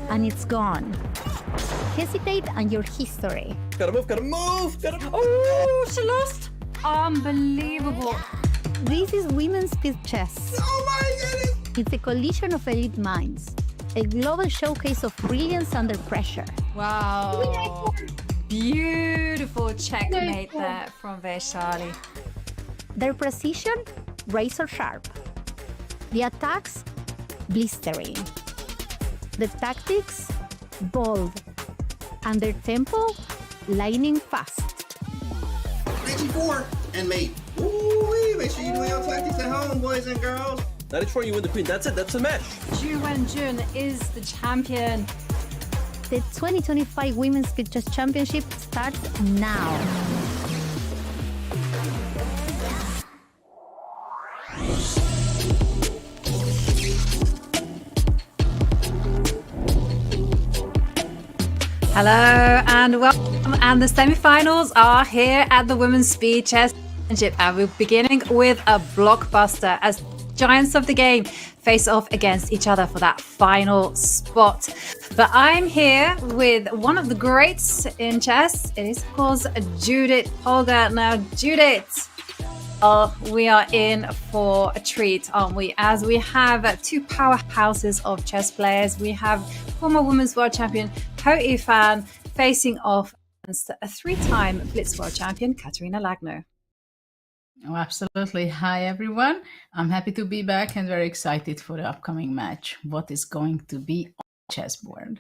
and it's gone. Hesitate and your history. Gotta move, gotta move, gotta move. Oh, she lost. Unbelievable. This is women's speed chess. Oh my goodness! It's a collision of elite minds, a global showcase of brilliance under pressure. Wow. Beautiful checkmate there from Vaishali. Their precision, razor sharp. The attacks, blistering. The tactics, bold. And their tempo, lightning fast. Knight G4 and mate. Ooh, make sure you do your tactics at home, boys and girls. That is for you win the queen. That's it. That's a match. Wenjun is the champion. The 2025 Women's Speed Chess Championship starts now. Hello and welcome. And the semi-finals are here at the Women's Speed Chess Championship. And we're beginning with a blockbuster as giants of the game face off against each other for that final spot. But I'm here with one of the greats in chess. It is, of course, Judith Polgar. Now, Judith, we are in for a treat, aren't we? As we have two powerhouses of chess players. We have former women's world champion Hou Yifan facing off against a three-time Blitz world champion Kateryna Lagno. Oh, absolutely. Hi, everyone. I'm happy to be back and very excited for the upcoming match. What is going to be on the chessboard?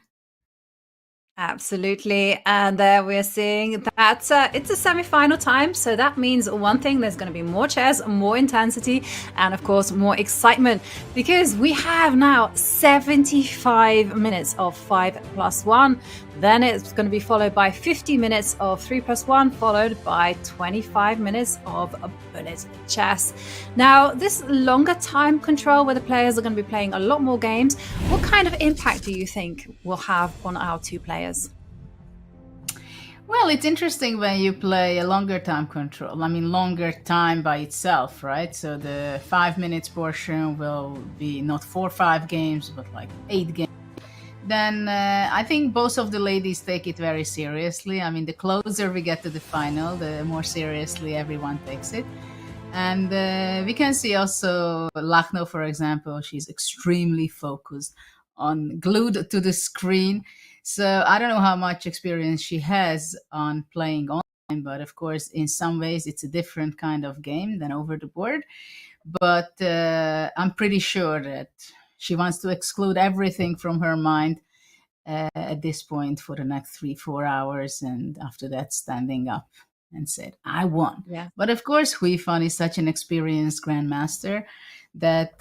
Absolutely. And we're seeing that it's a semi-final time. So that means one thing, there's going to be more chess, more intensity, and of course, more excitement because we have now 75 minutes of 5+1. Then it's going to be followed by 50 minutes of 3+1, followed by 25 minutes of a bullet chess. Now, this longer time control where the players are going to be playing a lot more games, what kind of impact do you think will have on our two players? Well, it's interesting when you play a longer time control. I mean, longer time by itself, right? So the 5 minutes portion will be not 4 or 5 games, but like 8 games. Then I think both of the ladies take it very seriously. I mean, the closer we get to the final, the more seriously everyone takes it. And we can see also Lagno, for example, she's extremely focused on glued to the screen. So I don't know how much experience she has on playing online, but of course, in some ways, it's a different kind of game than over the board. But I'm pretty sure that she wants to exclude everything from her mind at this point for the next 3-4 hours. And after that, standing up and said, I won. Yeah. But of course, Hou Yifan is such an experienced grandmaster that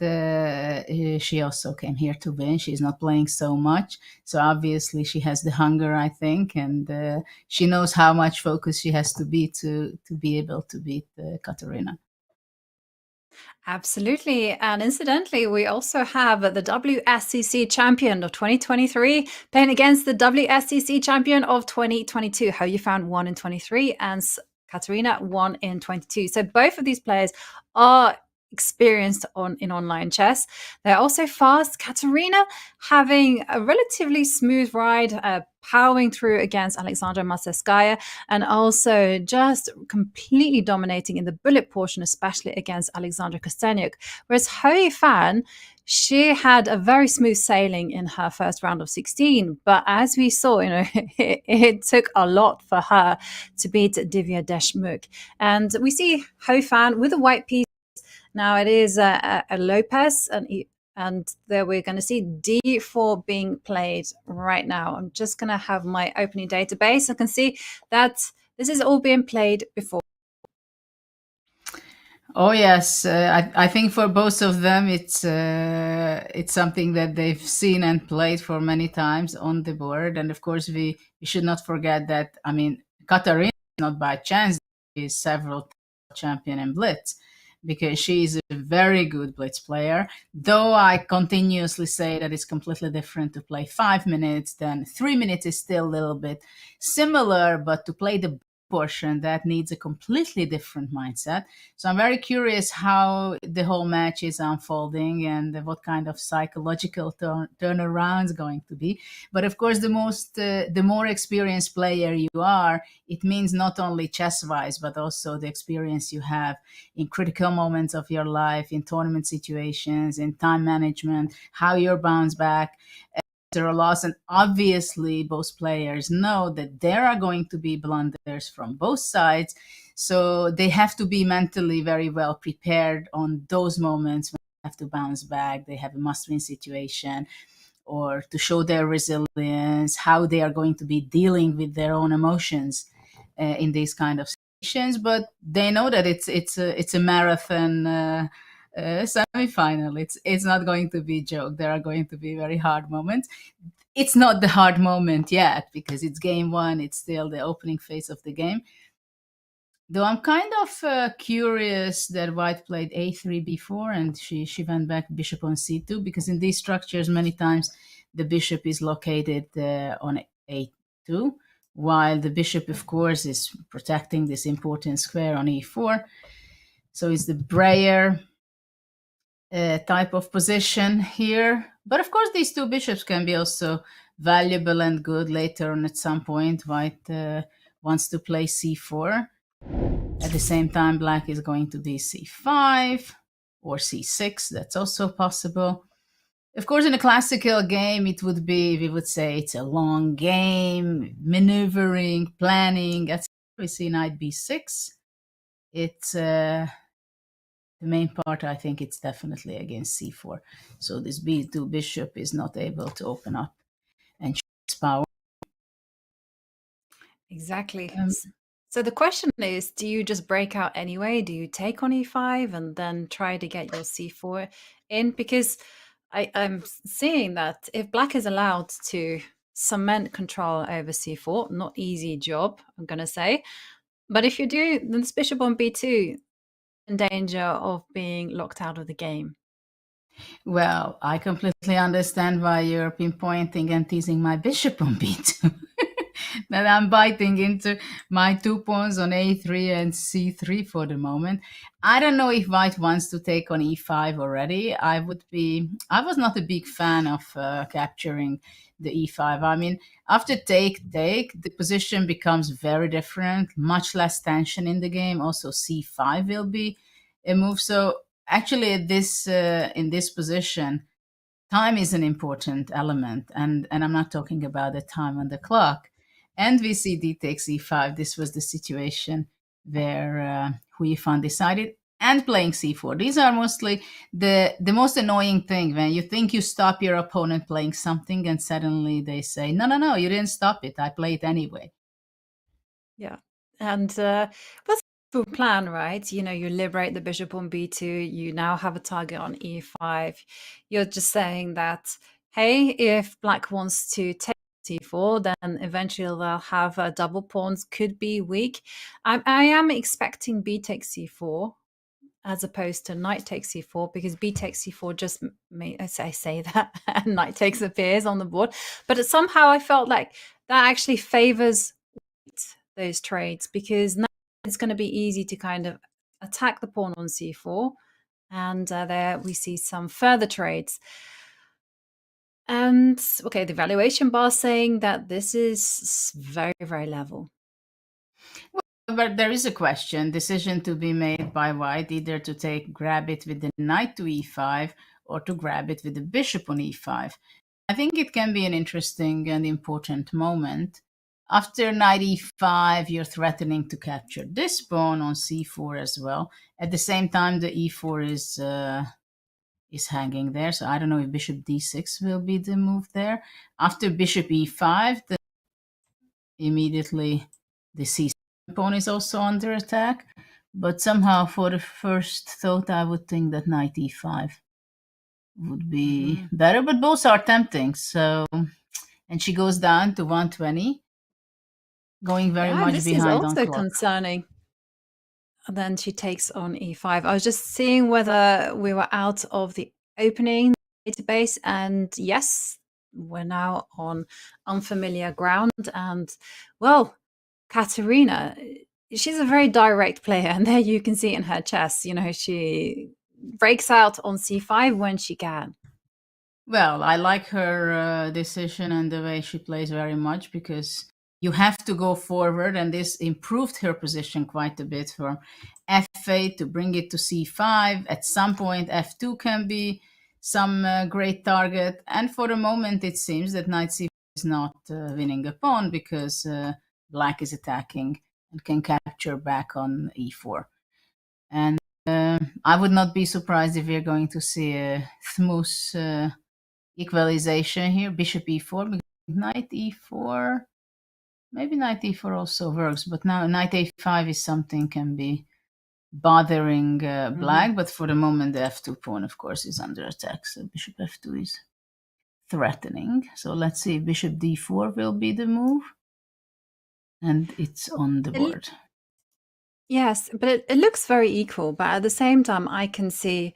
she also came here to win. She's not playing so much. So obviously she has the hunger, I think. And she knows how much focus she has to be able to beat Kateryna. Absolutely. And incidentally, we also have the WSCC champion of 2023 playing against the WSCC champion of 2022. Hou Yifan won in 23 and Kateryna won in 22. So both of these players are experienced in online chess. They're also fast. Kateryna having a relatively smooth ride, powering through against Alexandra Masevskaya, and also just completely dominating in the bullet portion, especially against Alexandra Kostenyuk. Whereas Hou Yifan, she had a very smooth sailing in her first round of 16, but as we saw, it took a lot for her to beat Divya Deshmukh. And we see Hou Yifan with a white piece. Now it is a Lopez, and there we're going to see D4 being played right now. I'm just going to have my opening database. I can see that this is all being played before. Oh yes, I think for both of them, it's something that they've seen and played for many times on the board. And of course, we should not forget that. I mean, Kateryna is not by chance; she is several champion in Blitz, because she is a very good Blitz player. Though I continuously say that it's completely different to play 5 minutes, then 3 minutes is still a little bit similar, but to play the portion that needs a completely different mindset. So I'm very curious how the whole match is unfolding and what kind of psychological turnaround is going to be. But of course, the more experienced player you are, it means not only chess-wise, but also the experience you have in critical moments of your life, in tournament situations, in time management, how you bounce back after a loss. And obviously, both players know that there are going to be blunders from both sides. So they have to be mentally very well prepared on those moments when they have to bounce back. They have a must-win situation, or to show their resilience, how they are going to be dealing with their own emotions in these kind of situations. But they know that it's a marathon semifinal. It's not going to be a joke. There are going to be very hard moments. It's not the hard moment yet because it's game one. It's still the opening phase of the game. Though I'm kind of curious that White played a3 before and she went back bishop on c2, because in these structures many times the bishop is located on a2, while the bishop, of course, is protecting this important square on e4. So it's the Breyer type of position here. But of course, these two bishops can be also valuable and good later on at some point. White wants to play c4. At the same time, black is going to be c5 or c6. That's also possible. Of course, in a classical game, it would be, we would say it's a long game, maneuvering, planning. We see knight b6. It's the main part, I think it's definitely against c4. So this b2 bishop is not able to open up and show its power. Exactly. So the question is, do you just break out anyway? Do you take on e5 and then try to get your c4 in? Because I'm seeing that if black is allowed to cement control over c4, not easy job, I'm going to say. But if you do, then this bishop on b2 in danger of being locked out of the game. Well, I completely understand why you're pinpointing and teasing my bishop on b2. That I'm biting into my 2 pawns on a3 and c3 for the moment. I don't know if white wants to take on e5 already. I was not a big fan of capturing the e5. I mean, after take, the position becomes very different, much less tension in the game. Also, c5 will be a move. So actually, in this position, time is an important element, and I'm not talking about the time on the clock. And we see d takes e5. This was the situation where Hou Yifan decided, and playing c4. These are mostly the most annoying thing, when you think you stop your opponent playing something and suddenly they say, no, you didn't stop it. I play it anyway. Yeah. And that's a plan, right? You know, you liberate the bishop on b2. You now have a target on e5. You're just saying that, hey, if black wants to take c4, then eventually they'll have double pawns, could be weak. I am expecting b takes c4 as opposed to knight takes c4, because b takes c4 just I say that and knight takes appears on the board. But somehow I felt like that actually favors those trades, because now it's going to be easy to kind of attack the pawn on c4, and there we see some further trades. And okay, the valuation bar saying that this is very, very level. But there is a decision to be made by white, either to grab it with the knight to e5 or to grab it with the bishop on e5. I think it can be an interesting and important moment. After knight e5, you're threatening to capture this pawn on c4 as well. At the same time, the e4 is hanging there, so I don't know if bishop d6 will be the move there. After bishop e5, immediately the c7 pawn is also under attack. But somehow, for the first thought, I would think that knight e5 would be better. But both are tempting. So, and she goes down to 120, going very much behind on clock. This is also concerning. And then she takes on e5. I was just seeing whether we were out of the opening database, and yes, we're now on unfamiliar ground. And well, Kateryna, she's a very direct player, and there you can see in her chess. She breaks out on c5 when she can. Well, I like her decision and the way she plays very much, because you have to go forward, and this improved her position quite a bit from f8 to bring it to c5. At some point, f2 can be some great target. And for the moment, it seems that knight c5 is not winning a pawn, because black is attacking and can capture back on e4. And I would not be surprised if we're going to see a smooth equalization here. Bishop e4, knight e4. Maybe knight e4 also works, but now knight a5 is something can be bothering black. But for the moment, the f2 pawn, of course, is under attack. So bishop f2 is threatening. So let's see, bishop d4 will be the move. And it's on the board. Yes, but it looks very equal. But at the same time, I can see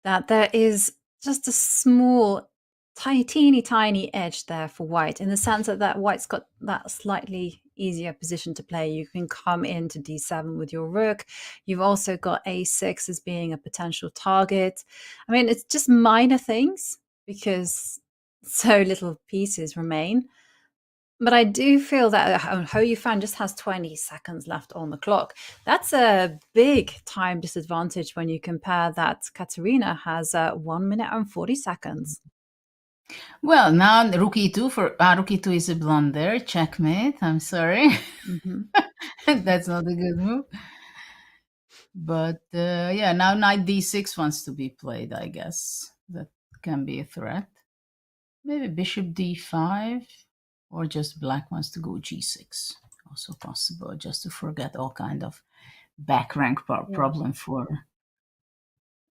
that there is just a small, teeny, tiny edge there for white, in the sense that white's got that slightly easier position to play. You can come into d7 with your rook. You've also got a6 as being a potential target. I mean, it's just minor things because so little pieces remain. But I do feel that Hou Yifan just has 20 seconds left on the clock. That's a big time disadvantage when you compare that Kateryna has 1 minute and 40 seconds. Well, now rook e2 for rook e2 is a blunder. Checkmate. I'm sorry. That's not a good move. But yeah, now knight d6 wants to be played, I guess. That can be a threat. Maybe bishop d5, or just black wants to go g6. Also possible, just to forget all kind of back rank problem for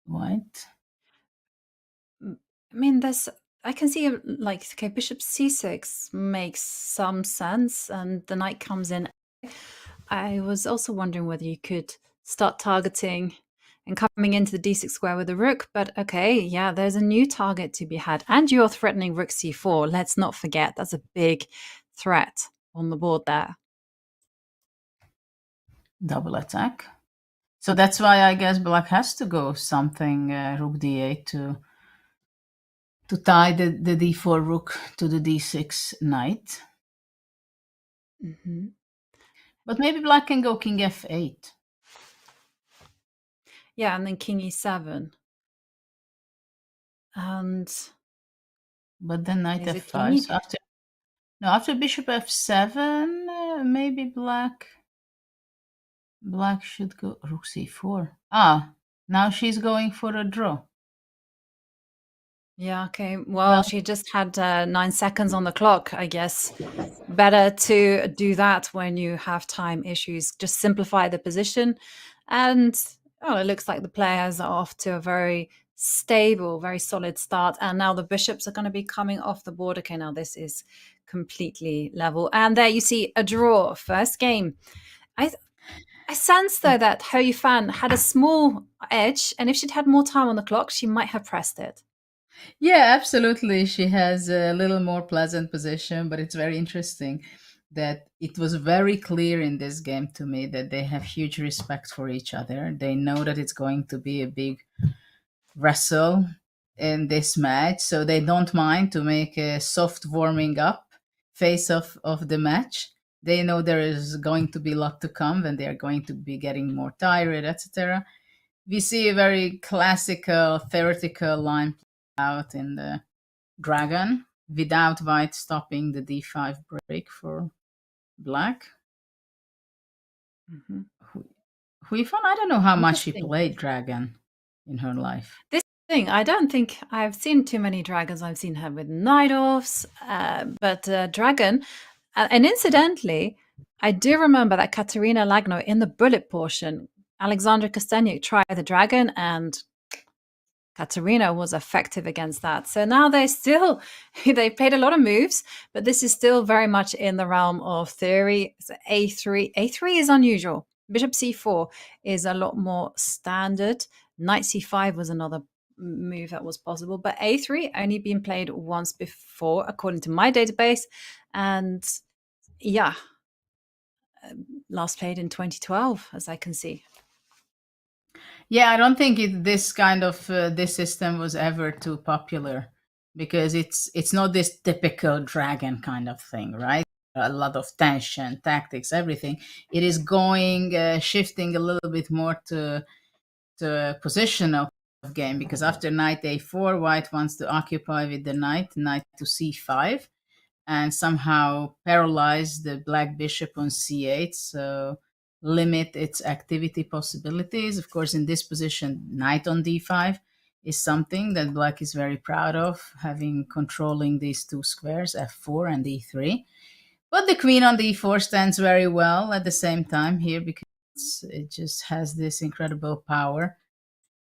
white. I mean, I can see like, okay, bishop c6 makes some sense, and the knight comes in. I was also wondering whether you could start targeting and coming into the d6 square with the rook, but okay, yeah, there's a new target to be had, and you're threatening rook c4. Let's not forget, that's a big threat on the board there. Double attack. So that's why I guess black has to go something rook d8 to tie the d4 rook to the d6 knight. But maybe black can go king f8. Yeah, and then king e7. But then knight f5. So after bishop f7, maybe black should go rook c4. Now she's going for a draw. Yeah, okay. Well, she just had 9 seconds on the clock, I guess. Better to do that when you have time issues. Just simplify the position. And it looks like the players are off to a very stable, very solid start. And now the bishops are going to be coming off the board. Okay, now this is completely level. And there you see a draw, first game. I sense, though, that Hou Yifan had a small edge. And if she'd had more time on the clock, she might have pressed it. Yeah, absolutely. She has a little more pleasant position, but it's very interesting that it was very clear in this game to me that they have huge respect for each other. They know that it's going to be a big wrestle in this match, so they don't mind to make a soft warming up phase of the match. They know there is going to be a lot to come when they are going to be getting more tired, etc. We see a very classical theoretical line out in the dragon without white stopping the d5 break for black. Hou Yifan, I don't know how much she played dragon in her life. This thing, I don't think I've seen too many dragons. I've seen her with night offs, but dragon. And incidentally, I do remember that Kateryna Lagno, in the bullet portion, Alexandra Kostenyuk tried the dragon, and Kateryna was effective against that. So now they played a lot of moves, but this is still very much in the realm of theory. So A3 is unusual. Bishop c4 is a lot more standard. Knight c5 was another move that was possible, but A3 only been played once before, according to my database. And yeah, last played in 2012, as I can see. Yeah, I don't think this kind of this system was ever too popular because it's not this typical dragon kind of thing, right? A lot of tension, tactics, everything. It is going shifting a little bit more to positional game because after knight a4, white wants to occupy with the knight to c5, and somehow paralyze the black bishop on c8, so limit its activity possibilities. Of course, in this position, knight on d5 is something that black is very proud of, having controlling these two squares, f4 and e3. But the queen on d4 stands very well at the same time here because it just has this incredible power,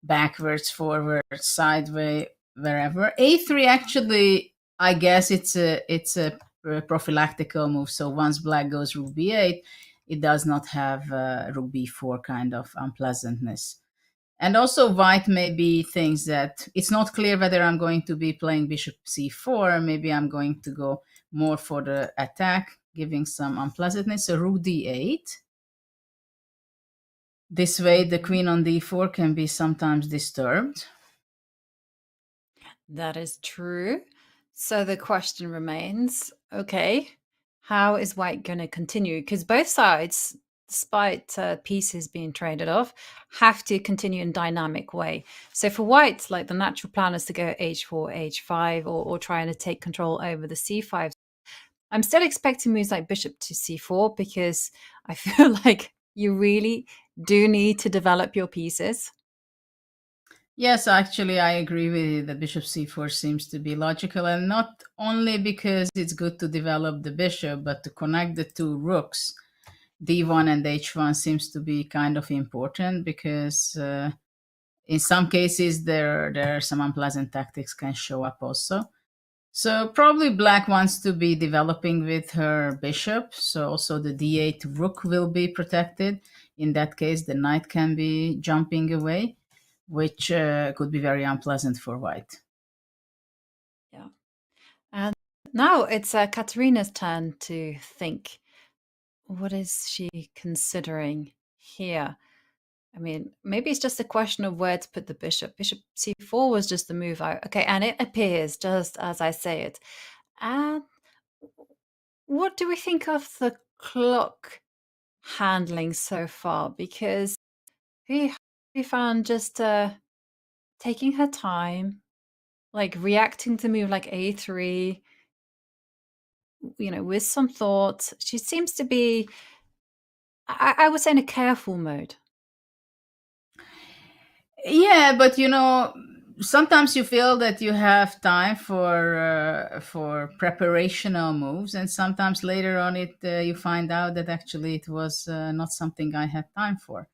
backwards, forward, sideways, wherever. A3 actually, I guess it's a prophylactical move. So once black goes rook b8, it does not have rook b4 kind of unpleasantness. And also white maybe thinks that it's not clear whether I'm going to be playing bishop c4. Maybe I'm going to go more for the attack, giving some unpleasantness. So rook d8. This way, the queen on d4 can be sometimes disturbed. That is true. So the question remains, okay, how is white going to continue? Because both sides, despite pieces being traded off, have to continue in dynamic way. So for white, like the natural plan is to go h4, h5, or trying to take control over the c5. I'm still expecting moves like bishop to c4 because I feel like you really do need to develop your pieces. Yes, actually, I agree with you that bishop c4 seems to be logical, and not only because it's good to develop the bishop, but to connect the two rooks, d1 and h1 seems to be kind of important because in some cases there are some unpleasant tactics can show up also. So probably black wants to be developing with her bishop, so also the d8 rook will be protected. In that case, the knight can be jumping away, which could be very unpleasant for white. Yeah. And now it's Kateryna's turn to think. What is she considering here? I mean, maybe it's just a question of where to put the bishop. Bishop c4 was just the move out. Okay, and it appears just as I say it. And what do we think of the clock handling so far? Because we found just taking her time, like reacting to move like a3, with some thought. She seems to be, I would say, in a careful mode. Yeah, but sometimes you feel that you have time for preparational moves, and sometimes later on you find out that actually it was not something I had time for.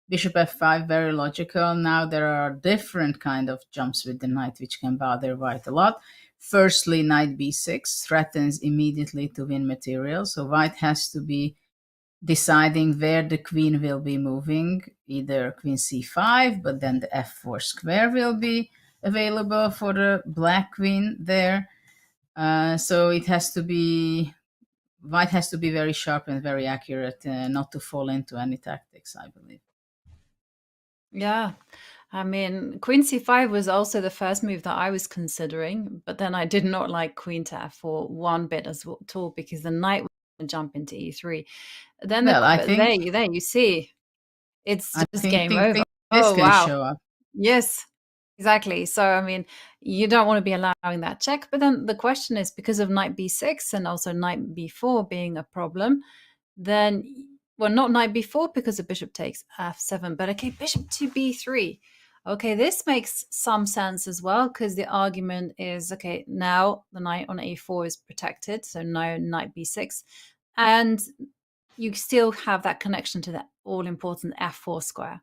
Bishop f5, very logical. Now there are different kind of jumps with the knight which can bother white a lot. Firstly, knight b6 threatens immediately to win material, so white has to be deciding where the queen will be moving, either queen c5, but then the f4 square will be available for the black queen there. So it has to be, white has to be very sharp and very accurate, not to fall into any tactics, I believe. Yeah. I mean, queen c5 was also the first move that I was considering, but then I did not like queen to f4 one bit at all because the knight would jump into e3. Then Well, I think there you see, it's I just think, game think, over. think this Oh, can wow. show up. Yes, exactly. So, I mean, you don't want to be allowing that check. But then the question is, because of knight b6 and also knight b4 being a problem, then, well, not knight b4 because the bishop takes f7, but okay, bishop to b3. Okay, this makes some sense as well because the argument is, okay, now the knight on a4 is protected, so now knight b6. And you still have that connection to that all-important f4 square.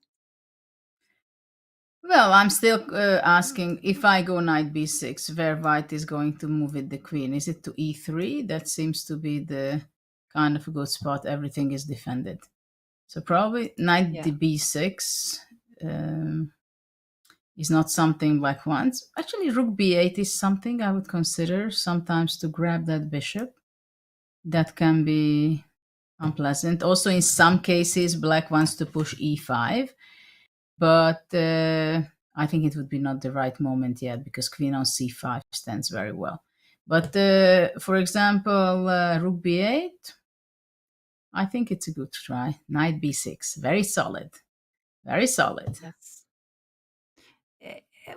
Well, I'm still asking, if I go knight b6, where white is going to move with the queen. Is it to e3? That seems to be the kind of a good spot. Everything is defended. So probably knight to b6 is not something black wants. Actually, rook b8 is something I would consider sometimes to grab that bishop. That can be unpleasant. Also, in some cases, black wants to push e5, but I think it would be not the right moment yet because queen on c5 stands very well. But for example, rook b8, I think it's a good try. Knight b6, very solid, very solid. Yes.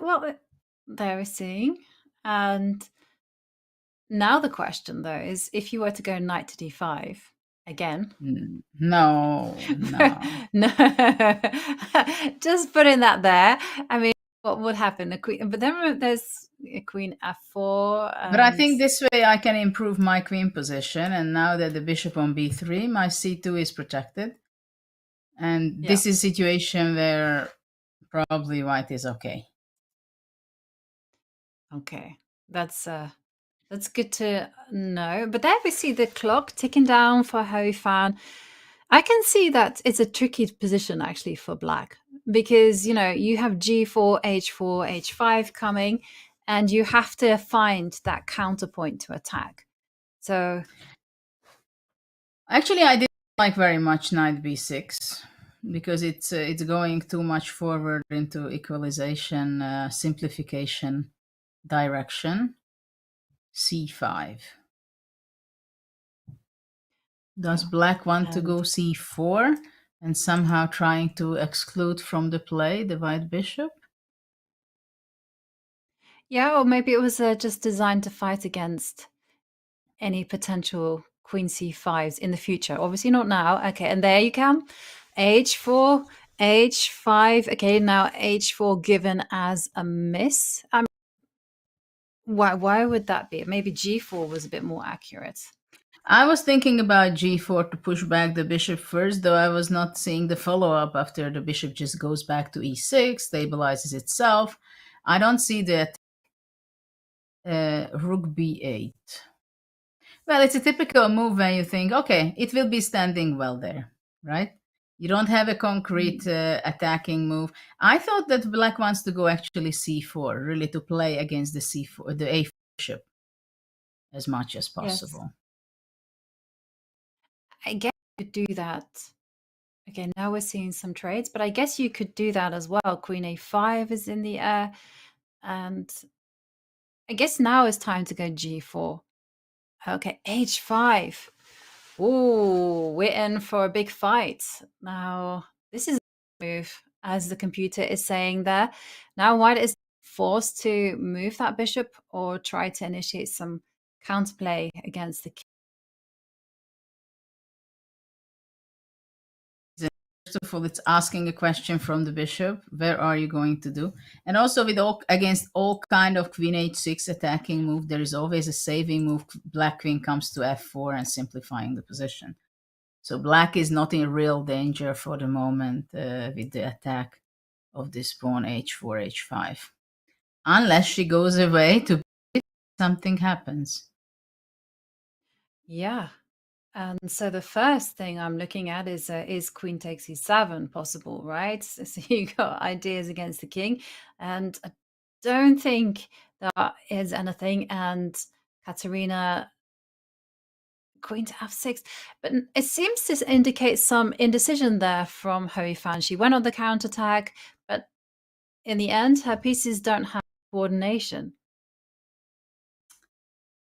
Well, there we're seeing. And now the question, though, is if you were to go knight to d5 again. No, no. No. Just putting that there. I mean, what would happen? A queen, but then there's a queen f4. But I think this way I can improve my queen position. And now that the bishop on b3, my c2 is protected. And this is a situation where probably white is okay. Okay, that's good to know. But there we see the clock ticking down for Hou Yifan. I can see that it's a tricky position actually for black because you have g4, h4, h5 coming, and you have to find that counterpoint to attack. So actually, I didn't like very much knight b6 because it's going too much forward into equalization, simplification direction. c5. Does black want to go c4 and somehow trying to exclude from the play the white bishop? Yeah, or maybe it was just designed to fight against any potential queen c5s in the future. Obviously not now. Okay, and there you come. h4, h5. Okay, now h4 given as a miss. Why would that be? Maybe g4 was a bit more accurate. I was thinking about g4 to push back the bishop first, though I was not seeing the follow-up after the bishop just goes back to e6, stabilizes itself. I don't see that rook b8. Well, it's a typical move when you think, okay, it will be standing well there, right? You don't have a concrete attacking move. I thought that black wants to go actually c4, really to play against the c4, the a4 bishop as much as possible. Yes. I guess you could do that. Okay, now we're seeing some trades, but I guess you could do that as well. Queen a5 is in the air, and I guess now is time to go g4. Okay, h5. Ooh, we're in for a big fight. Now, this is a move, as the computer is saying there. Now, white is forced to move that bishop or try to initiate some counterplay against the king. First of all, it's asking a question from the bishop. Where are you going to do? And also with against all kind of queen h6 attacking move, there is always a saving move. Black queen comes to f4 and simplifying the position. So black is not in real danger for the moment with the attack of this pawn h4, h5. Unless she goes away to something happens. Yeah. And so the first thing I'm looking at is queen takes e7 possible, right? So you got ideas against the king, and I don't think there is anything. And Kateryna, queen to f6, but it seems to indicate some indecision there from Hou Yifan. She went on the counterattack, but in the end, her pieces don't have coordination.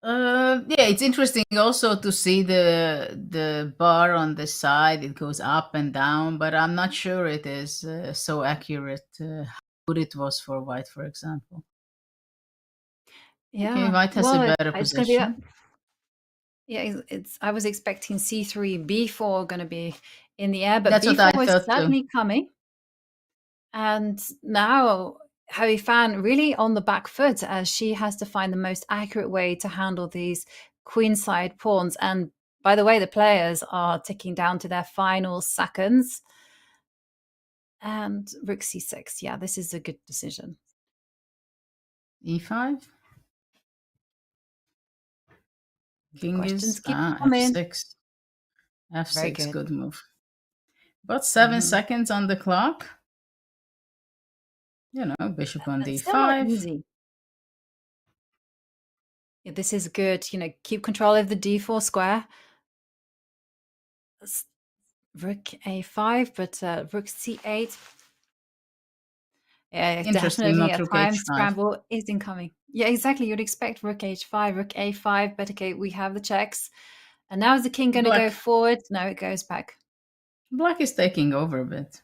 Yeah, it's interesting also to see the bar on the side. It goes up and down, but I'm not sure it is so accurate how good it was for white, for example. Yeah, okay, white has a better position. Yeah, I was expecting c3, b4 going to be in the air, but That's b4 what I is thought certainly too. coming. And now Hou Yifan really on the back foot as she has to find the most accurate way to handle these queenside pawns. And by the way, the players are ticking down to their final seconds. And rook c6. Yeah, this is a good decision. e5. King is f6. F6, good move. But 7 seconds on the clock. Bishop on d5. Still not easy. Yeah, this is good. Keep control of the d4 square. rook a5, but rook c8. Yeah, Interesting, definitely not a rook time h5. scramble is incoming. Yeah, exactly. You'd expect rook h5, rook a5, but okay, we have the checks. And now is the king going to go forward? No, it goes back. Black is taking over a bit.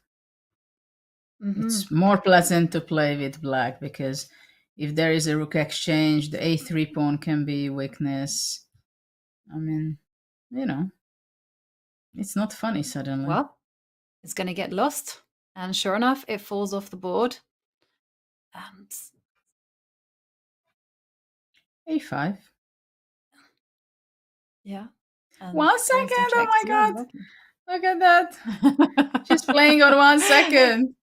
Mm-hmm. It's more pleasant to play with black because if there is a rook exchange, the a3 pawn can be weakness. I mean, you know, it's not funny suddenly. Well, it's going to get lost. And sure enough, it falls off the board. And a5. yeah. And 1 second. there's the Oh checks. my Yeah, god. Look at that. She's playing on 1 second.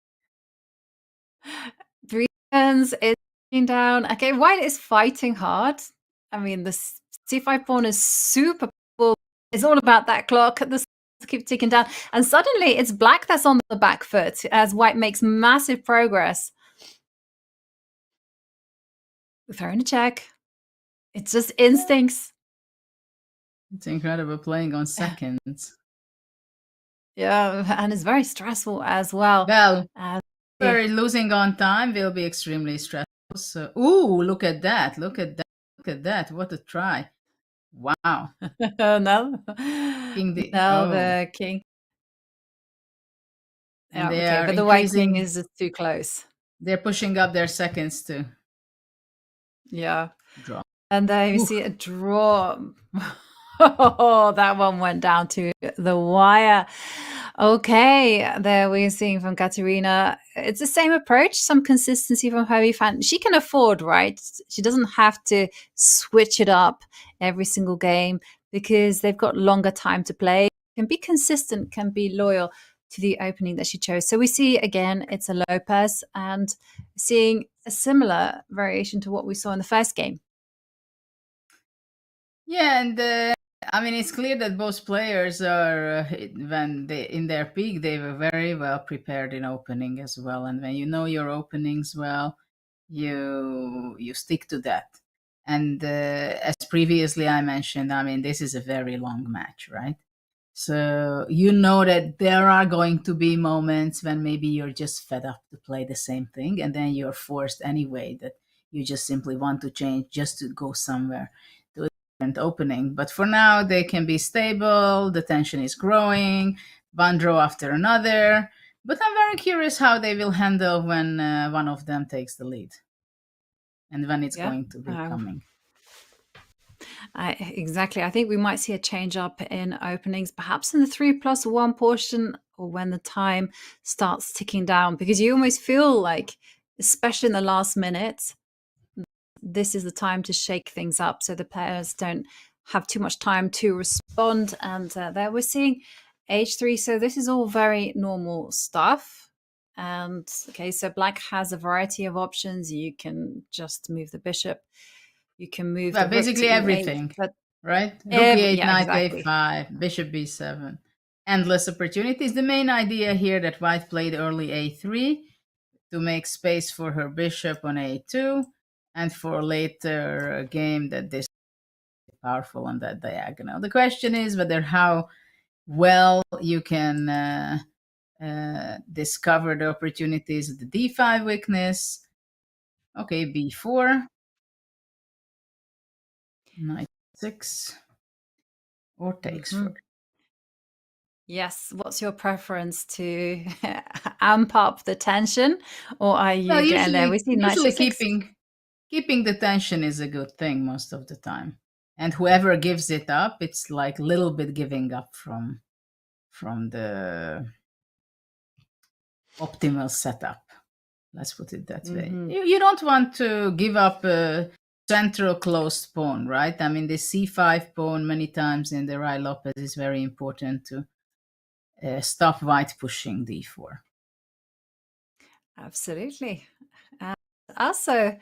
3 seconds is down. Okay, white is fighting hard. I mean, the c5 pawn is super powerful. It's all about that clock. The keep ticking down. And suddenly it's black that's on the back foot as white makes massive progress. Throwing a check. It's just instincts. It's incredible playing on seconds. Yeah, and it's very stressful as well. Well, losing on time will be extremely stressful. So, ooh, look at that. Look at that. Look at that. What a try. Wow. No. The king. And yeah, okay, but the white king is just too close. They're pushing up their seconds too. Yeah. Draw. And there you see a draw. Oh, that one went down to the wire. Okay, there we're seeing from Kateryna. It's the same approach, some consistency from Hou Yifan. She can afford, right? She doesn't have to switch it up every single game because they've got longer time to play. Can be consistent, can be loyal to the opening that she chose. So we see again, it's a Lopez and seeing a similar variation to what we saw in the first game. Yeah, and I mean, it's clear that both players are, when they in their peak, they were very well prepared in opening as well. And when you know your openings well, you stick to that. And as previously I mentioned, I mean, this is a very long match, right? So you know that there are going to be moments when maybe you're just fed up to play the same thing, and then you're forced anyway that you just simply want to change just to go somewhere to a different opening. But for now, they can be stable. The tension is growing, one draw after another. But I'm very curious how they will handle when one of them takes the lead and when it's going to be coming. Exactly. I think we might see a change up in openings, perhaps in the 3+1 portion or when the time starts ticking down, because you almost feel like, especially in the last minute, this is the time to shake things up so the players don't have too much time to respond. And there we're seeing h3. So this is all very normal stuff. And okay, so black has a variety of options. You can just move the bishop. You can move basically everything, right? Rook e8, knight a5, bishop b7. Endless opportunities. The main idea here that white played early a3 to make space for her bishop on a2, and for a later game that this is powerful on that diagonal. The question is whether how well you can discover the opportunities of the d5 weakness. Okay, b4. Knight 6 or takes for. Yes. What's your preference, to amp up the tension, or are you getting there? We see usually keeping the tension is a good thing most of the time, and whoever gives it up, it's like a little bit giving up from the optimal setup. Let's put it that way. You don't want to give up a central closed pawn, right? I mean, the c5 pawn many times in the Rai Lopez is very important to stop white pushing d4. Absolutely. And also,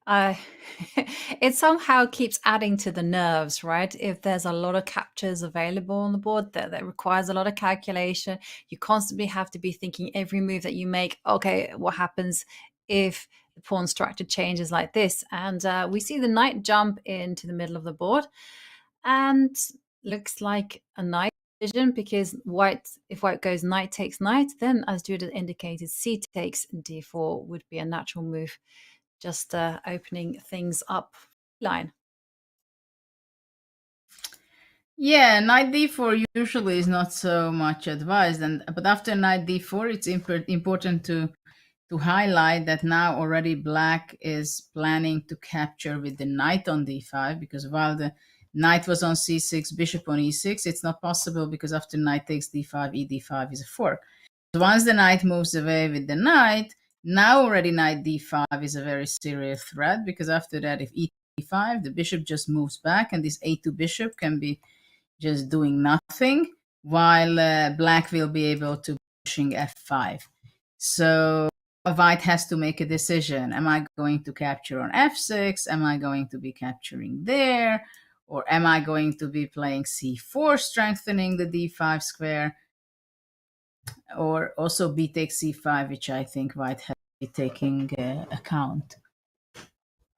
it somehow keeps adding to the nerves, right? If there's a lot of captures available on the board that requires a lot of calculation, you constantly have to be thinking every move that you make, okay, what happens if the pawn structure changes like this? And we see the knight jump into the middle of the board, and looks like a knight decision because if white goes knight takes knight, then as Judith indicated, c takes d4 would be a natural move, just opening things up line. Yeah, knight d4 usually is not so much advised, but after knight d4, it's important to highlight that now already black is planning to capture with the knight on d5, because while the knight was on c6, bishop on e6, it's not possible because after knight takes d5, e d5 is a fork. So once the knight moves away with the knight, now already knight d5 is a very serious threat, because after that, if e d5, the bishop just moves back, and this a2 bishop can be just doing nothing, while black will be able to pushing f5. So white has to make a decision. Am I going to capture on f6? Am I going to be capturing there? Or am I going to be playing c4, strengthening the d5 square? Or also b takes c5, which I think white has to be taking account.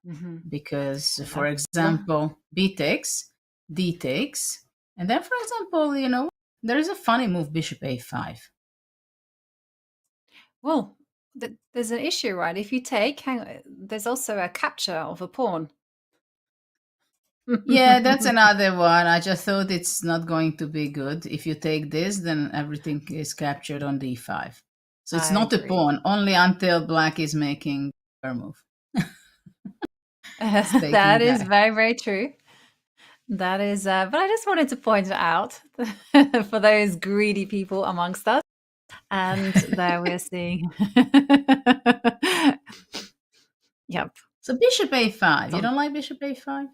Mm-hmm. Because, for example, b takes, d takes, and then, for example, there is a funny move, bishop a5. Well, there's an issue, right? If you take, there's also a capture of a pawn. Yeah, that's another one. I just thought it's not going to be good. If you take this, then everything is captured on d5. So it's not a pawn, only until black is making her move. That is very, very true. That is, but I just wanted to point it out for those greedy people amongst us. And there we're seeing. Yep. So bishop a5. You don't like bishop a5?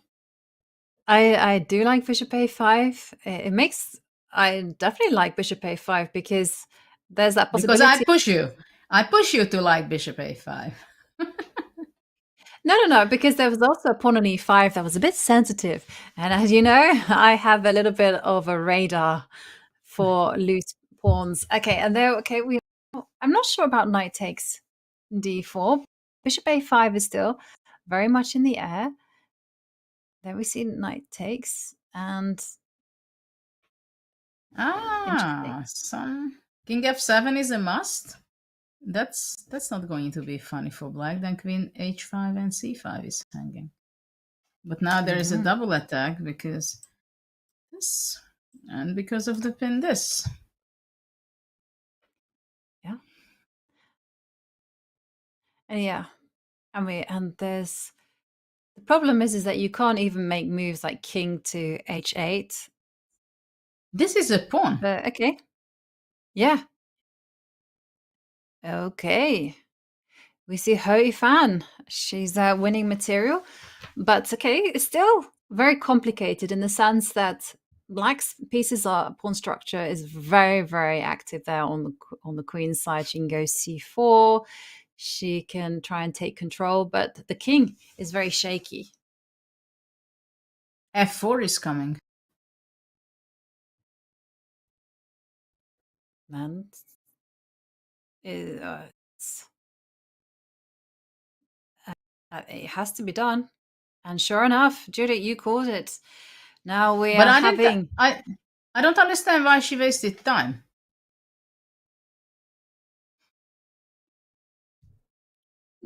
I do like bishop a5. I definitely like bishop a5 because there's that possibility. Because I push you to like bishop a5. No, because there was also a pawn on e5 that was a bit sensitive. And as you know, I have a little bit of a radar for loose pawns. Okay, and there, I'm not sure about knight takes d4. Bishop a5 is still very much in the air. Then we see knight takes, and some king f7 is a must. That's not going to be funny for black. Then queen h5 and c5 is hanging. But now there is a double attack because this, and because of the pin this. Yeah. And yeah, and there's the problem is that you can't even make moves like king to h8. This is a pawn. But okay. Yeah. Okay. We see Hou Yifan. She's winning material. But okay, it's still very complicated in the sense that black's pawn structure is very, very active there on the queen's side. She can go c4. She can try and take control, but the king is very shaky. f4 is coming. And it has to be done. And sure enough, Judith, you called it. Now we are having... I don't understand why she wasted time.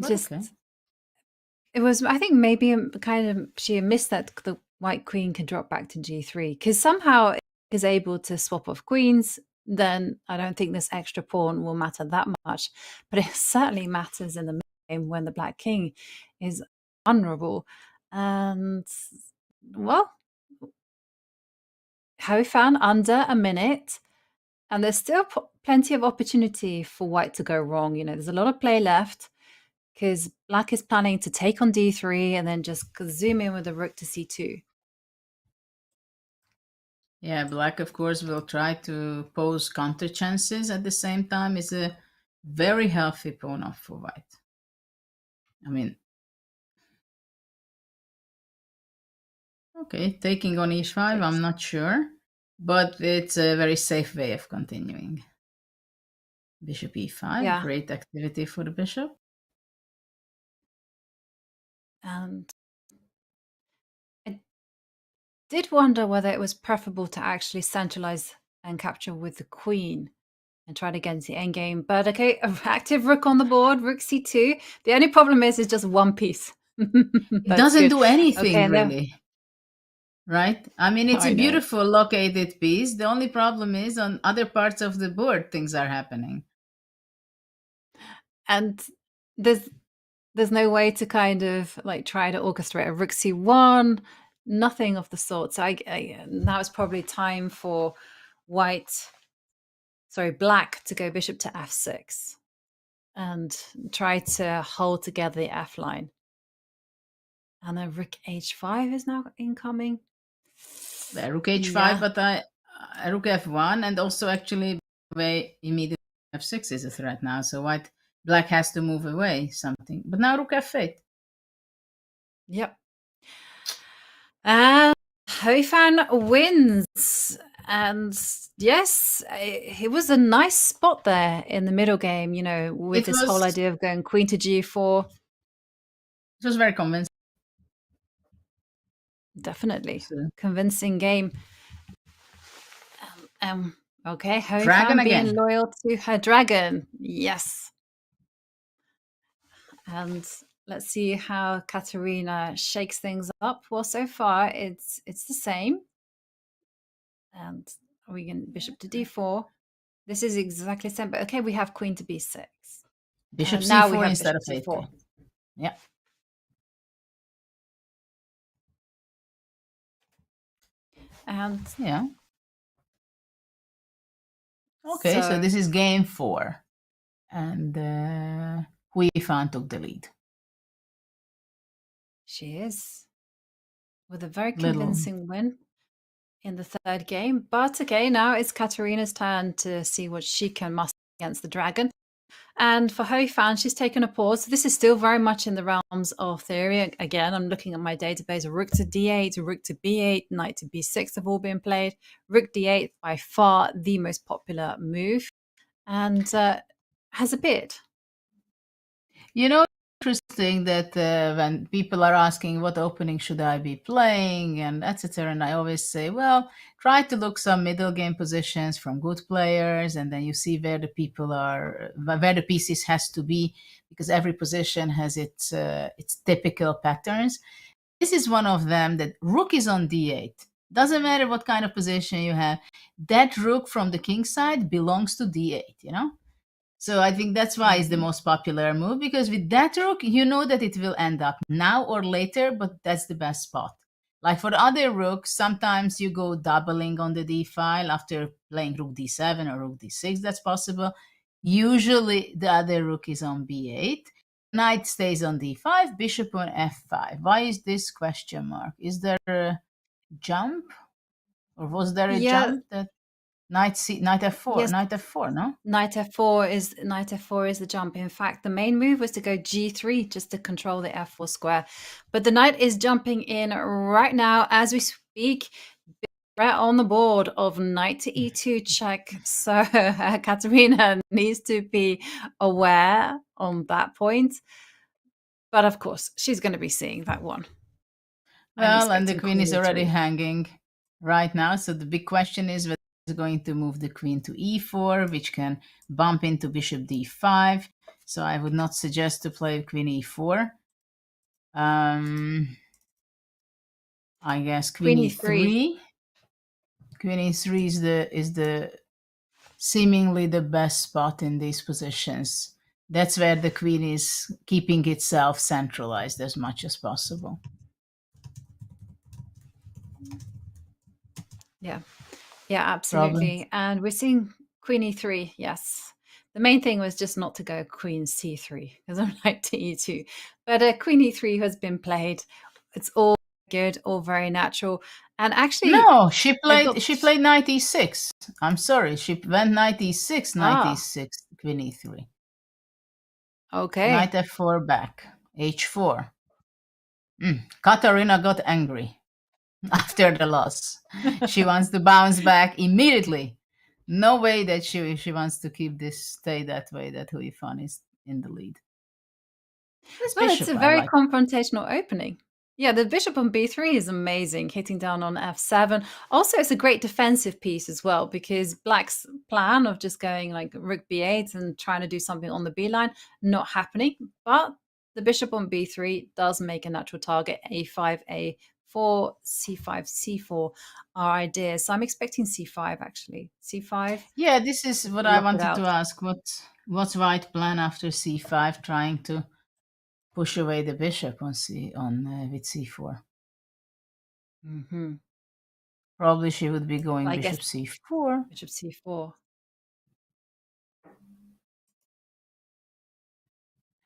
Just... Okay. It was, I think, maybe kind of she missed that the white queen can drop back to g3 because somehow it is able to swap off queens. Then I don't think this extra pawn will matter that much, but it certainly matters in the game when the black king is vulnerable. And well, Hou Yifan under a minute, and there's still plenty of opportunity for white to go wrong. There's a lot of play left, because black is planning to take on d3 and then just zoom in with the rook to c2. Yeah, black, of course, will try to pose counter chances at the same time. Is a very healthy pawn off for white. I mean, okay, taking on e5, I'm not sure, but it's a very safe way of continuing. Bishop e5, great activity for the bishop. And I did wonder whether it was preferable to actually centralize and capture with the queen and try to get into the endgame. But okay, active rook on the board, rook c2. The only problem is just one piece. It doesn't do anything, okay, really. Right? I mean, it's I a know. beautiful located piece. The only problem is on other parts of the board, things are happening. And there's no way to kind of like try to orchestrate a rook c1, nothing of the sort. So now it's probably time for black to go bishop to f6 and try to hold together the f line. And then rook h5 is now incoming. Rook h5, but rook f1, and also actually way immediate f6 is a threat now. So black has to move away something. But now rook f8. Yep. And Hou Yifan wins. And yes, it was a nice spot there in the middle game, with this whole idea of going queen to g4. It was very convincing. Definitely. Convincing game. Okay, Hou Dragon Yifan being again. loyal to her dragon. Yes. And let's see how Kateryna shakes things up. Well, so far it's the same. And we can bishop to d4. This is exactly the same, but okay, we have queen to b6. Bishop c4 now we have instead bishop of c4. Yeah. And yeah. Okay, so this is game 4. And Hou Yifan took the lead. She is. With a very convincing win in the third game. But okay, now it's Kateryna's turn to see what she can muster against the dragon. And for Hou Yifan, she's taken a pause. This is still very much in the realms of theory. Again, I'm looking at my database. Rook to d8, rook to b8, knight to b6 have all been played. Rook d8, by far the most popular move. And has a bit. Interesting that when people are asking what opening should I be playing and etc., and I always say, well, try to look some middle game positions from good players, and then you see where the pieces has to be, because every position has its typical patterns. This is one of them, that rook is on d8. Doesn't matter what kind of position you have, that rook from the king side belongs to d8, So I think that's why it's the most popular move, because with that rook, you know that it will end up now or later, but that's the best spot. Like for the other rooks, sometimes you go doubling on the d file after playing rook d7 or rook d6, that's possible. Usually the other rook is on b8. Knight stays on d5, bishop on f5. Why is this question mark? Is there a jump? Or was there a jump that... Knight f4, yes. knight f4, no? Knight f4 is the jump. In fact, the main move was to go g3 just to control the f4 square. But the knight is jumping in right now as we speak. Right on the board of knight to e2 check. So Kateryna needs to be aware on that point. But of course, she's going to be seeing that one. Well, and the queen is already hanging right now. So the big question is whether it's going to move the queen to e4, which can bump into bishop d5. So I would not suggest to play queen e4. I guess queen e3. Queen e3 is the seemingly the best spot in these positions. That's where the queen is keeping itself centralized as much as possible. Yeah, absolutely. And we're seeing queen e3, yes. The main thing was just not to go queen c3, because I'm knight to e2. But queen e3 has been played. It's all good, all very natural. And actually... No, she played knight e6. I'm sorry, she went knight e6, knight e6, queen e3. Okay. Knight f4 back, h4. Kateryna got angry after the loss. She wants to bounce back immediately. No way that she wants to stay that way, that Hou Yifan is in the lead. Well, it's a very confrontational opening. Yeah, the bishop on b3 is amazing, hitting down on f7. Also, it's a great defensive piece as well, because black's plan of just going like rook b8 and trying to do something on the b line, not happening. But the bishop on b3 does make a natural target. a5, a4, c5, c4 are ideas. So I'm expecting c5, actually. c5. Yeah, this is what I Lock it wanted to out. ask. What's white plan after c5, trying to push away the bishop on with c4? Hmm. Probably she would be going I bishop guess c4. bishop c4.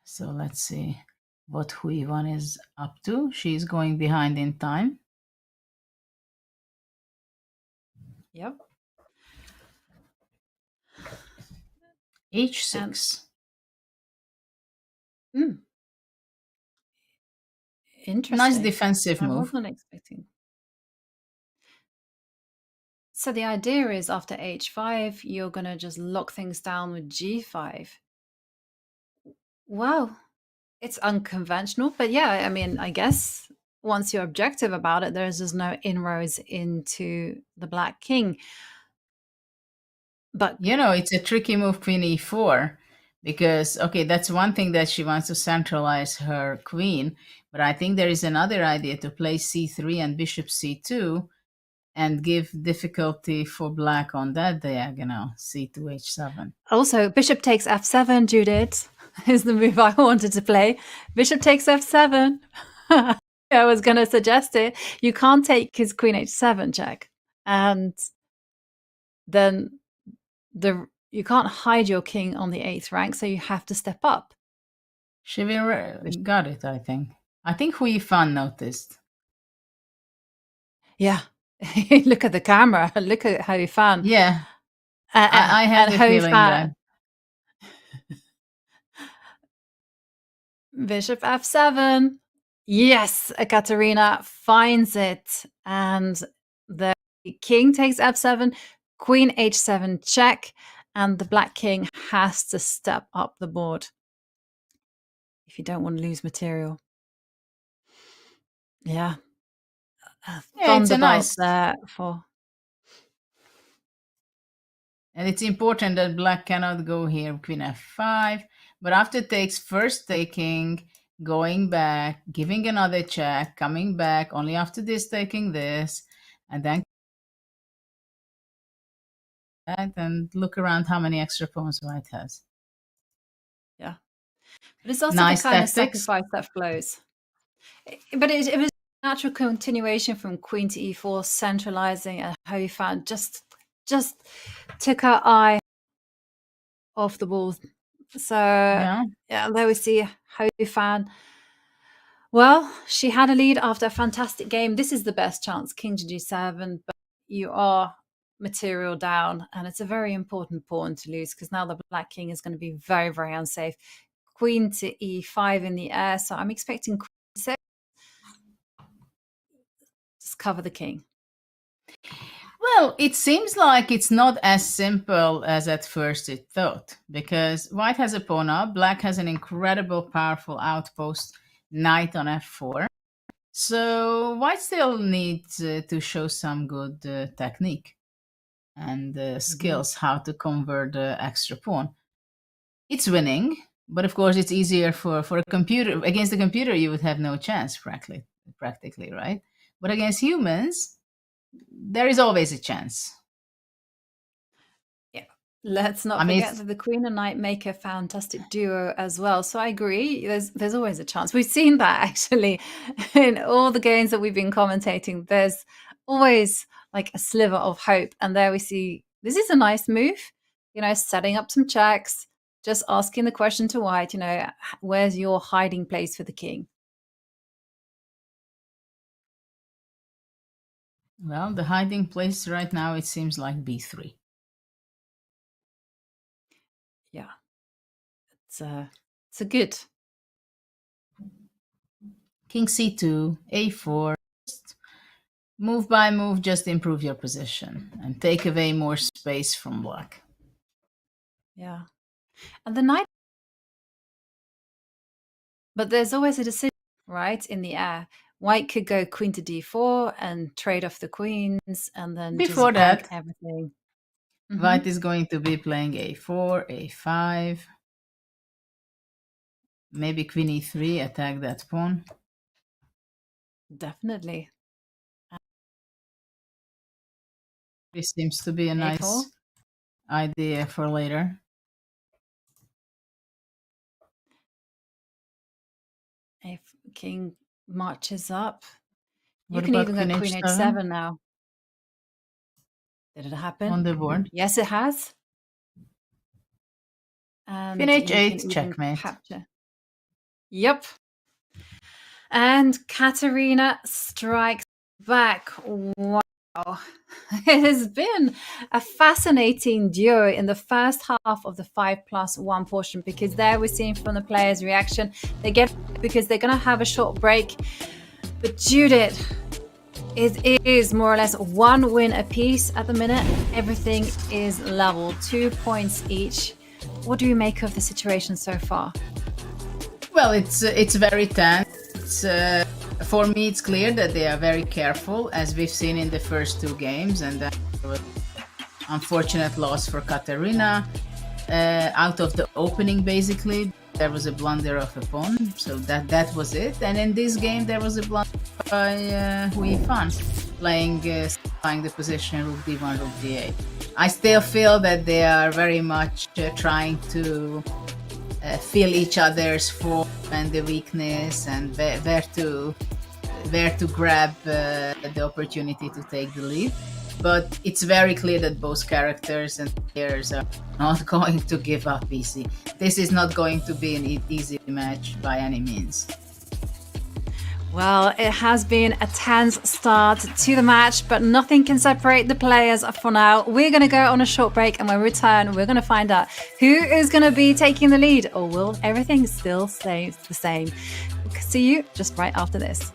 So let's see what Hou Yifan is up to. She's going behind in time. Yep. h6. Interesting. Nice defensive I move. wasn't expecting. So the idea is after h5, you're going to just lock things down with g5. Wow, it's unconventional. But yeah, I mean, I guess once you're objective about it, there's just no inroads into the black king. But It's a tricky move, queen e4, because, okay, that's one thing that she wants to centralize her queen. But I think there is another idea to play c3 and bishop c2 and give difficulty for black on that diagonal, c2, h7. also, bishop takes f7, Judith, is the move I wanted to play. Bishop takes f7. I was going to suggest it. You can't take his queen h7 check. And then you can't hide your king on the 8th rank, so you have to step up. She got it, I think. I think Hou Yifan noticed. Yeah. Look at the camera. Look at Hou Yifan. Yeah. I had a feeling that. Bishop f7. Yes, Kateryna finds it. And the king takes f7, queen h7 check, and the black king has to step up the board if you don't want to lose material. Yeah. It's a nice. There for. And it's important that black cannot go here, queen f5. But after takes, first taking, going back, giving another check, coming back, only after this taking this, and then and look around how many extra pawns white has. Yeah. But it's also nice the kind tactics. of sacrifice that flows. But it was a natural continuation from queen to e4, centralizing, and Hou Yifan just took her eye off the ball. So yeah, there we see Hou Yifan. Well, she had a lead after a fantastic game. This is the best chance, king to g7, but you are material down, and it's a very important pawn to lose, because now the black king is going to be very, very unsafe. Queen to e5 in the air, so I'm expecting queen 6. Just cover the king. Well, it seems like it's not as simple as at first it thought, because white has a pawn up, black has an incredible powerful outpost, knight on f4. So white still needs to show some good technique and skills how to convert the extra pawn. It's winning, but of course it's easier for a computer. Against the computer, you would have no chance, practically, right? But against humans, there is always a chance. Yeah. Let's not forget that the queen and knight make a fantastic duo as well. So I agree, there's always a chance. We've seen that actually in all the games that we've been commentating. There's always like a sliver of hope. And there we see, this is a nice move, setting up some checks, just asking the question to white, where's your hiding place for the king? Well, the hiding place right now, it seems like b3. Yeah, it's a good. King c2, a4. Move by move, just improve your position and take away more space from black. Yeah, and the knight. But there's always a decision, right, in the air. White could go queen to d4 and trade off the queens and then Before just bank that, everything. White is going to be playing a4, a5. Maybe queen e3, attack that pawn. Definitely. This seems to be a a4. nice idea for later. If king marches up, you What can about even go queen queen h7? h7 now. Did it happen? On the board. Yes, it has. And Queen you can h8, even checkmate. capture. Yep. And Kateryna strikes back. Wow. It has been a fascinating duo in the first half of the 5+1 portion, because there we're seeing from the players' reaction, they get because they're going to have a short break. But Judith, it is more or less one win apiece at the minute. Everything is level, 2 points each. What do you make of the situation so far? Well, it's very tense. For me, it's clear that they are very careful, as we've seen in the first two games, and that was unfortunate loss for Kateryna. Out of the opening, basically, there was a blunder of a pawn, so that was it. And in this game, there was a blunder by Hou Yifan, playing the position rook d1, rook d8. I still feel that they are very much trying to feel each other's form and the weakness, and where to grab the opportunity to take the lead. But it's very clear that both characters and players are not going to give up easy. This is not going to be an easy match by any means. Well, it has been a tense start to the match, but nothing can separate the players for now. We're going to go on a short break, and when we return, we're going to find out who is going to be taking the lead, or will everything still stay the same? See you just right after this.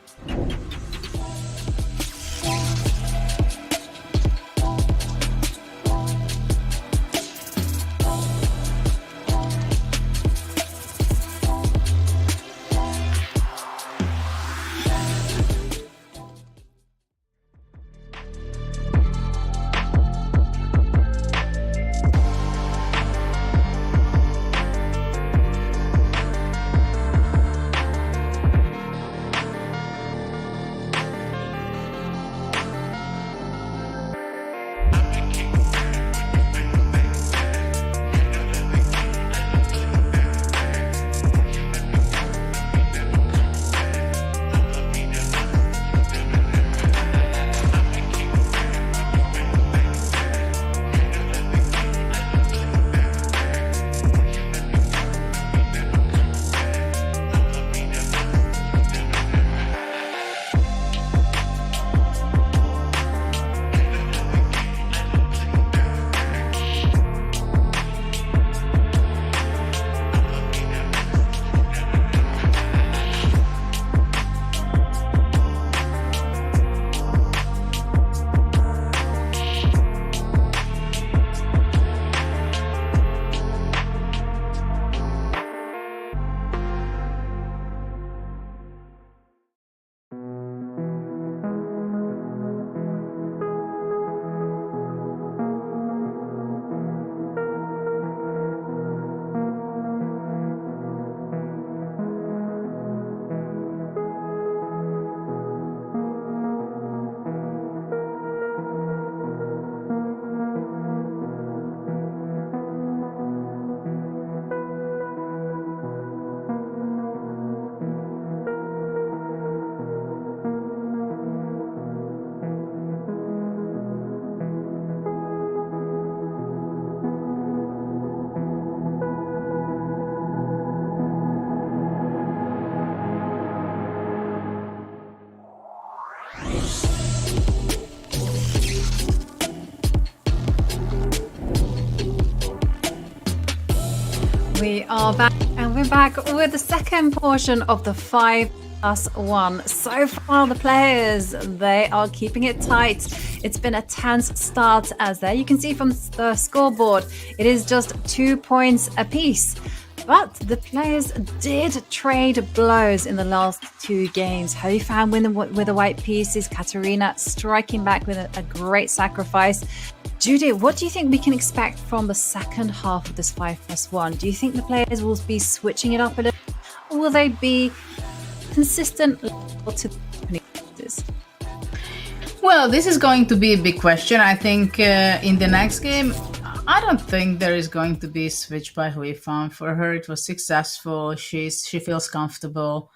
We are back, and we're back with the second portion of the 5+1. So far, the players, they are keeping it tight. It's been a tense start, as there you can see from the scoreboard. It is just 2 points apiece. But the players did trade blows in the last 2 games. Hou Yifan winning with the white pieces, Kateryna striking back with a great sacrifice. Judy, what do you think we can expect from the second half of this 5+1? Do you think the players will be switching it up a little, or will they be consistent to this? Well, this is going to be a big question. I think in the next game, I don't think there is going to be a switch by Hou Yifan. For her, it was successful. She feels comfortable,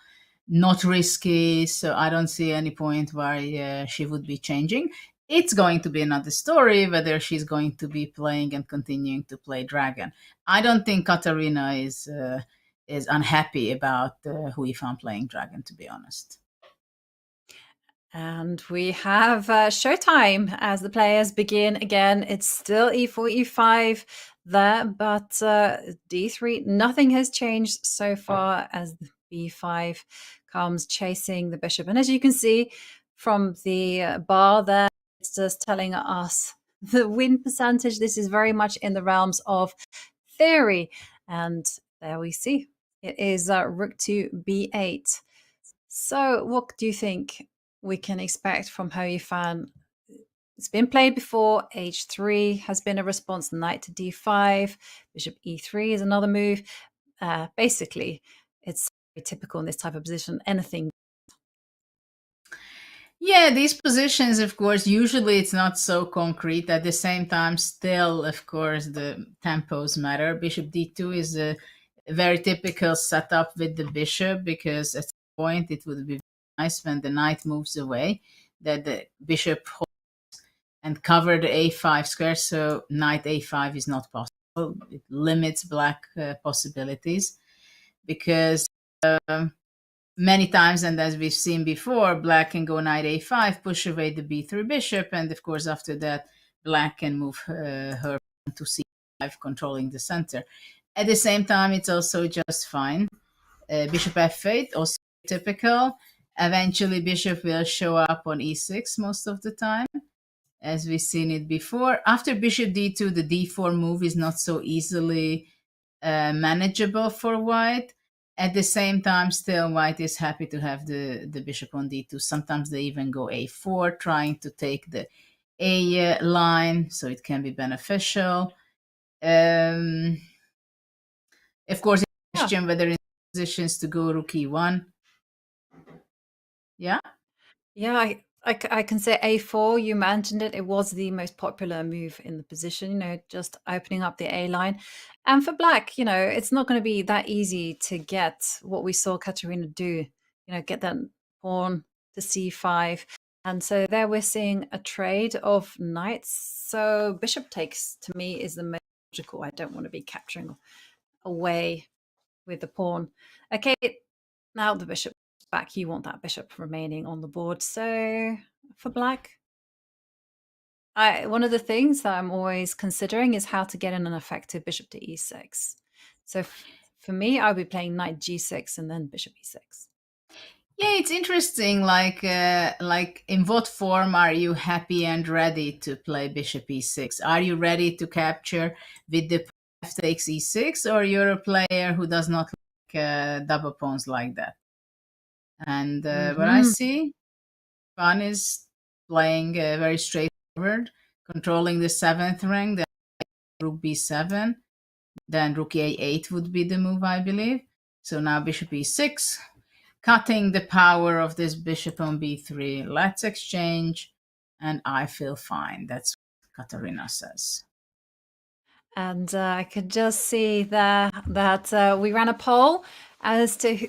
not risky. So I don't see any point why she would be changing. It's going to be another story whether she's going to be playing and continuing to play Dragon. I don't think Kateryna is unhappy about Hou Yifan playing Dragon, to be honest. And we have showtime as the players begin again. It's still e4, e5 there, but d3, nothing has changed so far as the b5 comes chasing the bishop. And as you can see from the bar there, it's just telling us the win percentage. This is very much in the realms of theory. And there we see it is rook to b8. So what do you think we can expect from Hou Yifan? It's been played before. h3 has been a response. Knight to d5. Bishop e3 is another move. Basically, it's very typical in this type of position. Anything. Yeah, these positions, of course, usually it's not so concrete. At the same time, still, of course, the tempos matter. Bishop d2 is a very typical setup with the bishop, because at some point it would be nice when the knight moves away that the bishop holds and cover the a5 square, so knight a5 is not possible. It limits black possibilities, because many times, and as we've seen before, black can go knight a5, push away the b3 bishop, and of course after that black can move her to c5, controlling the center. At the same time, it's also just fine. Bishop f8, also typical. Eventually, bishop will show up on e6 most of the time, as we've seen it before. After bishop d2, the d4 move is not so easily manageable for white. At the same time, still, white is happy to have the bishop on d2. Sometimes they even go a4, trying to take the a line, so it can be beneficial. Of course, question whether in positions to go rook e1. Yeah? Yeah, I can say a4. You mentioned it. It was the most popular move in the position, just opening up the A line. And for black, it's not going to be that easy to get what we saw Kateryna do, get that pawn to c5. And so there we're seeing a trade of knights. So bishop takes, to me, is the most logical. I don't want to be capturing away with the pawn. Okay, now the bishop back. You want that bishop remaining on the board. So for black, one of the things that I'm always considering is how to get in an effective bishop to e6. So for me, I'll be playing knight g6 and then bishop e6. Yeah, it's interesting. Like in what form are you happy and ready to play bishop e6? Are you ready to capture with the f takes e6, or you're a player who does not like double pawns like that? And what I see, Fan is playing very straightforward, controlling the 7th rank, then rook b7, then rook a8 would be the move, I believe. So now bishop e6, cutting the power of this bishop on b3. Let's exchange, and I feel fine. That's what Kateryna says. And I could just see there that we ran a poll as to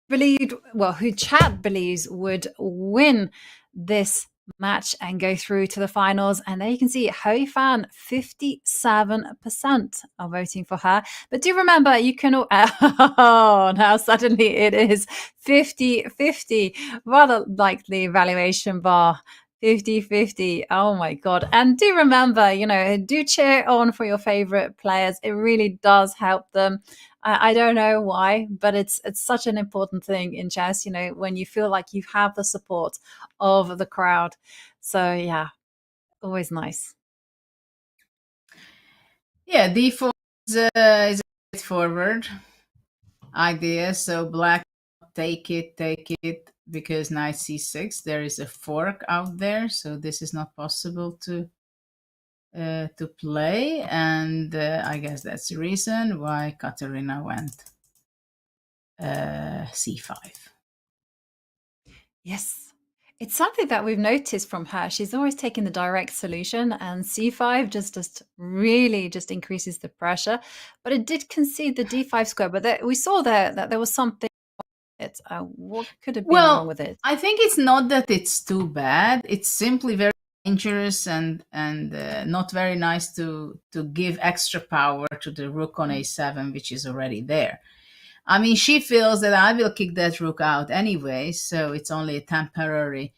who chat believes would win this match and go through to the finals. And there you can see Hou Yifan, 57% are voting for her. But do remember, you can now suddenly it is 50-50, rather like the evaluation bar. 50-50. Oh my God. And do remember, do cheer on for your favorite players. It really does help them. I don't know why, but it's such an important thing in chess, when you feel like you have the support of the crowd. So yeah, always nice. Yeah, d4 is straightforward. idea. So black, take it, because knight c6. There is a fork out there, so this is not possible to play, and I guess that's the reason why Kateryna went c5. Yes. It's something that we've noticed from her. She's always taking the direct solution, and c5 just really just increases the pressure. But it did concede the d5 square. But we saw there that there was something. What could have been wrong with it? I think it's not that it's too bad. It's simply very dangerous and not very nice to give extra power to the rook on a7, which is already there. I mean, she feels that I will kick that rook out anyway, so it's only a temporary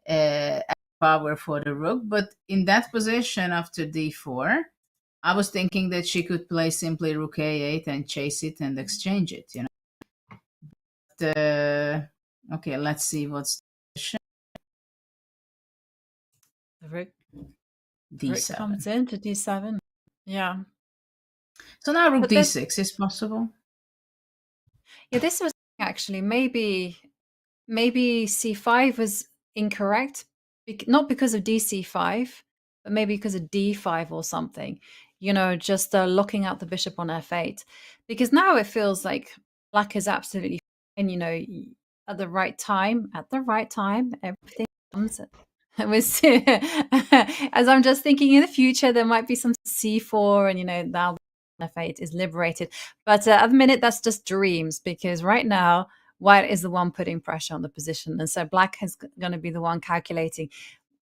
power for the rook. But in that position after d4, I was thinking that she could play simply rook a8 and chase it and exchange it, you know. But, okay, let's see what's The rook d7. comes in to d7. Yeah. So now rook But d6 is possible. Yeah, this was actually maybe c5 was incorrect, not because of dc5, but maybe because of d5 or something. You know, just locking out the bishop on f8, because now it feels like black is absolutely fine. You know, at the right time, everything comes. As I'm just thinking in the future, there might be some c4, and you know, now f8 is liberated. But at the minute, that's just dreams, because right now white is the one putting pressure on the position, and so black is going to be the one calculating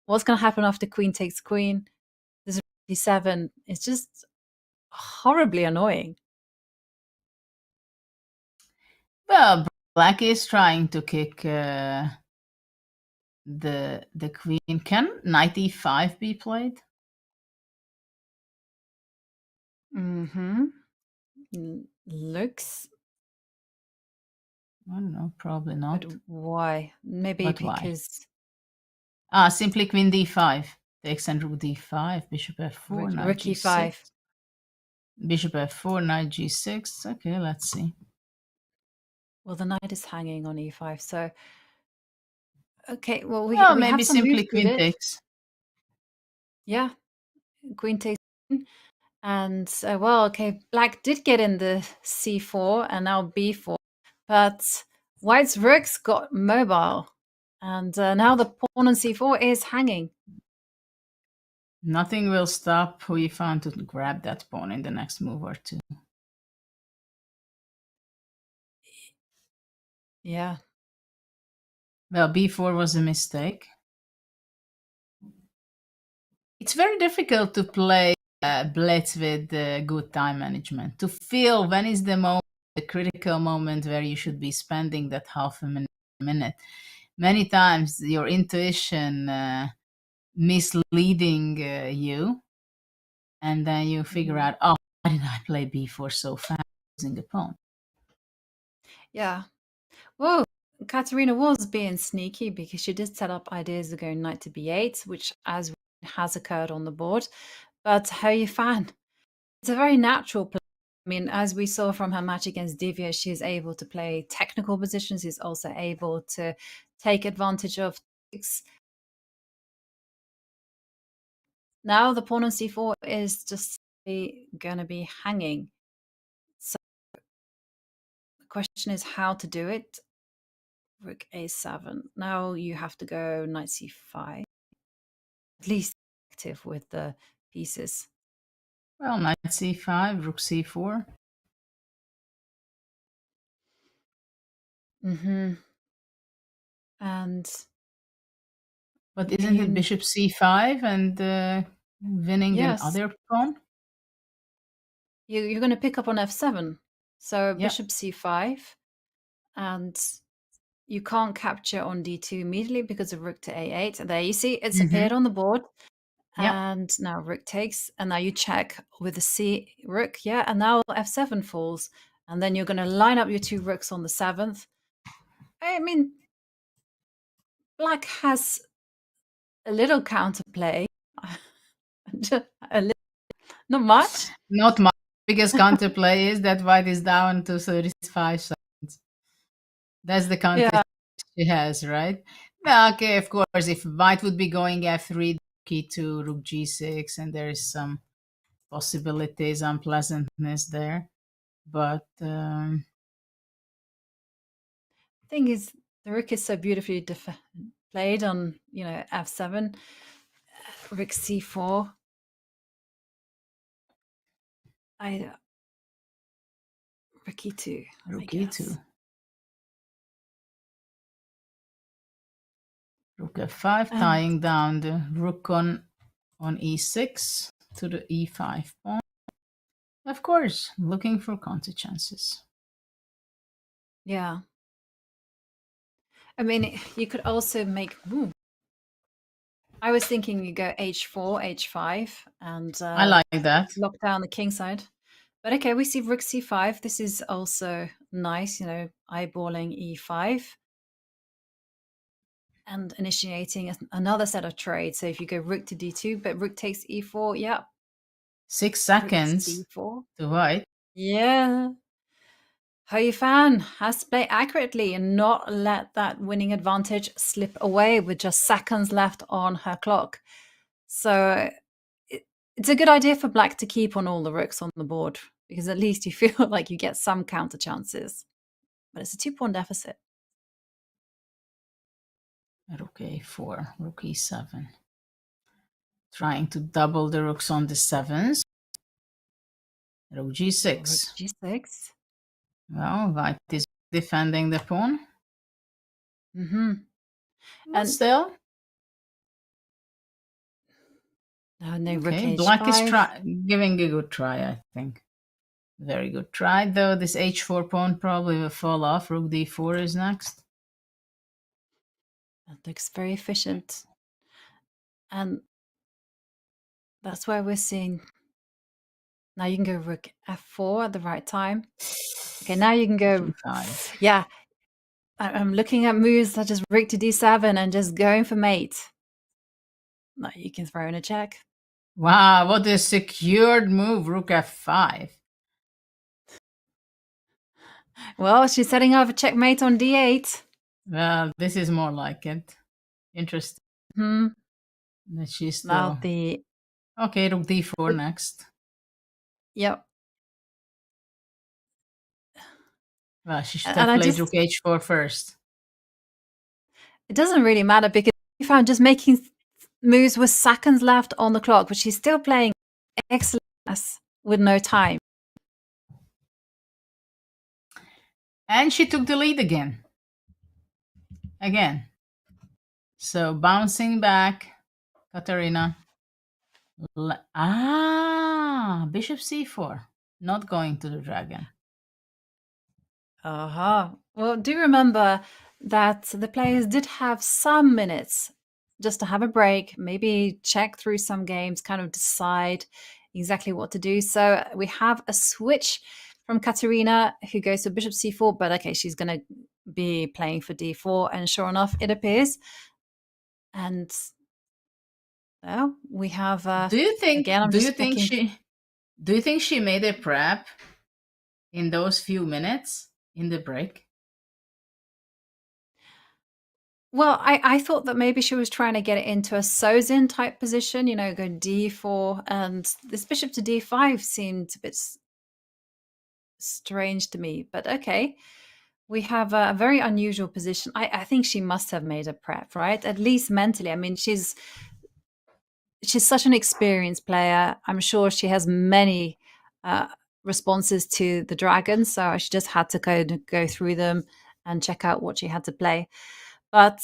what's going to happen after queen takes queen. This d7 is just horribly annoying. Well, black is trying to kick the queen. Can knight e5 be played? Looks. I don't know, probably not. But why? Maybe But because why? Simply queen d5 takes and rook d5, bishop f4, knight rook g6, e5. bishop f4, knight g6. Okay, let's see. Well, the knight is hanging on e5, so okay. Well, we maybe have some simply moves with queen it. takes. Yeah, queen takes. And well, okay, black did get in the c4 and now b4, but white's rooks got mobile, and now the pawn on c4 is hanging. Nothing will stop Hou Yifan to grab that pawn in the next move or two. Yeah. Well, b4 was a mistake. It's very difficult to play blitz with good time management, to feel when is the moment, the critical moment where you should be spending that half a minute. Many times your intuition misleading you, and then you figure out, oh, why did I play b4 so fast, losing a pawn? Yeah. Whoa, Kateryna was being sneaky, because she did set up ideas of going knight to b8, which as has occurred on the board. But Hou Yifan, it's a very natural play. I mean, as we saw from her match against Divya, she's able to play technical positions. She's also able to take advantage of tactics. Now the pawn on c4 is just going to be hanging. So the question is how to do it. Rook a7. Now you have to go knight c5. At least active with the pieces. Well, knight c5, rook c4. And but isn't it bishop c5 and winning yes, another pawn? You're going to pick up on f7. So Yeah. bishop c5, and you can't capture on d2 immediately because of rook to a8. There you see it's appeared on the board. Yeah. And now rook takes, and now you check with the c rook, yeah, and now f7 falls, and then you're going to line up your two rooks on the 7th. I mean, black has a little counterplay. Not much. Not much. Biggest counterplay is that white is down to 35 seconds. That's the counter she has, right? Well, okay, of course, if white would be going f3, key to rook g6, and there is some possibilities, unpleasantness there. But thing is, the rook is so beautifully played on, f7, rook c4. Rook e2. rook e2. Rook f5, tying down the rook on e6 to the e5 pawn. Of course, looking for counter chances. Yeah. I mean, you could also make... I was thinking you go h4, h5, and I like that. lock down the king side. But okay, we see rook c5. This is also nice, eyeballing e5 and initiating another set of trades. So if you go rook to d2, but rook takes e4, yeah. 6 seconds to white. Yeah. Hou Yifan has to play accurately and not let that winning advantage slip away with just seconds left on her clock. So it's a good idea for black to keep on all the rooks on the board, because at least you feel like you get some counter chances. But it's a 2-pawn deficit. Rook a4, rook e7. Trying to double the rooks on the 7s. Rook g6. Rook g6. Well, white is defending the pawn. And still. No, rook Okay, h5. black is giving a good try, I think. Very good try, though. This h4 pawn probably will fall off. Rook d4 is next. That looks very efficient. And that's why we're seeing... Now you can go rook f4 at the right time. Okay, now you can go... g5. Yeah, I'm looking at moves such as rook to d7 and just going for mate. Now you can throw in a check. Wow, what a secured move, rook f5. Well, she's setting up a checkmate on d8. Well, this is more like it. Interesting. That she's still... Now the... Okay, rook d4 next. Yep. Well, she should have played rook h4 first. It doesn't really matter, because you found just making moves with seconds left on the clock, but she's still playing excellent with no time. And she took the lead again. So bouncing back, Kateryna. Bishop c4. Not going to the dragon. Well, do remember that the players did have some minutes just to have a break, maybe check through some games, kind of decide exactly what to do. So we have a switch from Kateryna, who goes to bishop c4, but okay, she's going to be playing for d4, and sure enough, it appears. And well, we have... Do you think she made a prep in those few minutes in the break? Well, I thought that maybe she was trying to get it into a Sozin type position, go d4, and this bishop to d5 seemed a bit strange to me. But okay, we have a very unusual position. I think she must have made a prep, right? At least mentally. I mean, she's such an experienced player. I'm sure she has many responses to the dragon, so she just had to go through them and check out what she had to play. But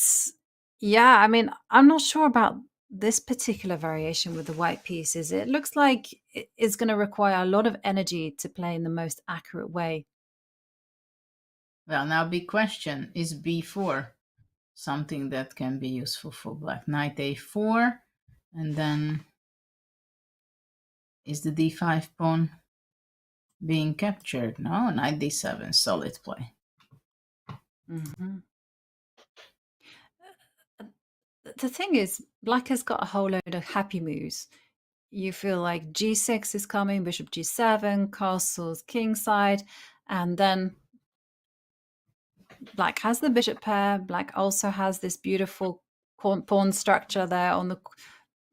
yeah, I mean, I'm not sure about this particular variation with the white pieces. It looks like it's going to require a lot of energy to play in the most accurate way. Well, now big question, is b4 something that can be useful for black? Knight a4, and then is the d5 pawn being captured? No, knight d7, solid play. The thing is, black has got a whole load of happy moves. You feel like g6 is coming, bishop g7, castles kingside, and then Black has the bishop pair. Black also has this beautiful pawn structure there on the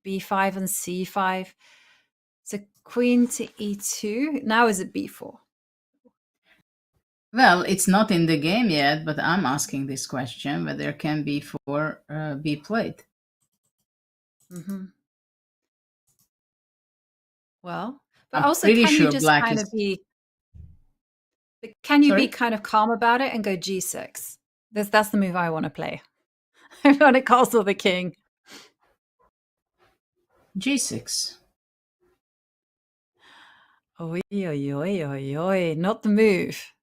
b5 and c5. So queen to e2. Now is it b4? Well, it's not in the game yet, but I'm asking this question whether can b4 be played. Mm-hmm. Well, but I'm also, pretty can you sure just black kind is. of be? Can you be Sorry? kind of calm about it and go g6? That's the move I want to play. I want to castle the king. g6. Oi, oi, oi, oi, oi. Not the move.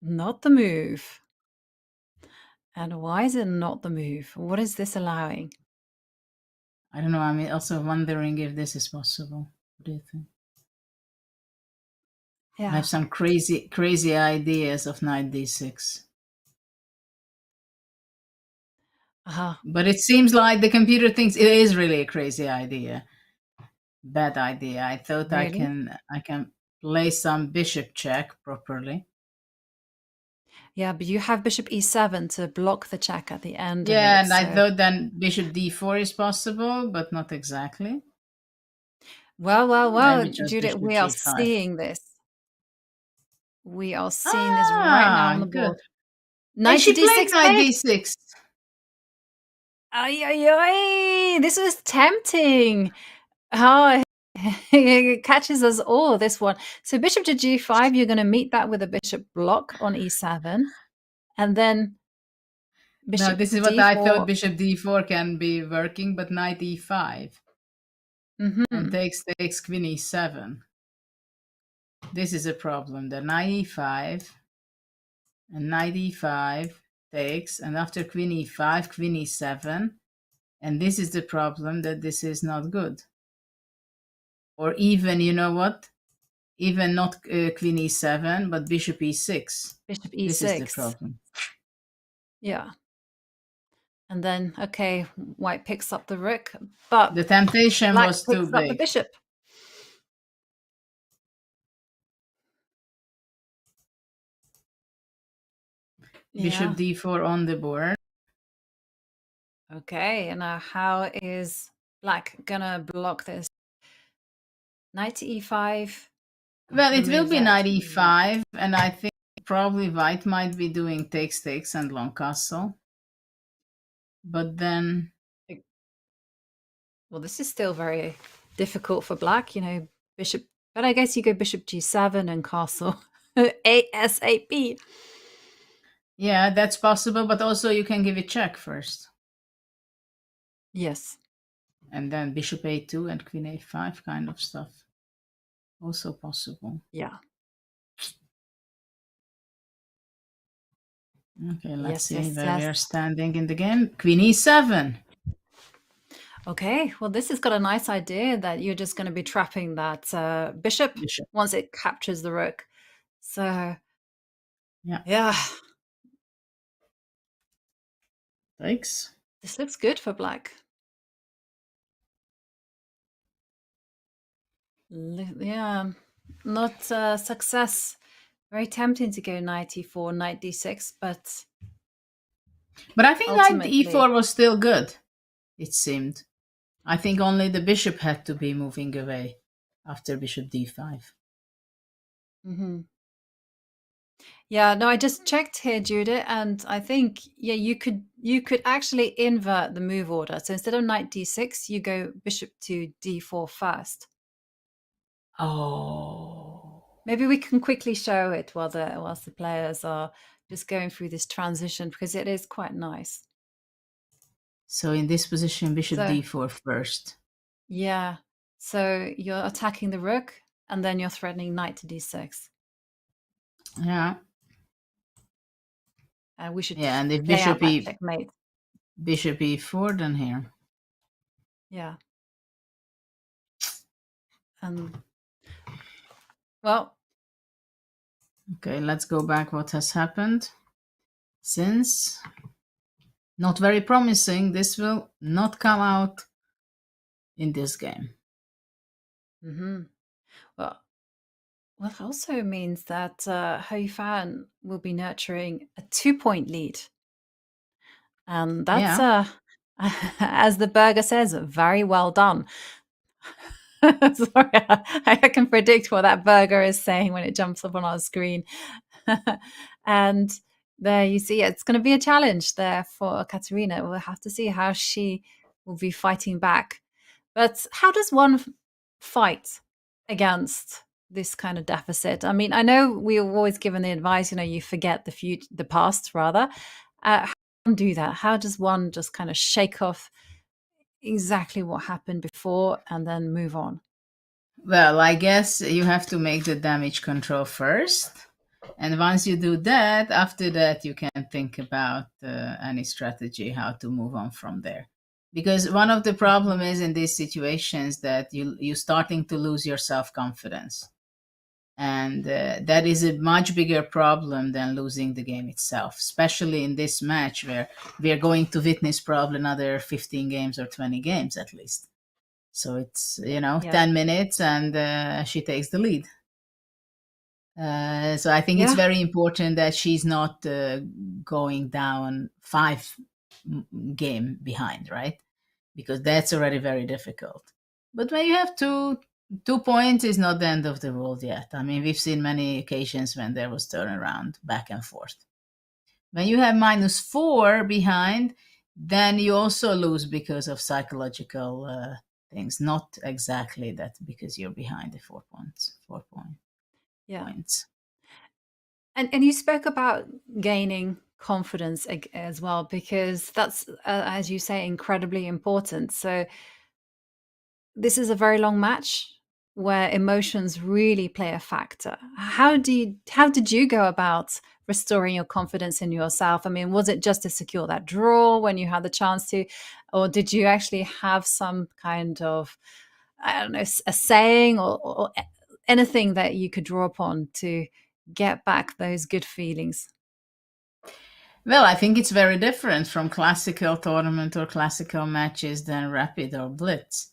Not the move. And why is it not the move? What is this allowing? I don't know. I'm also wondering if this is possible. What do you think? Yeah. I have some crazy ideas of knight d6. Uh-huh. But it seems like the computer thinks it is really a crazy idea. Bad idea. I thought Really? I can play some bishop check properly. Yeah, but you have bishop e7 to block the check at the end of Yeah, it. and I So, thought then bishop d4 is possible, but not exactly. well, Maybe just Judith, bishop we are g5. seeing this. We are seeing this right now on Ah, the good. board. And Knight to she played d6 knight takes. d6. Ay, ay, ay. This was tempting. Oh, it catches us all, this one. So bishop to g5, you're going to meet that with a bishop block on e7. And then No, bishop this is what I thought d4. bishop d4 can be working, but knight e5 and Mm-hmm. takes queen e7. This is a problem. The knight e5 and knight e5 takes, and after queen e5, queen e7, and this is the problem, that this is not good. Or even, you know what? Even not queen e7, but bishop e6. Bishop This is the e6. problem. Yeah. And then, okay, white picks up the rook, but The temptation black was too picks up the big. bishop. Bishop Yeah. d4 on the board. Okay, and now how is black gonna block this? Knight to e5. Well, it will Remove be it. knight e5, and I think probably white might be doing takes, and long castle. But then... Well, this is still very difficult for black, bishop. But I guess you go bishop g7 and castle ASAP. Yeah, that's possible, but also you can give it check first. Yes. And then bishop a2 and queen a5 kind of stuff. Also possible. Yeah. Okay, let's Yes, see where we yes. are standing in the game. Queen e7. Okay, well, this has got a nice idea that you're just going to be trapping that bishop once it captures the rook. So, yeah. Takes. This looks good for black. Yeah, not success. Very tempting to go knight e4, knight d6, but I think knight e4 was still good, it seemed. I think only the bishop had to be moving away after bishop d5. Mm-hmm. Yeah, no, I just checked here, Judith, and I think you could actually invert the move order. So instead of knight d6, you go bishop to d4 first. Oh. Maybe we can quickly show it whilst the players are just going through this transition, because it is quite nice. So in this position, bishop d4 first. Yeah. So you're attacking the rook, and then you're threatening knight to d6. Yeah. We should and if play out that checkmate. Bishop e4, then here. Yeah. Well. Okay, let's go back what has happened. Since not very promising, this will not come out in this game. Mm-hmm. Well, Well, it also means that Hou Yifan will be nurturing a 2-point lead. And that's, Yeah. as the burger says, very well done. Sorry, I can predict what that burger is saying when it jumps up on our screen. And there you see, it's going to be a challenge there for Kateryna. We'll have to see how she will be fighting back. But how does one fight against this kind of deficit? I mean, I know we are always given the advice, you forget the past rather. How do one do that? How does one just kind of shake off exactly what happened before and then move on? Well, I guess you have to make the damage control first. And once you do that, after that, you can think about any strategy, how to move on from there. Because one of the problem is in these situations that you're starting to lose your self-confidence. And that is a much bigger problem than losing the game itself, especially in this match where we are going to witness probably another 15 games or 20 games at least. So it's, Yeah. 10 minutes and she takes the lead. So I think it's Yeah. very important that she's not going down 5 game behind, right? Because that's already very difficult. But when you have 2 points is not the end of the world yet. I mean, we've seen many occasions when there was turnaround back and forth. When you have -4 behind, then you also lose because of psychological things, not exactly that because you're behind the 4 points. Yeah. Points. And you spoke about gaining confidence as well, because that's, as you say, incredibly important. So this is a very long match where emotions really play a factor. How did you go about restoring your confidence in yourself? I mean, was it just to secure that draw when you had the chance to, or did you actually have some kind of, I don't know, a saying or anything that you could draw upon to get back those good feelings? Well, I think it's very different from classical tournament or classical matches than rapid or blitz.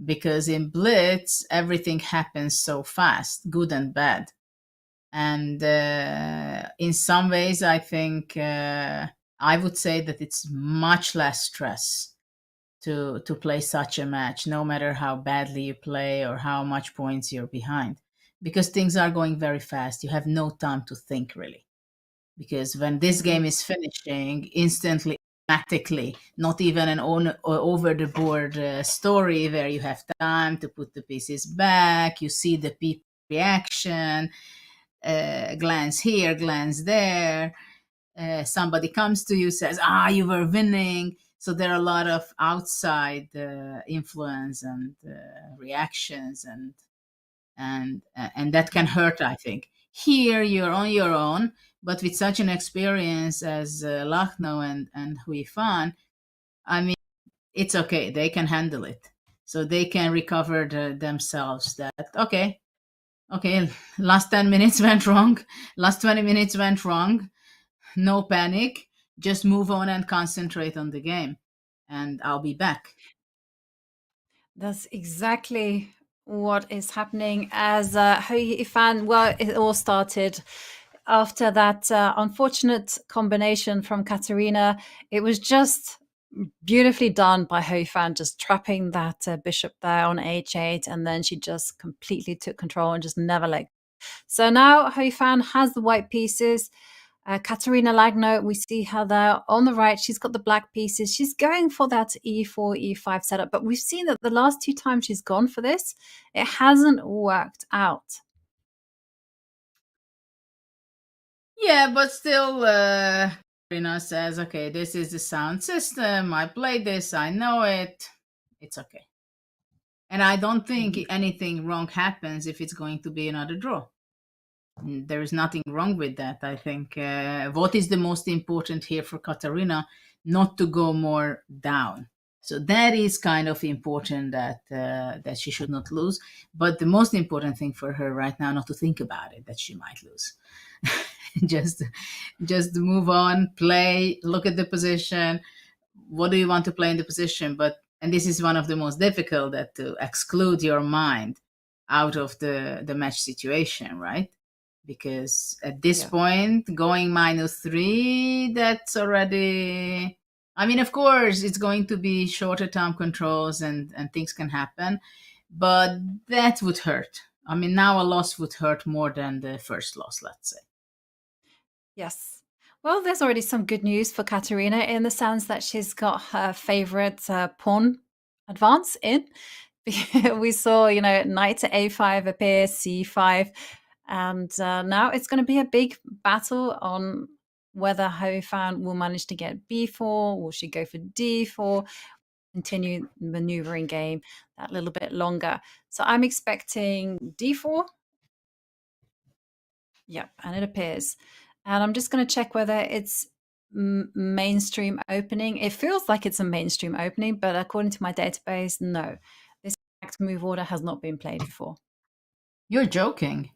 Because in blitz, everything happens so fast, good and bad. And in some ways, I think I would say that it's much less stress to play such a match, no matter how badly you play or how much points you're behind, because things are going very fast. You have no time to think really, because when this game is finishing, instantly, automatically, not even an over the board story where you have time to put the pieces back. You see the people reaction, glance here, glance there. Somebody comes to you, says, you were winning. So there are a lot of outside influence and reactions, and that can hurt, I think. Here you're on your own, but with such an experience as Lagno and Hou Yifan, I mean, it's okay. They can handle it. So they can recover themselves that, okay, last 10 minutes went wrong. Last 20 minutes went wrong. No panic. Just move on and concentrate on the game. And I'll be back. That's exactly what is happening as Hou Yifan. Well, it all started after that unfortunate combination from Kateryna. It was just beautifully done by Hou Yifan, just trapping that bishop there on h8, and then she just completely took control and just never let go. So now Hou Yifan has the white pieces. Kateryna Lagno, we see her there on the right. She's got the black pieces. She's going for that e4, e5 setup. But we've seen that the last 2 times she's gone for this, it hasn't worked out. Yeah, but still, Kateryna says, okay, this is the sound system. I played this. I know it. It's okay. And I don't think anything wrong happens if it's going to be another draw. There is nothing wrong with that. I think what is the most important here for Kateryna, not to go more down. So that is kind of important that she should not lose. But the most important thing for her right now, not to think about it, that she might lose. just move on, play, look at the position. What do you want to play in the position? And this is one of the most difficult, that to exclude your mind. out of the match situation, right? Because at this Yeah. point, going -3, that's already. I mean, of course, it's going to be shorter time controls and things can happen, but that would hurt. I mean, now a loss would hurt more than the first loss, let's say. Yes. Well, there's already some good news for Kateryna in the sense that she's got her favorite pawn advance in. We saw, knight to a5 appear, c5, and now it's going to be a big battle on whether Hou Yifan will manage to get b4, will she go for d4, continue maneuvering game that little bit longer. So I'm expecting d4. Yep, and it appears. And I'm just going to check whether it's mainstream opening. It feels like it's a mainstream opening, but according to my database, no. This exact move order has not been played before. You're joking.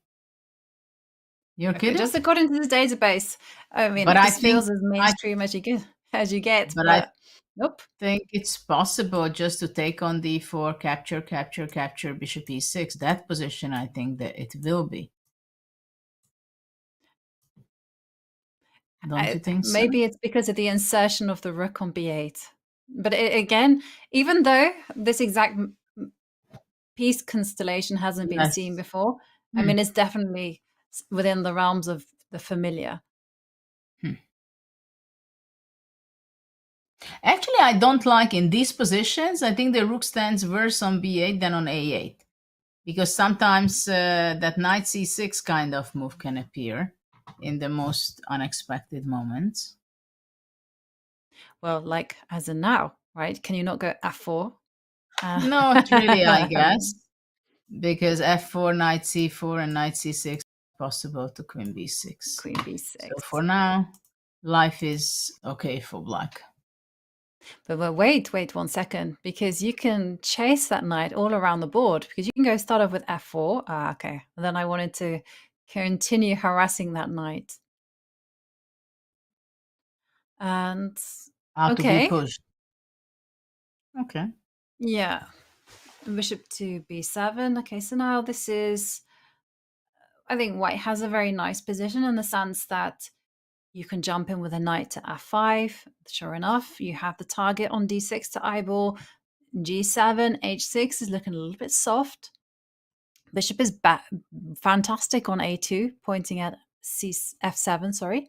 You're Okay, kidding? just according to the database. I mean, But I this think feels as mainstream as you get, But I but nope. think it's possible just to take on d4, capture, capture, capture, bishop e6. That position, I think that it will be. Don't you think so? Maybe it's because of the insertion of the rook on b8. But again, even though this exact piece constellation hasn't been Yes. seen before, I mean, it's definitely within the realms of the familiar. Actually, I don't like in these positions. I think the rook stands worse on b8 than on a8. Because sometimes that knight c6 kind of move can appear in the most unexpected moments. Well, like as in now, right? Can you not go f4? Not really, I guess. Because f4, knight c4, and knight c6 possible to queen b6. Queen b6. So for now, life is okay for black. But wait 1 second, because you can chase that knight all around the board, because you can go start off with f4. Okay. And then I wanted to continue harassing that knight. And To be okay. pushed. Okay. Yeah. Bishop to b7. Okay, so now this is, I think white has a very nice position in the sense that you can jump in with a knight to f5. Sure enough, you have the target on d6 to eyeball. g7, h6 is looking a little bit soft. Bishop is fantastic on a2, pointing at f7, sorry.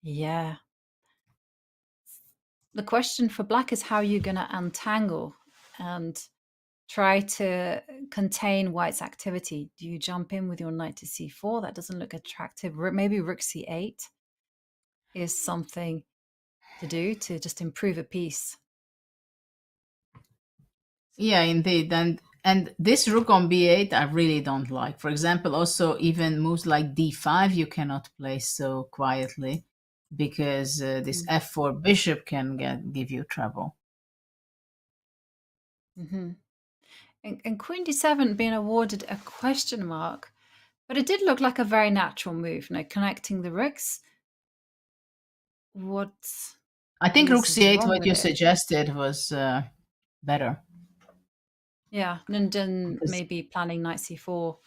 Yeah. The question for black is how you're going to untangle and try to contain white's activity. Do you jump in with your knight to c4? That doesn't look attractive. Maybe rook c8 is something to do to just improve a piece. Yeah, indeed. And this rook on b8 I really don't like. For example, also even moves like d5 you cannot play so quietly because this f4 bishop can give you trouble. Mm-hmm. And queen d7 being awarded a question mark, but it did look like a very natural move, connecting the rooks. What I think rook is c8, wrong what with you it? suggested, was better. Yeah, and then maybe planning knight c4.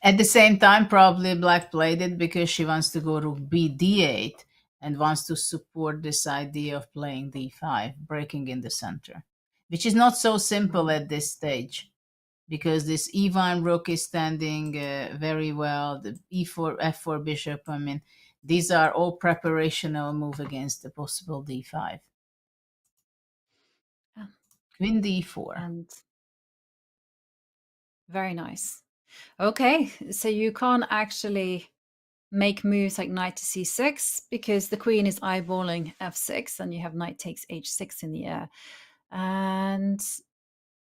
At the same time, probably black played it because she wants to go rook b d8 and wants to support this idea of playing d5, breaking in the center, which is not so simple at this stage because this e1 rook is standing very well. The e4, f4 bishop, I mean, these are all preparational move against the possible d5. Queen d4. And very nice. Okay, so you can't actually make moves like knight to c6 because the queen is eyeballing f6 and you have knight takes h6 in the air. And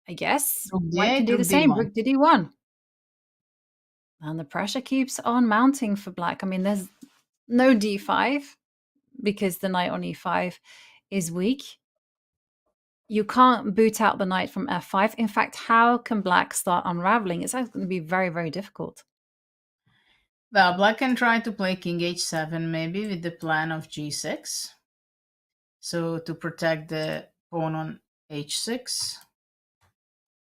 I guess Rook white can d8, do the rook same. d1. Rook to d1. And the pressure keeps on mounting for black. I mean, there's no d5 because the knight on e5 is weak. You can't boot out the knight from f5. In fact, how can black start unraveling? It's going to be very, very difficult. Well, black can try to play king h7 maybe with the plan of g6. So to protect the pawn on h6.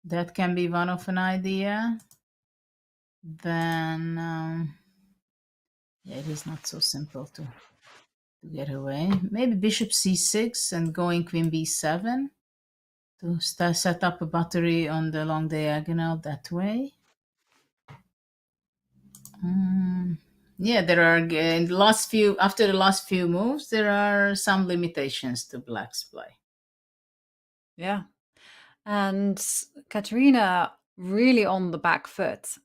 That can be one of an idea. then yeah, it is not so simple to get away. Maybe bishop c6 and going queen b7 to set up a battery on the long diagonal that way. Yeah, there are in the last few after the last few moves, there are some limitations to black's play. Yeah. And Kateryna really on the back foot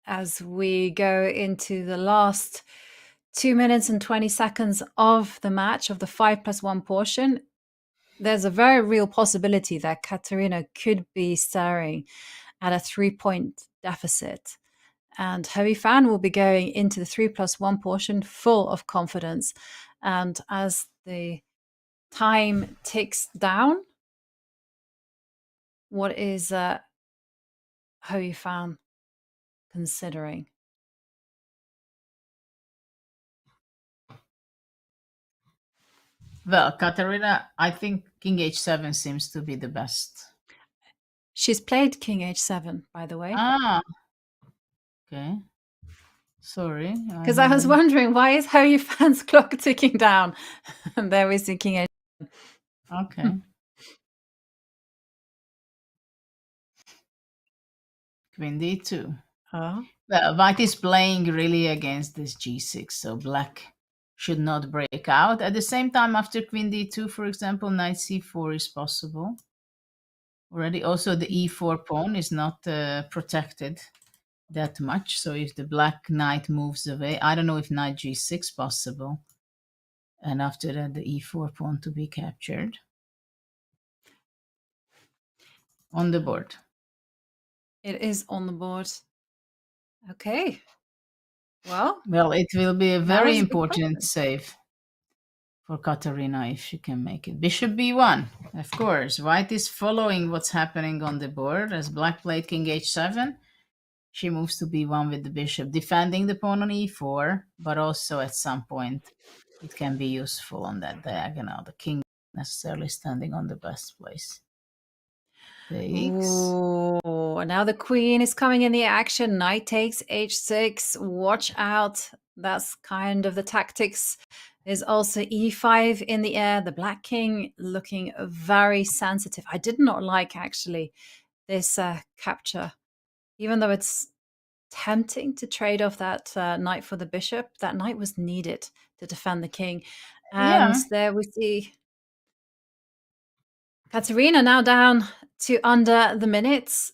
as we go into the last 2 minutes and 20 seconds of the match, of the 5+1 portion. There's a very real possibility that Kateryna could be staring at a 3-point deficit. And Hou Yifan will be going into the 3+1 portion full of confidence. And as the time ticks down, what is Hou Yifan considering? Well, Kateryna, I think king h7 seems to be the best. She's played king h7, by the way. Ah, okay. Sorry. Because I was wondering, why is Hou Yifan's clock ticking down? And there we see king h7. Okay. Queen d2. Oh. Well, white is playing really against this g6, so black should not break out. At the same time, after queen d2, for example, knight c4 is possible. Already, also the e4 pawn is not protected that much. So if the black knight moves away, I don't know if knight g6 possible. And after that, the e4 pawn to be captured on the board. It is on the board. Okay. Well, it will be a very important save for Kateryna if she can make it. Bishop b1, of course. White is following what's happening on the board. As black played king h7, she moves to b1 with the bishop, defending the pawn on e4, but also at some point it can be useful on that diagonal. The king necessarily standing on the best place. Oh, now the queen is coming in the action. Knight takes h6. Watch out. That's kind of the tactics. There's also e5 in the air. The black king looking very sensitive. I did not like, actually, this capture. Even though it's tempting to trade off that knight for the bishop, that knight was needed to defend the king. And there we see Kateryna now down to under the minutes,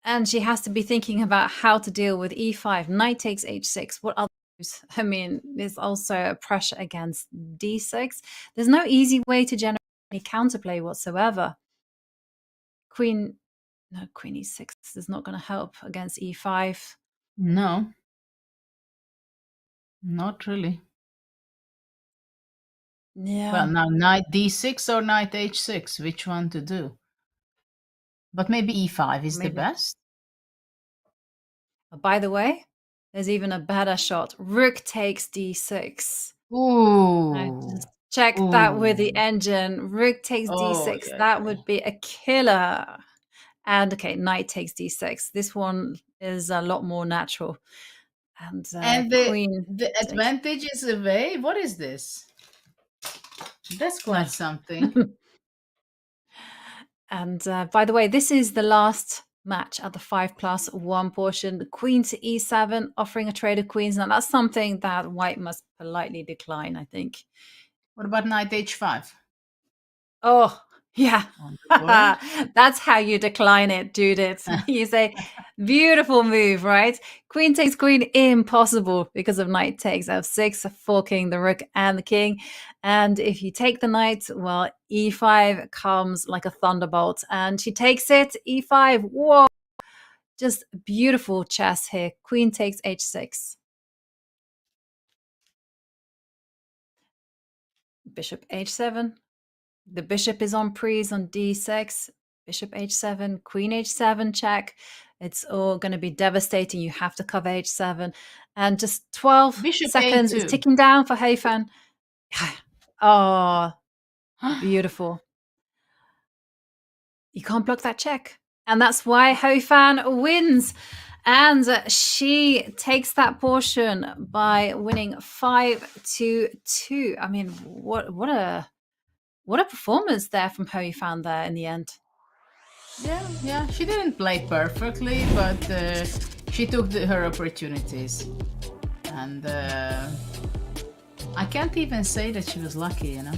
and she has to be thinking about how to deal with e5. Knight takes h6. What other moves? I mean, there's also a pressure against d6. There's no easy way to generate any counterplay whatsoever. Queen e6 is not going to help against e5. No, not really. Yeah. Well, now knight d6 or knight h6, which one to do? But maybe e5 is the best. By the way, there's even a better shot. Rook takes d6. Ooh. I just checked that with the engine. Rook takes d6. Yeah, that would be a killer. And okay, knight takes d6. This one is a lot more natural. And the queen. The advantage is away. What is this? That's quite something. And by the way, this is the last match at the 5+1 portion. The queen to e7, offering a trade of queens. Now that's something that white must politely decline, I think. What about knight h5? Oh, yeah. That's how you decline it, Judith. You say, beautiful move, right? Queen takes queen, impossible, because of knight takes f6, forking the rook and the king. And if you take the knight, well, e5 comes like a thunderbolt. And she takes it, e5. Whoa! Just beautiful chess here. Queen takes h6. Bishop h7. The bishop is on prise on d6, bishop h7, queen h7 check. It's all going to be devastating. You have to cover h7. And just 12 bishop seconds a2. is ticking down for Hou Yifan. Oh, beautiful. You can't block that check. And that's why Hou Yifan wins. And she takes that portion by winning 5-2. I mean, what a performance there from Hou Yifan there in the end. Yeah. She didn't play perfectly, but she took her opportunities. And I can't even say that she was lucky, you know.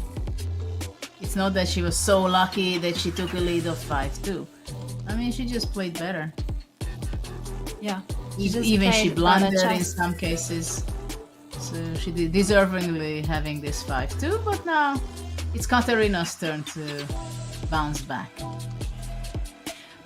It's not that she was so lucky that she took a lead of 5-2. I mean, she just played better. Yeah. Even she blundered in some cases. So she did deservingly having this 5-2, but now it's Kateryna's turn to bounce back.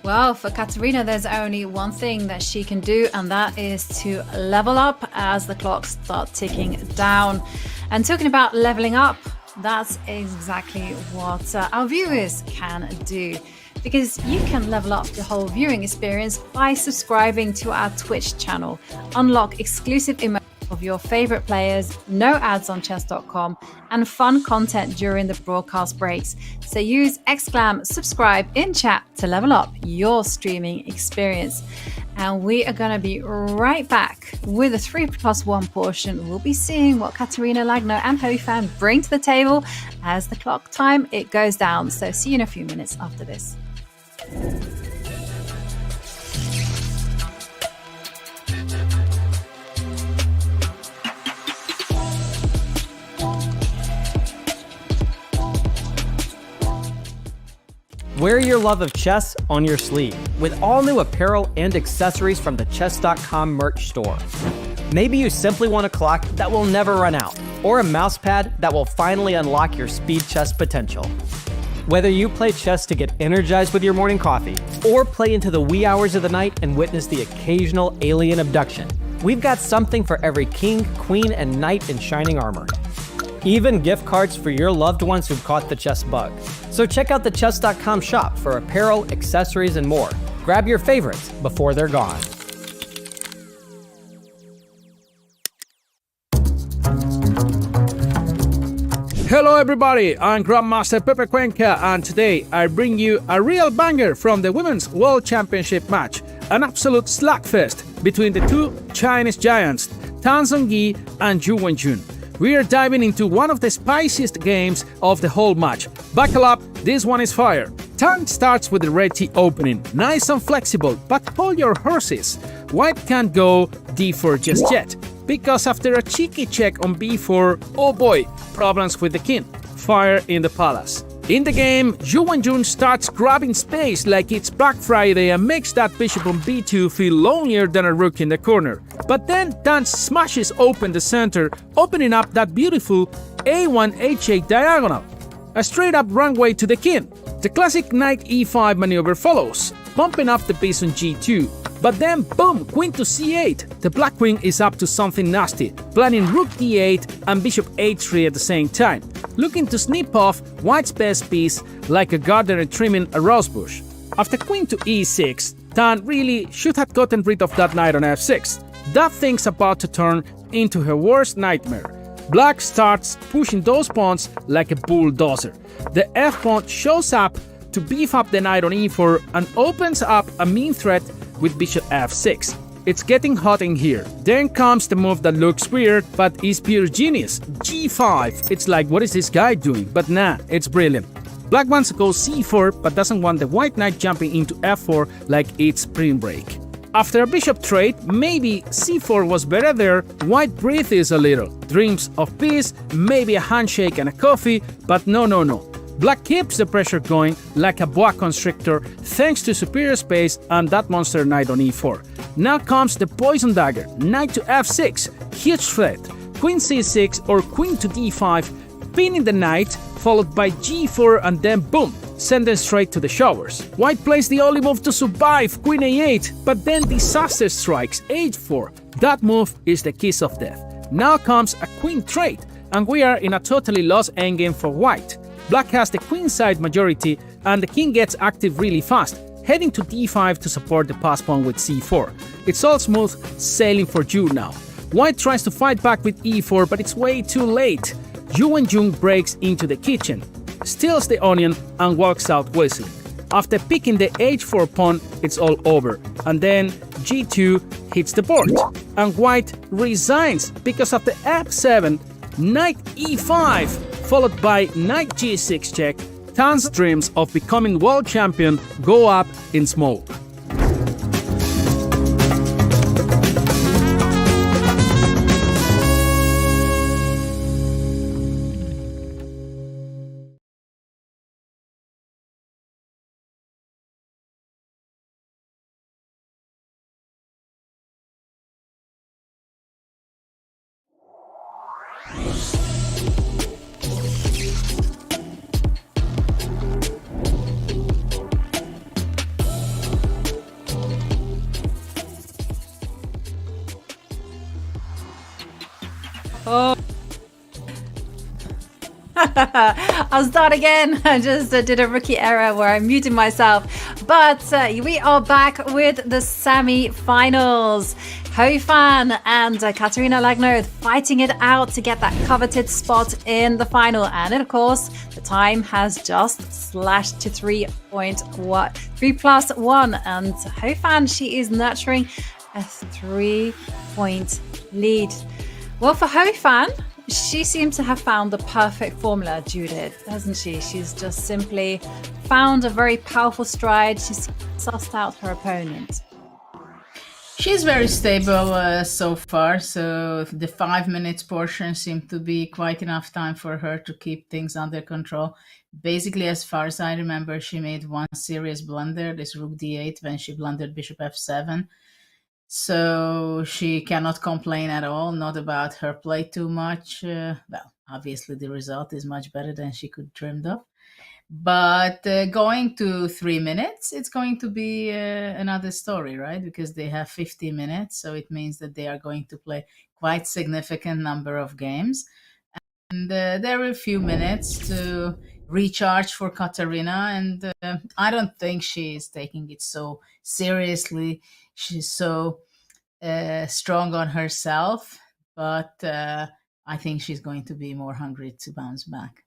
Well, for Kateryna, there's only one thing that she can do, and that is to level up as the clocks start ticking down. And talking about leveling up, that's exactly what our viewers can do. Because you can level up the whole viewing experience by subscribing to our Twitch channel. Unlock exclusive emotes of your favorite players, no ads on Chess.com, and fun content during the broadcast breaks. So use !subscribe in chat to level up your streaming experience. And we are going to be right back with a 3+1 portion. We'll be seeing what Kateryna, Lagno and Hou Yifan bring to the table as the clock time it goes down. So see you in a few minutes after this. Wear your love of chess on your sleeve with all new apparel and accessories from the Chess.com merch store. Maybe you simply want a clock that will never run out, or a mouse pad that will finally unlock your speed chess potential. Whether you play chess to get energized with your morning coffee, or play into the wee hours of the night and witness the occasional alien abduction, we've got something for every king, queen, and knight in shining armor. Even gift cards for your loved ones who've caught the chess bug. So check out the Chess.com shop for apparel, accessories, and more. Grab your favorites before they're gone. Hello everybody, I'm Grandmaster Pepe Cuenca, and today I bring you a real banger from the Women's World Championship match. An absolute slugfest between the two Chinese giants, Tan Zhongyi and Zhu Wenjun. We are diving into one of the spiciest games of the whole match. Buckle up, this one is fire. Tan starts with the red T opening, nice and flexible, but hold your horses. White can't go d4 just yet, because after a cheeky check on b4, oh boy, problems with the king. Fire in the palace. In the game, Zhu Wenjun starts grabbing space like it's Black Friday and makes that bishop on b2 feel lonelier than a rook in the corner. But then Tan smashes open the center, opening up that beautiful a1 h8 diagonal. A straight up runway to the king. The classic knight e5 maneuver follows, bumping up the piece on g2. But then, boom, queen to c8. The black queen is up to something nasty, planning rook d8 and bishop h3 at the same time, looking to snip off white's best piece like a gardener trimming a rosebush. After queen to e6, Tan really should have gotten rid of that knight on f6. That thing's about to turn into her worst nightmare. Black starts pushing those pawns like a bulldozer. The f pawn shows up to beef up the knight on e4 and opens up a mean threat with bishop f6. It's getting hot in here. Then comes the move that looks weird but is pure genius, g5. It's like, what is this guy doing? But nah, it's brilliant. Black wants to go c4 but doesn't want the white knight jumping into f4 like it's spring break. After a bishop trade, maybe c4 was better there. White breathes a little, dreams of peace, maybe a handshake and a coffee, but no. Black keeps the pressure going like a boa constrictor thanks to superior space and that monster knight on e4. Now comes the poison dagger, knight to f6, huge threat, queen c6 or queen to d5, pinning the knight, followed by g4 and then boom, send them straight to the showers. White plays the only move to survive, queen a8, but then disaster strikes, h4. That move is the kiss of death. Now comes a queen trade, and we are in a totally lost endgame for white. Black has the queenside majority and the king gets active really fast, heading to d5 to support the pass pawn with c4. It's all smooth sailing for Zhu now. White tries to fight back with e4 but it's way too late. Zhu Wenjun breaks into the kitchen, steals the onion and walks out whistling. After picking the h4 pawn, it's all over. And then g2 hits the board, and white resigns because of the f7, knight e5, followed by knight g6 check. Tan's dreams of becoming world champion go up in smoke. Oh. I'll start again. I just did a rookie error where I muted myself. But we are back with the semi-finals. Hou Yifan and Kateryna Lagno fighting it out to get that coveted spot in the final. And of course, the time has just slashed to 3+1. And Hou Yifan, she is nurturing a 3-point lead. Well, for Hou Yifan, she seems to have found the perfect formula, Judith, hasn't she? She's just simply found a very powerful stride. She's sussed out her opponent. She's very stable so far, so the 5 minutes portion seemed to be quite enough time for her to keep things under control. Basically, as far as I remember, she made one serious blunder, this rook d8, when she blundered bishop f7. So she cannot complain at all, not about her play too much. Well, obviously the result is much better than she could dreamed of. But going to 3 minutes, it's going to be another story, right? Because they have 50 minutes, so it means that they are going to play quite significant number of games. And there are a few minutes to recharge for Kateryna, and I don't think she is taking it so seriously. She's so strong on herself, but I think she's going to be more hungry to bounce back.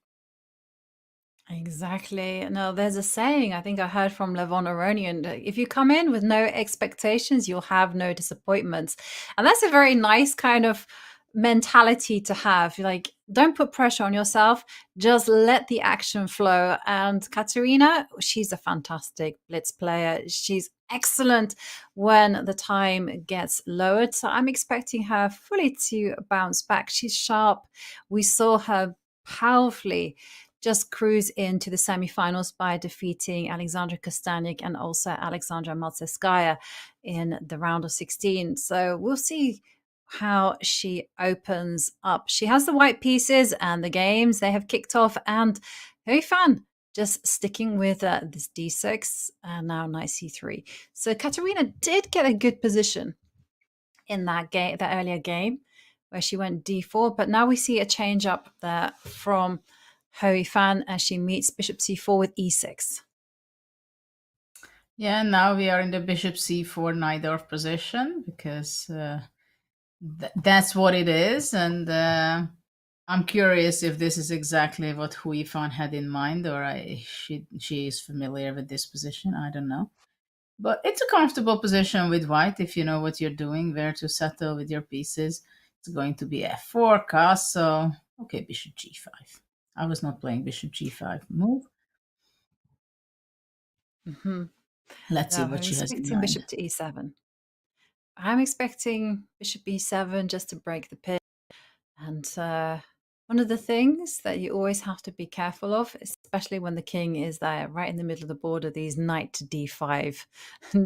Exactly. No, there's a saying I think I heard from Levon Aronian. If you come in with no expectations, you'll have no disappointments. And that's a very nice kind of mentality to have. Like, don't put pressure on yourself, just let the action flow. And Kateryna, she's a fantastic blitz player. She's excellent when the time gets lowered. So I'm expecting her fully to bounce back. She's sharp. We saw her powerfully just cruise into the semifinals by defeating Alexandra Kostaniuk and also Alexandra Maltsevskaya in the round of 16. So we'll see how she opens up. She has the white pieces and the games, they have kicked off, and Hou Yifan just sticking with this d6 and now knight c3. So Kateryna did get a good position in that game, that earlier game, where she went d4, but now we see a change up there from Hou Yifan as she meets bishop c4 with e6. Yeah, now we are in the bishop c4 Najdorf position because that's what it is. And I'm curious if this is exactly what Hou Yifan had in mind, or she is familiar with this position. I don't know. But it's a comfortable position with white if you know what you're doing, where to settle with your pieces. It's going to be f4, castle. Okay, bishop g5. I was not playing bishop g5 move. Mm-hmm. Let's see what she has in mind. Bishop to e7. I'm expecting bishop e7 just to break the pin. And one of the things that you always have to be careful of, especially when the king is there right in the middle of the board, are these knight to d5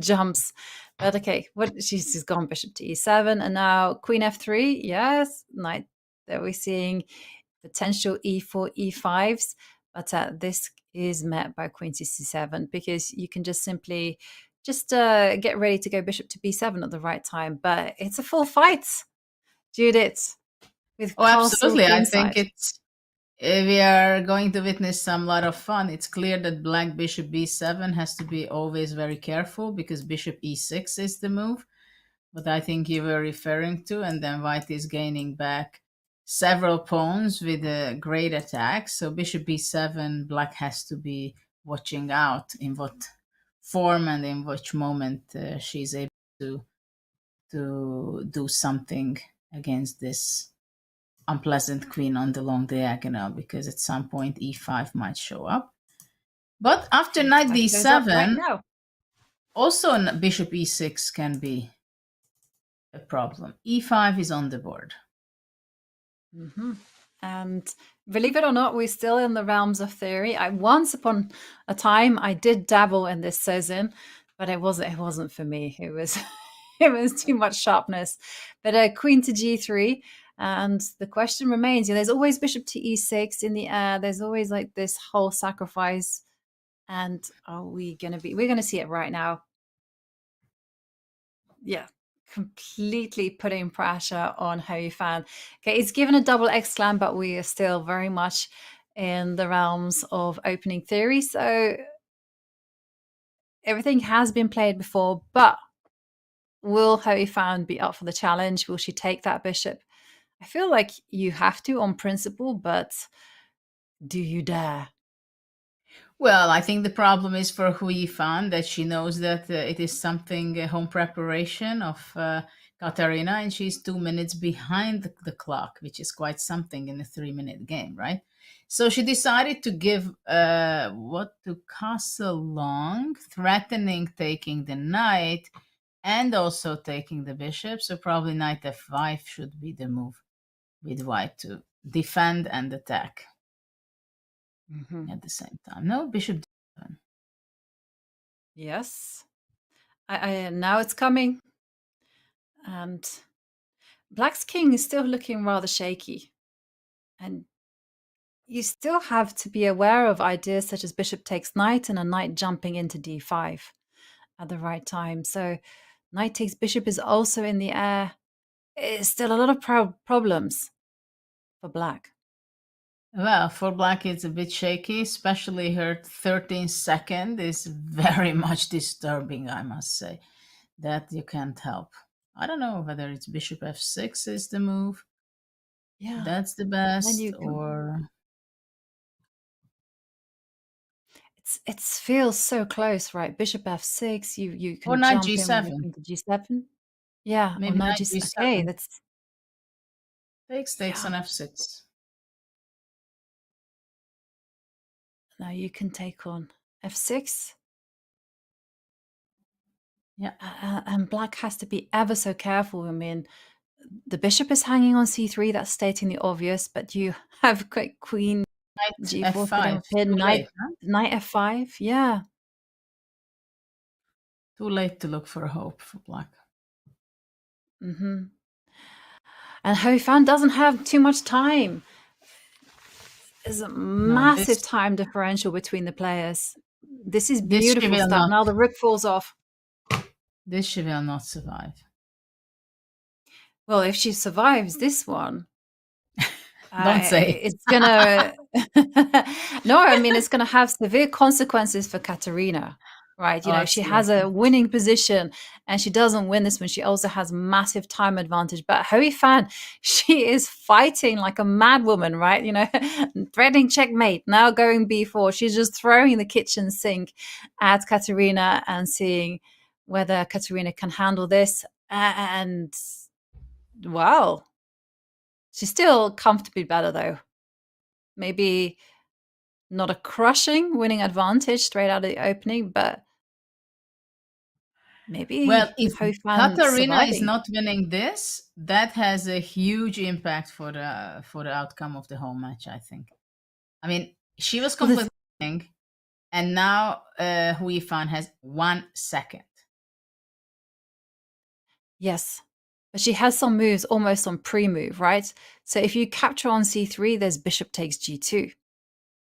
jumps. But okay, she's gone bishop to e7, and now queen f3. Yes, knight. There we're seeing potential e4, e5s, but this is met by queen to c7 because you can just simply get ready to go bishop to b7 at the right time. But it's a full fight, Judith. Absolutely. I think we are going to witness some lot of fun. It's clear that black bishop b7 has to be always very careful because bishop e6 is the move. But I think you were referring to, and then white is gaining back several pawns with a great attack. So bishop b7, black has to be watching out in what form and in which moment she's able to to do something against this unpleasant queen on the long diagonal, because at some point e5 might show up. But after knight Goes up right d7, now. also bishop e6 can be a problem. e5 is on the board. And believe it or not, we're still in the realms of theory. Once upon a time I did dabble in this Sezin, but it wasn't for me. It was it was too much sharpness. But queen to g3, and the question remains, there's always bishop to e6 in the air. There's always like this whole sacrifice. And we're gonna see it right now. Yeah, completely putting pressure on Hou Yifan. Okay, it's given a double exclam, but we are still very much in the realms of opening theory. So everything has been played before, but will Hou Yifan be up for the challenge? Will she take that bishop? I feel like you have to on principle, but do you dare? Well, I think the problem is for Hou Yifan that she knows that it is something home preparation of Kateryna, and she's 2 minutes behind the clock, which is quite something in a 3-minute game, right? So she decided to give to castle long, threatening taking the knight and also taking the bishop. So probably knight f5 should be the move with white to defend and attack at the same time. No, bishop d7. Yes. I now it's coming. And Black's king is still looking rather shaky. And you still have to be aware of ideas such as bishop takes knight and a knight jumping into d5 at the right time. So knight takes bishop is also in the air. It's still a lot of problems for Black. Well, for Black, it's a bit shaky, especially her 13th second is very much disturbing, I must say. That you can't help. I don't know whether it's bishop f6 is the move. Yeah. That's the Then best, you can, or it feels so close, right? Bishop f6, you or can knight jump in with your g7. queen to g7. Yeah, or Maybe knight knight g7. Okay, g7. that's Takes yeah. on f6. Now you can take on f6. Yeah. And Black has to be ever so careful. I mean, the bishop is hanging on c3, that's stating the obvious, but you have queen Knight g4 sitting f5. with pin, Too knight late, huh? knight f5. Yeah. Too late to look for hope for Black. And Hou Yifan doesn't have too much time. There's a massive time differential between the players. This is beautiful stuff. Now the rook falls off. This she will not survive. Well, if she survives this one, Don't say it's gonna no, I mean it's gonna have severe consequences for Kateryna, right? She has a winning position and she doesn't win this one. She also has massive time advantage. But Hou Yifan, she is fighting like a mad woman, right? Threatening checkmate, now going b4. She's just throwing the kitchen sink at Kateryna and seeing whether Kateryna can handle this. And well, she's still comfortably better, though. Maybe not a crushing winning advantage straight out of the opening, but maybe if Kateryna is not winning this, that has a huge impact for the outcome of the whole match, I think. I mean, she was completely winning, and now Hou Yifan has 1 second. Yes. But she has some moves almost on pre-move, right? So if you capture on c3, there's bishop takes g2.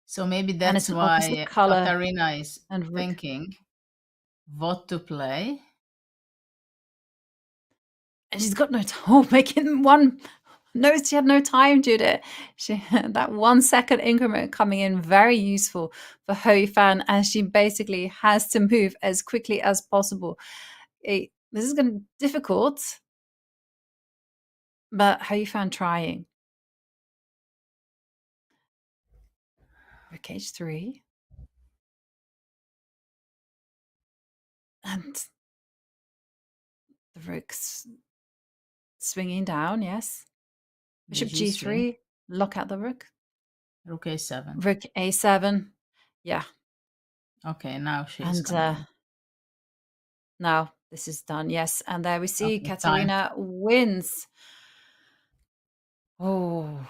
So maybe that's why Kateryna is thinking what to play. And she's got no time making one. No, she had no time, Judith. That 1 second increment coming in very useful for Hou Yifan, and she basically has to move as quickly as possible. This is going to be difficult, but Hou Yifan trying. Rook h3. And the rook's Swinging down, yes. Bishop BG3. G3, lock out the rook. Rook A7. Rook A7, yeah. Okay, now she's And gonna... now this is done, yes. And there we see Okay, Kateryna wins. Oh,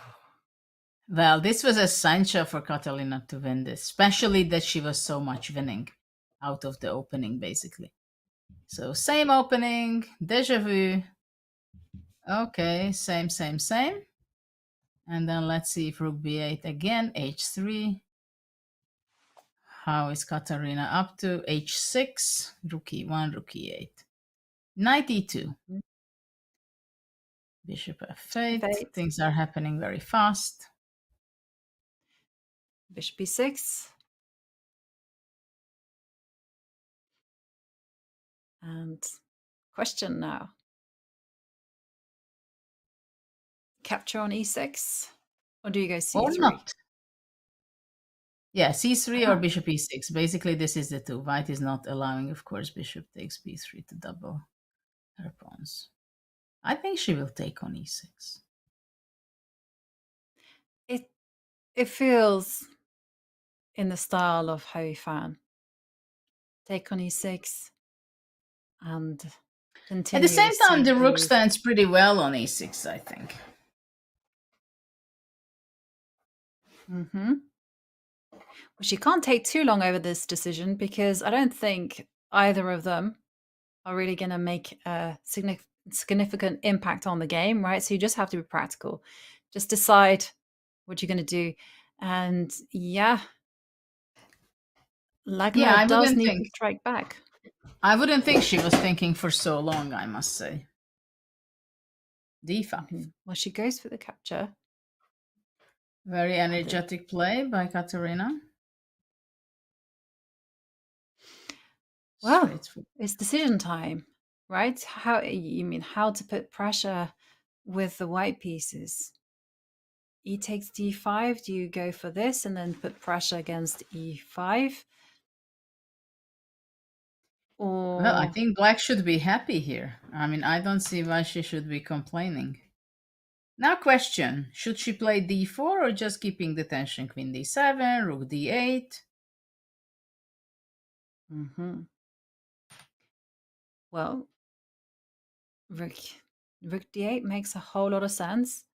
Well, this was essential for Kateryna to win this, especially that she was so much winning out of the opening, basically. So same opening, déjà vu. Okay, same. And then let's see if rook b8 again, h3. How is Kateryna up to? h6, rook e1, rook e8. Knight e2. Bishop f8. F8. Things are happening very fast. Bishop B6. And question now. Capture on E6? Or do you go C3? Or not. Yeah, c3 or Ah. bishop e6. Basically, this is the two. White is not allowing, of course, bishop takes b3 to double her pawns. I think she will take on e6. It feels in the style of Hou Yifan. Take on E6 and continue. At the same time, the rook C3. stands pretty well on e6, I think. Mm-hmm. Well, she can't take too long over this decision because I don't think either of them are really going to make a significant impact on the game, right? So you just have to be practical. Just decide what you're going to do. And yeah, Lagno does need to strike back. I wouldn't think she was thinking for so long, I must say. d5. Well, she goes for the capture. Very energetic play by Kateryna. Well, it's decision time, right? How to put pressure with the white pieces? E takes d5. Do you go for this and then put pressure against e5? Or... Well, I think black should be happy here. I mean, I don't see why she should be complaining. Now question, should she play d4 or just keeping the tension? Queen d7, rook d8? Mm-hmm. Well, rook d8 makes a whole lot of sense.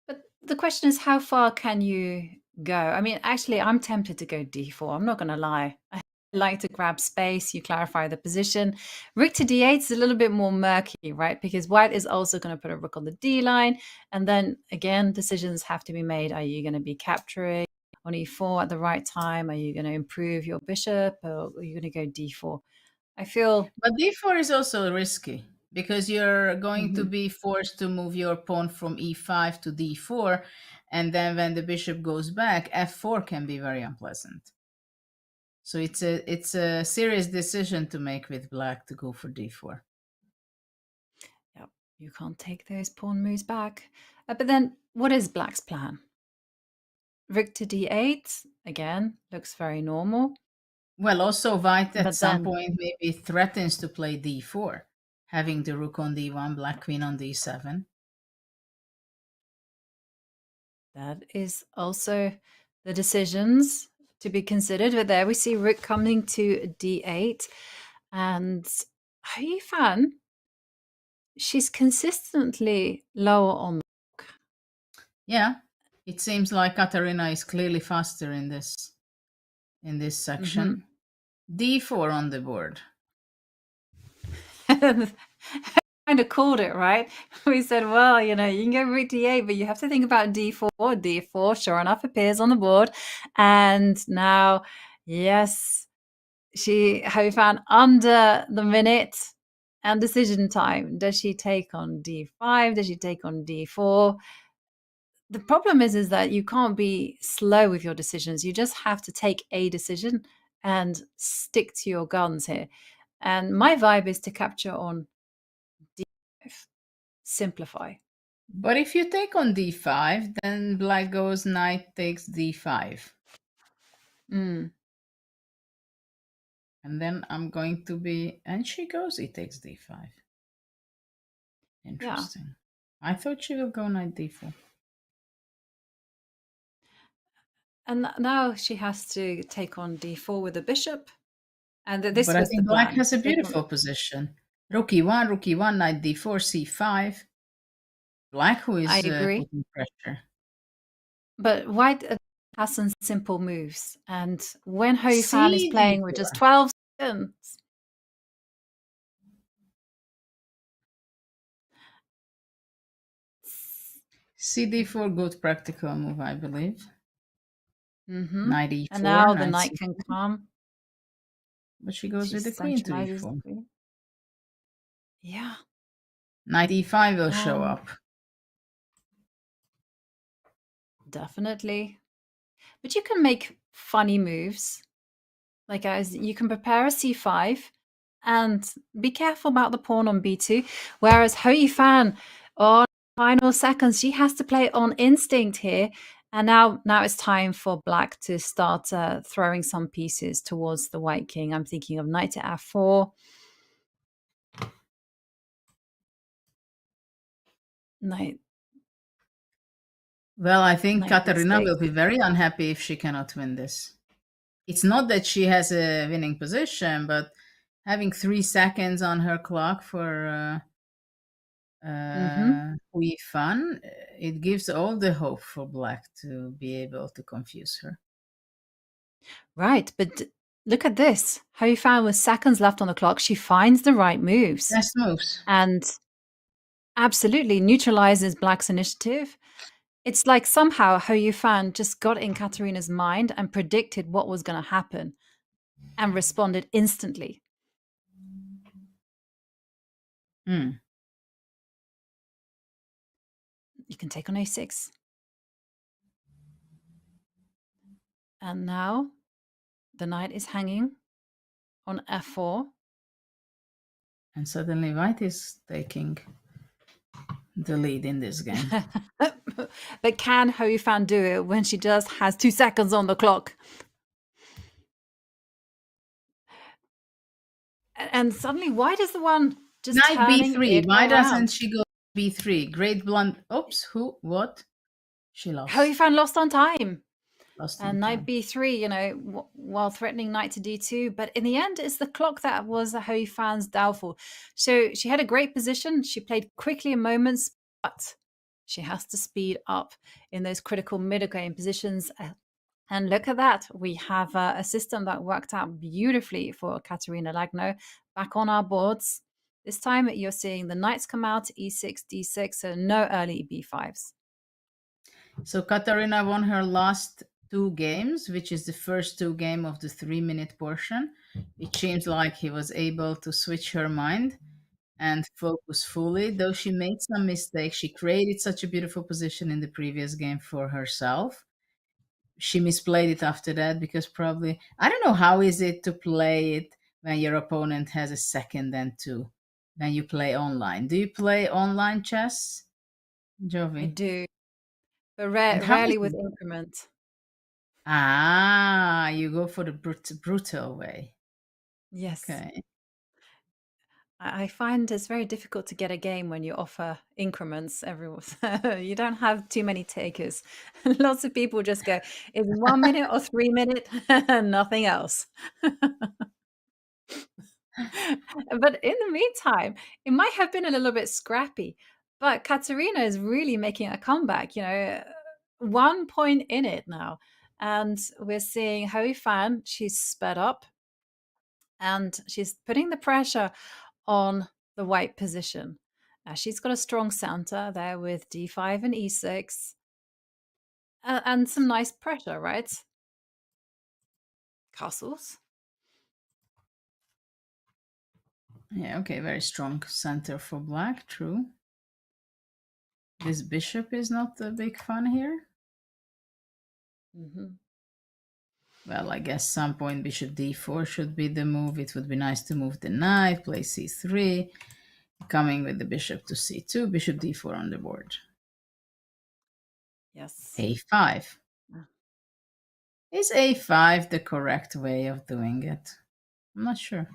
But the question is, how far can you go? I mean, actually, I'm tempted to go d4. I'm not going to lie. I like to grab space. You clarify the position. Rook to d8 is a little bit more murky, right? Because white is also going to put a rook on the d line. And then, again, decisions have to be made. Are you going to be capturing on e4 at the right time? Are you going to improve your bishop? Or are you going to go d4? I feel... But d4 is also risky because you're going to be forced to move your pawn from e5 to d4. And then when the bishop goes back, f4 can be very unpleasant. So it's a serious decision to make with black to go for d4. Yep, you can't take those pawn moves back. But then what is black's plan? Rook to d8, again, looks very normal. Well, also white at some point maybe threatens to play d4, having the rook on d1, black queen on d7. That is also the decisions to be considered. But there we see rook coming to d8. And Hou Yifan, she's consistently lower on the rook. Yeah, it seems like Kateryna is clearly faster in this section. d4 on the board. Kind of called it, right? We said, well, you can go rook d8, but you have to think about d4. D4, sure enough, appears on the board. And now, yes, Hou Yifan under the minute and decision time. Does she take on d5? Does she take on d4? The problem is that you can't be slow with your decisions. You just have to take a decision and stick to your guns here. And my vibe is to capture on d5. Simplify. But if you take on d5, then black goes knight takes d5. And then I'm going to be... And she goes, he takes d5. Interesting. I thought she will go knight d4. And now she has to take on d4 with the bishop. And this But I was the think black plan. has a Take on- beautiful position. Rook e1, knight d4, c5. Black who is I agree. putting pressure. But white has some simple moves. And when Hou Yifan is playing with just CD4. 12 seconds, cd4, good practical move, I believe. Knight e4. and now the knight knight c4. can come. But she goes She with the queen to centralizes e4. the queen. Yeah. Knight e5 will show up. Definitely. But you can make funny moves. Like as you can prepare a c5 and be careful about the pawn on b2. Whereas Hou Yifan, on final seconds, she has to play on instinct here. And now it's time for black to start throwing some pieces towards the white king. I'm thinking of knight to f4. Knight. Well, I think Knight Kateryna b6. will be very unhappy if she cannot win this. It's not that she has a winning position, but having 3 seconds on her clock for Hou Yifan, it gives all the hope for black to be able to confuse her. Right, but look at this. Hou Yifan with seconds left on the clock, she finds the right moves. Best moves. And absolutely neutralizes black's initiative. It's like somehow Hou Yifan just got in Kateryna's mind and predicted what was going to happen and responded instantly. Hmm. You can take on a6. And now the knight is hanging on f4. And suddenly white is taking the lead in this game. But can Hou Yifan do it when she just has 2 seconds on the clock? And suddenly white is the one just Knight turning b3. it Why around. doesn't she go b3? Great blunt. Oops, who? What? She lost. Hou Yifan lost on time. Lost And on knight time. b3, while threatening knight to d2. But in the end, it's the clock that was Hou Yifan's downfall. So she had a great position. She played quickly in moments, but she has to speed up in those critical middle game positions. And look at that. We have a system that worked out beautifully for Kateryna Lagno back on our boards. This time you're seeing the knights come out, e6, d6, so no early b5s. So Kateryna won her last 2 games, which is the first 2 games of the 3-minute portion. It seems like he was able to switch her mind and focus fully. Though she made some mistakes, she created such a beautiful position in the previous game for herself. She misplayed it after that because probably, I don't know, how is it to play it when your opponent has a second and 2 when you play online? Do you play online chess, Jovi? I do, but And how is rarely it? with increment. Ah, you go for the brutal way. Yes. Okay. I find it's very difficult to get a game when you offer increments. Everyone, you don't have too many takers. Lots of people just go, it's 1 minute or 3 minutes, nothing else. But in the meantime, it might have been a little bit scrappy. But Kateryna is really making a comeback. 1 point in it now, and we're seeing Hou Yifan. She's sped up, and she's putting the pressure on the white position. She's got a strong center there with d5 and e6 and some nice pressure, right? Castles. Yeah, okay, very strong center for black, true. This bishop is not a big fun here. Well, I guess some point bishop d4 should be the move. It would be nice to move the knight, play c3, coming with the bishop to c2, bishop d4 on the board. Yes. a5. Is a5 the correct way of doing it? I'm not sure.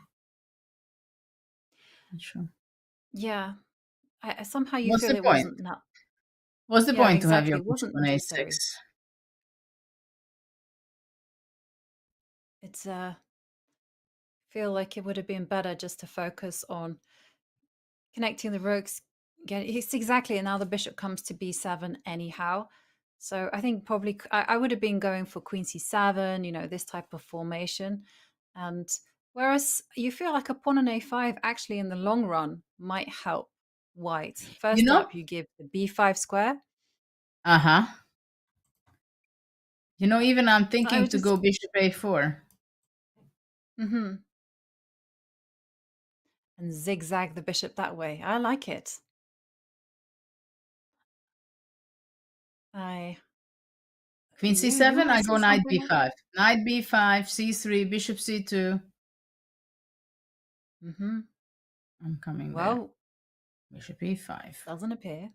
Yeah. Somehow you What's feel the it point? wasn't not. What's the Yeah, point to have exactly. your It bishop wasn't on necessary. a6? It's feel like it would have been better just to focus on connecting the rooks. It's exactly, and now the bishop comes to b7 anyhow. So I think probably I would have been going for queen c7, this type of formation. And whereas you feel like a pawn on a5 actually in the long run might help white. You First know? up, you give the b5 square. Uh-huh. Even I'm I thinking would to just, go bishop a4. and zigzag the bishop that way. I like it. Queen You c7, might I say go knight something. b5. Knight b5, c3, bishop c2. I'm coming there. Well, Bishop e5. doesn't appear.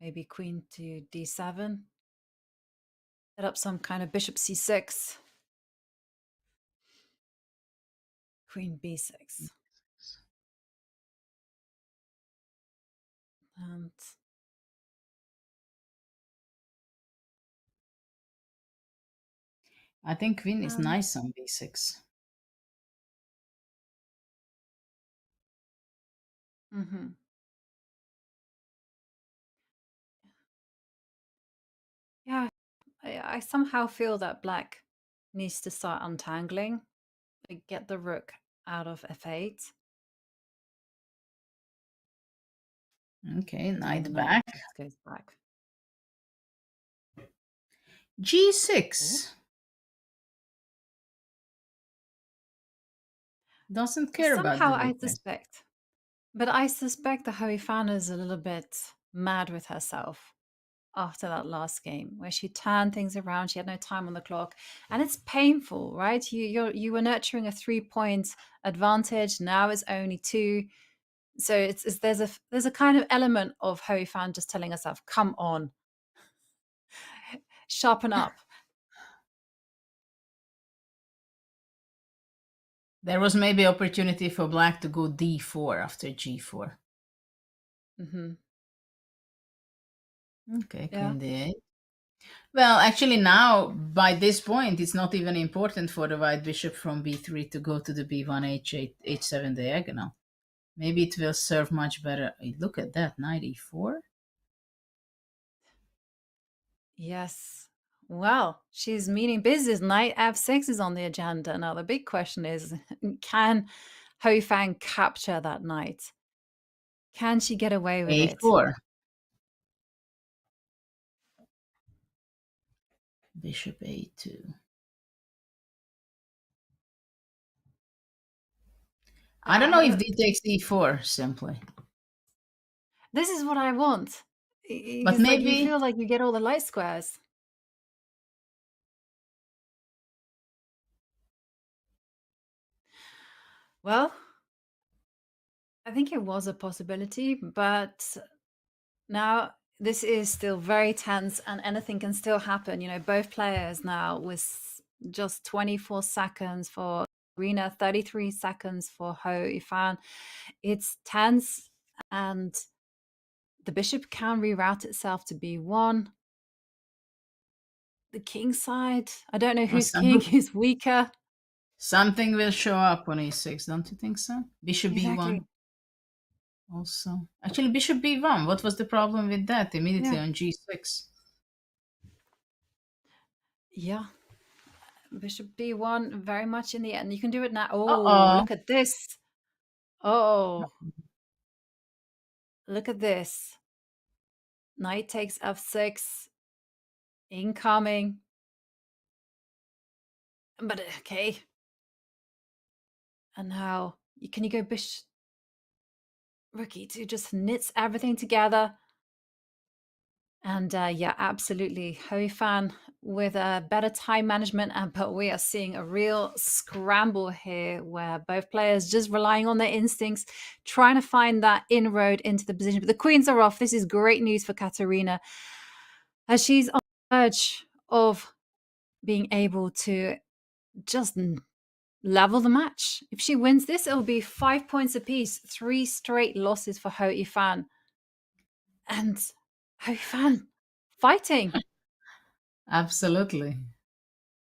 Maybe queen to d7. Set up some kind of bishop c6. Queen b6. And I think queen is nice on b6. yeah, I somehow feel that black needs to start untangling, like get the rook out of f8. Okay, And then the knight knight back. just goes back. g6. Doesn't care about Somehow the I rook. suspect, but I suspect the Hou Yifan is a little bit mad with herself after that last game where she turned things around. She had no time on the clock, and it's painful, right? You were nurturing a 3-point advantage. Now it's only 2. So there's a kind of element of Hou Yifan just telling herself, "Come on, sharpen up." There was maybe opportunity for black to go d4 after g4. Okay, Yeah. queen d8. Well, actually now, by this point, it's not even important for the white bishop from b3 to go to the b1, h8, h7 diagonal. Maybe it will serve much better. Look at that, knight e4. Yes. Well, she's meaning business. Knight f6 is on the agenda. Now, the big question is, can Hou Yifan capture that knight? Can she get away with it? a4. Bishop a2. I don't know if d takes e4, simply. This is what I want. But Because like you maybe... feel like you get all the light squares. Well, I think it was a possibility, but now this is still very tense and anything can still happen. Both players now with just 24 seconds for Kateryna, 33 seconds for Hou Yifan. It's tense and the bishop can reroute itself to b1. The king side, I don't know whose king is weaker. Something will show up on e6, don't you think so? Bishop Exactly. b1 also. Actually, bishop b1, what was the problem with that immediately on g6? Yeah. Bishop b1 very much in the end. You can do it now. Oh, Uh-oh. look at this. Oh, look at this. Knight takes f6. Incoming. But okay. And now, can you go bishop? Rook e2 just knits everything together. And yeah, absolutely. Hou Yifan with a better time management, but we are seeing a real scramble here where both players just relying on their instincts, trying to find that inroad into the position. But the queens are off. This is great news for Kateryna as she's on the verge of being able to just level the match. If she wins this, it'll be 5 points apiece, 3 straight losses for Hou Yifan. And Hou Yifan fighting. Absolutely.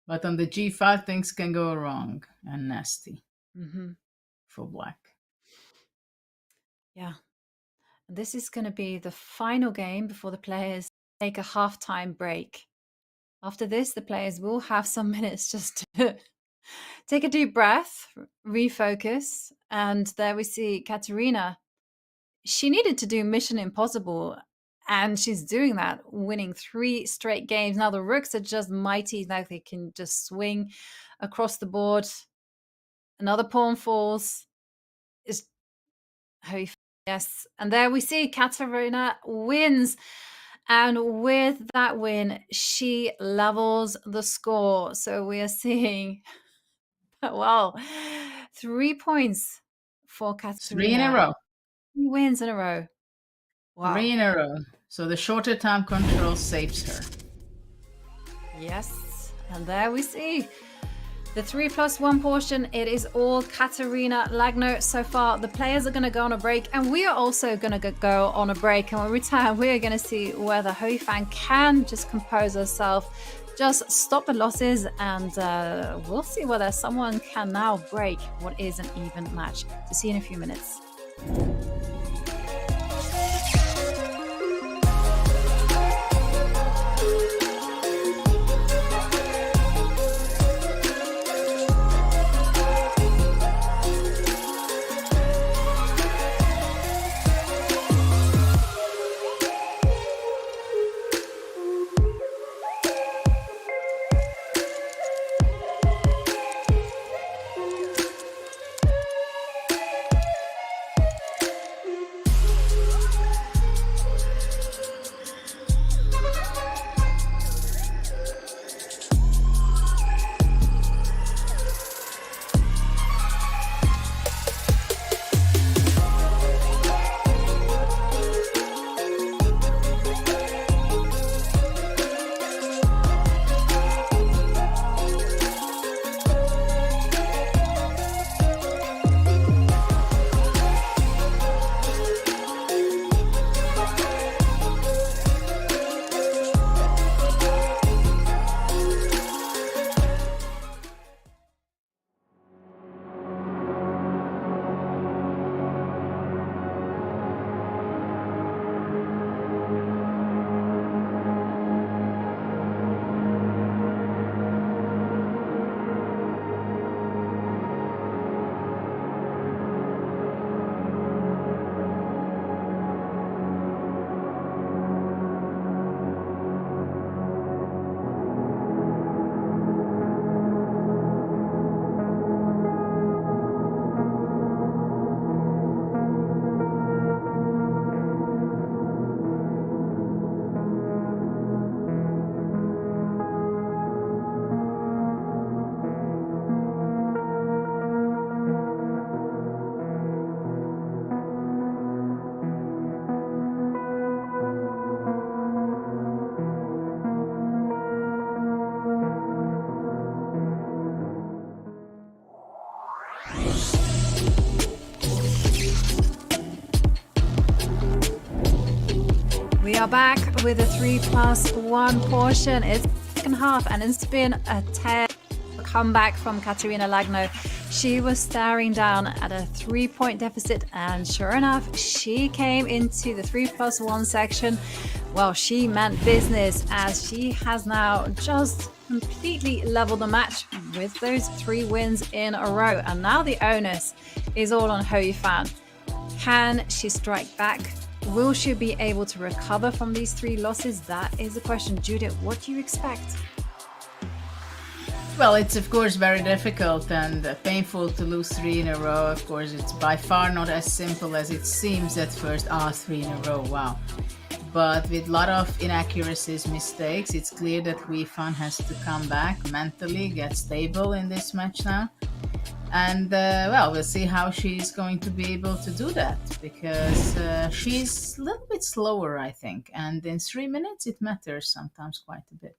But on the g5, things can go wrong and nasty for black. Yeah. And this is going to be the final game before the players take a halftime break. After this, the players will have some minutes just to take a deep breath, refocus. And there we see Kateryna. She needed to do Mission Impossible, and she's doing that, winning 3 straight games. Now the rooks are just mighty, like they can just swing across the board. Another pawn falls. Is yes, and there we see Kateryna wins. And with that win, she levels the score. So we are seeing, wow, 3 points for Kateryna. 3 in a row. 3 wins in a row. Wow. 3 in a row. So the shorter time control saves her. Yes, and there we see the 3+1 portion. It is all Kateryna Lagno so far. The players are going to go on a break, and we are also going to go on a break. And when we return, we are going to see whether Hou Yifan can just compose herself, just stop the losses, and we'll see whether someone can now break what is an even match. To see in a few minutes. We are back with a 3+1 portion. It's the second half, and it's been a comeback from Kateryna Lagno. She was staring down at a 3-point deficit, and sure enough, she came into the 3+1 section. Well, she meant business, as she has now just completely leveled the match with those 3 wins in a row. And now the onus is all on Hou Yifan. Can she strike back? Will she be able to recover from these 3 losses? That is the question. Judith, what do you expect? Well, it's of course very difficult and painful to lose 3 in a row. Of course, it's by far not as simple as it seems at first. 3 in a row, wow. But with a lot of inaccuracies, mistakes, it's clear that Hou Yifan has to come back mentally, get stable in this match now. And well, we'll see how she's going to be able to do that, because she's a little bit slower, I think. And in 3 minutes, it matters sometimes quite a bit.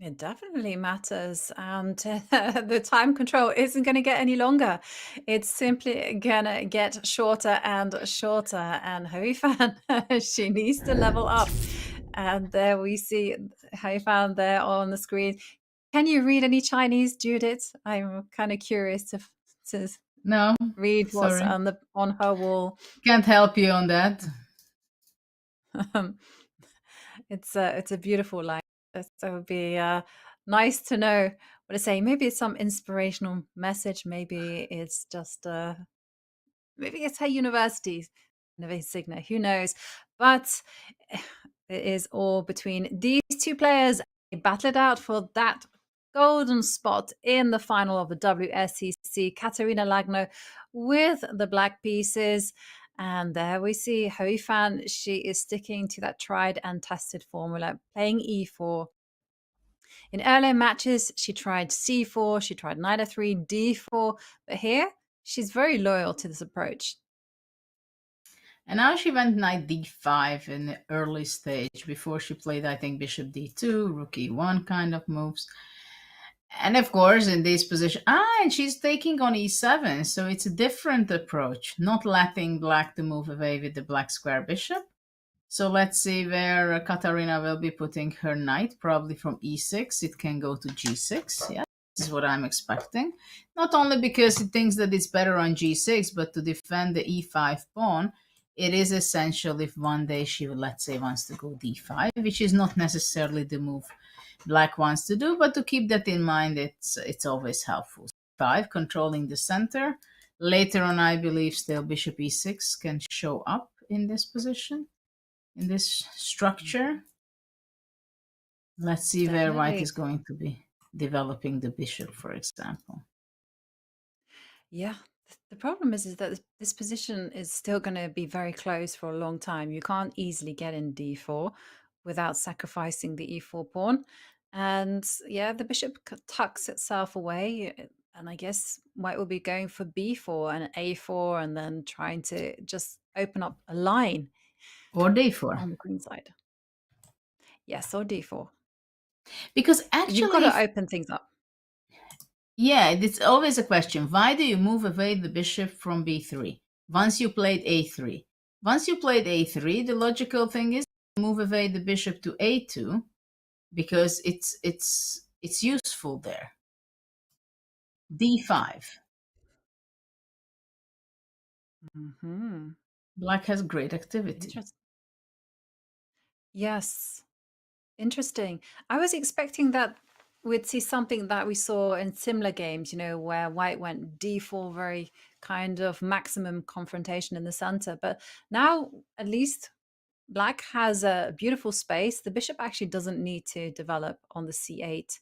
It definitely matters, and the time control isn't going to get any longer. It's simply going to get shorter and shorter. And Hou Yifan, she needs to level up. And there we see Hou Yifan there on the screen. Can you read any Chinese, Judith? I'm kind of curious to No, read what's sorry. on her wall. Can't help you on that. It's a beautiful line. So it would be nice to know what to say. Maybe it's some inspirational message. Maybe it's just maybe it's her university, Signa. Who knows? But it is all between these two players. They battle it out for that golden spot in the final of the WSCC. Kateryna Lagno with the black pieces. And there we see Hou Yifan. She is sticking to that tried and tested formula, playing e4. In earlier matches, she tried c4, she tried knight f3, d4, but here she's very loyal to this approach. And now she went knight d5 in the early stage. Before she played, I think, bishop d2, rook e1 kind of moves. And of course, in this position, and she's taking on e7, so it's a different approach, not letting black to move away with the black square bishop. So let's see where Kateryna will be putting her knight, probably from e6. It can go to g6. Yeah, this is what I'm expecting. Not only because it thinks that it's better on g6, but to defend the e5 pawn, it is essential if one day she, let's say, wants to go d5, which is not necessarily the move black wants to do, but to keep that in mind, it's always helpful. 5, controlling the center. Later on, I believe still bishop e6 can show up in this position, in this structure. Let's see where white is going to be developing the bishop, for example. Yeah, the problem is that this position is still going to be very close for a long time. You can't easily get in d4 without sacrificing the e4 pawn. And yeah, the bishop tucks itself away. And I guess white will be going for b4 and a4 and then trying to just open up a line. Or d4. On the queen side. Yes, or d4. Because actually, you've got to open things up. Yeah, it's always a question. Why do you move away the bishop from b3 once you played a3? Once you played a3, the logical thing is to move away the bishop to a2 because it's useful there. d5. Mm-hmm. Black has great activity. Yes. Interesting. I was expecting that we'd see something that we saw in similar games, where white went d4, very kind of maximum confrontation in the center. But now, at least, black has a beautiful space. The bishop actually doesn't need to develop on the c8,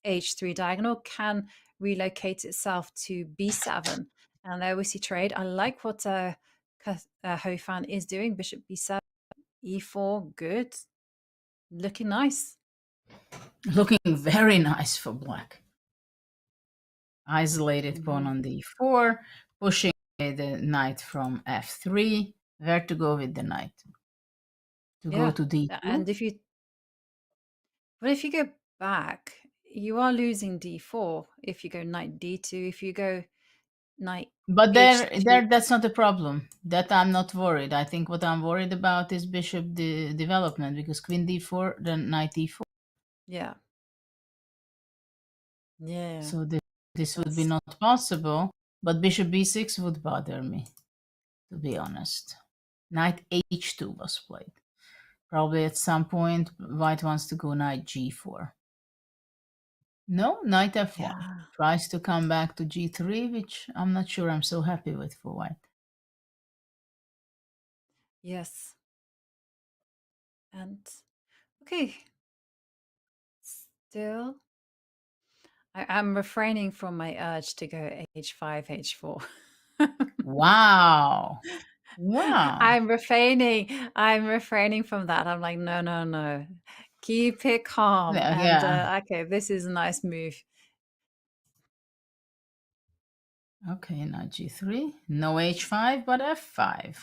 h3 diagonal, can relocate itself to b7. And there we see trade. I like what Hou Yifan is doing. Bishop b7, e4, good. Looking nice. Looking very nice for black. Isolated pawn on d4, pushing the knight from f3. Where to go with the knight? To go to d2? And if you go back, you are losing d4 if you go knight d2. If you go knight but there that's not a problem. That I'm not worried. I think what I'm worried about is bishop development, because queen d4, then knight e4. Yeah. So this would be not possible, but bishop b6 would bother me, to be honest. Knight h2 was played. Probably at some point white wants to go knight g4. No, knight f1. Yeah. Tries to come back to g3, which I'm not sure I'm so happy with for white. Yes. And okay. Still, I'm refraining from my urge to go h5, h4. Wow. Wow. I'm refraining from that. I'm like, no. Keep it calm. Yeah. And okay, this is a nice move. Okay, knight g3. No h5, but f5.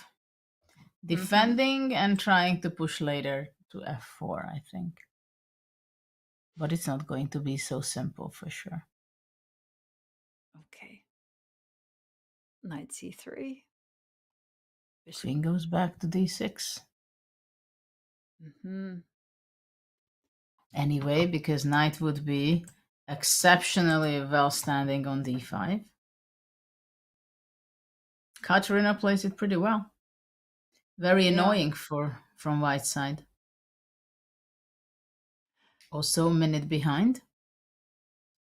Defending and trying to push later to f4, I think. But it's not going to be so simple for sure. Okay. Knight c3. Bishop. Queen goes back to d6. Hmm. Anyway, because knight would be exceptionally well standing on d5. Kateryna plays it pretty well. Very annoying from white side. Also a minute behind.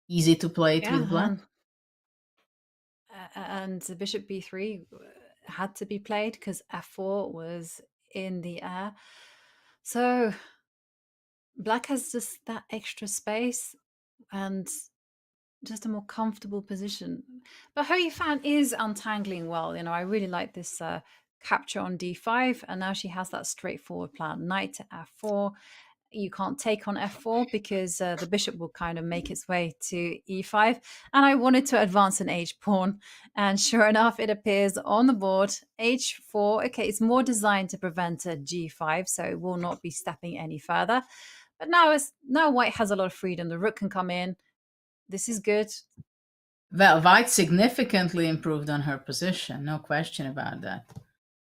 Easy to play it with black. And the bishop b3 had to be played because f4 was in the air. So black has just that extra space and just a more comfortable position. But Hou Yifan is untangling well. I really like this capture on d5, and now she has that straightforward plan. Knight to f4. You can't take on f4 because the bishop will kind of make its way to e5. And I wanted to advance an h pawn. And sure enough, it appears on the board. h4. Okay, it's more designed to prevent a g5, so it will not be stepping any further. But now white has a lot of freedom. The rook can come in. This is good. Well, white significantly improved on her position. No question about that.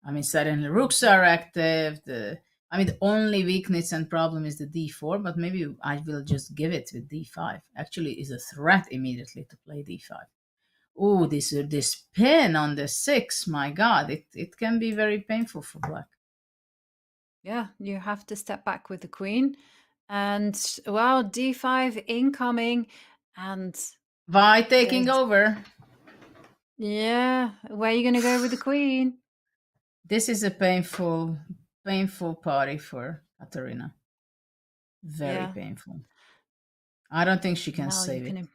I mean, suddenly rooks are active. The only weakness and problem is the d4, but maybe I will just give it with d5. Actually, is a threat immediately to play d5. Oh, this pin on the 6, my God, it can be very painful for black. Yeah, you have to step back with the queen. And, well, d5 incoming. And white taking over. Yeah, where are you going to go with the queen? This is a painful party for Kateryna. Very painful. I don't think she can save it.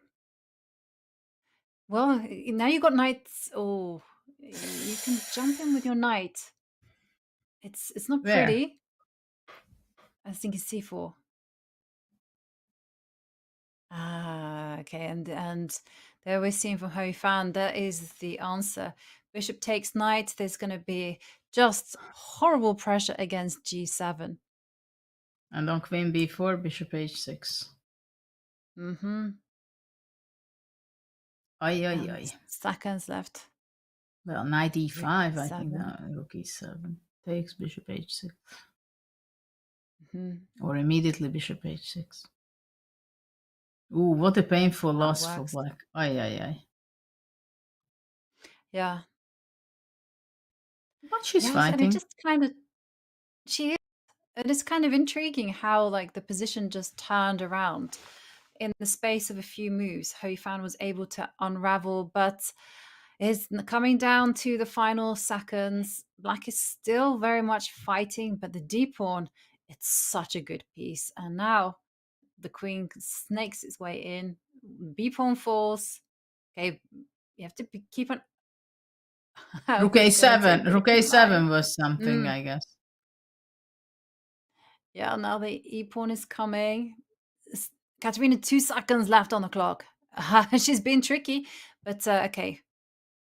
Well, now you got knights. Oh, you can jump in with your knight. It's not pretty. I think it's c4. Okay, and there we're seeing from Hou Yifan, that is the answer. Bishop takes knight. There's going to be just horrible pressure against g7. And on queen b4, bishop h6. Mm-hmm. Ay. Seconds left. Well, knight e5, I think. Rook e7 takes bishop h6. Mm-hmm. Or immediately bishop h6. Ooh, what a painful loss for black. Ay. Yeah. But she's fighting. And it just kind of, she is. It is kind of intriguing how like the position just turned around in the space of a few moves. Hou Yifan was able to unravel, but it's coming down to the final seconds. Black is still very much fighting, but the d pawn, it's such a good piece. And now the queen snakes its way in. B pawn falls. Okay, you have to keep on. Rook a7. Rook a7 was something, I guess. Yeah, now the e pawn is coming. Kateryna, 2 seconds left on the clock. She's been tricky, but okay.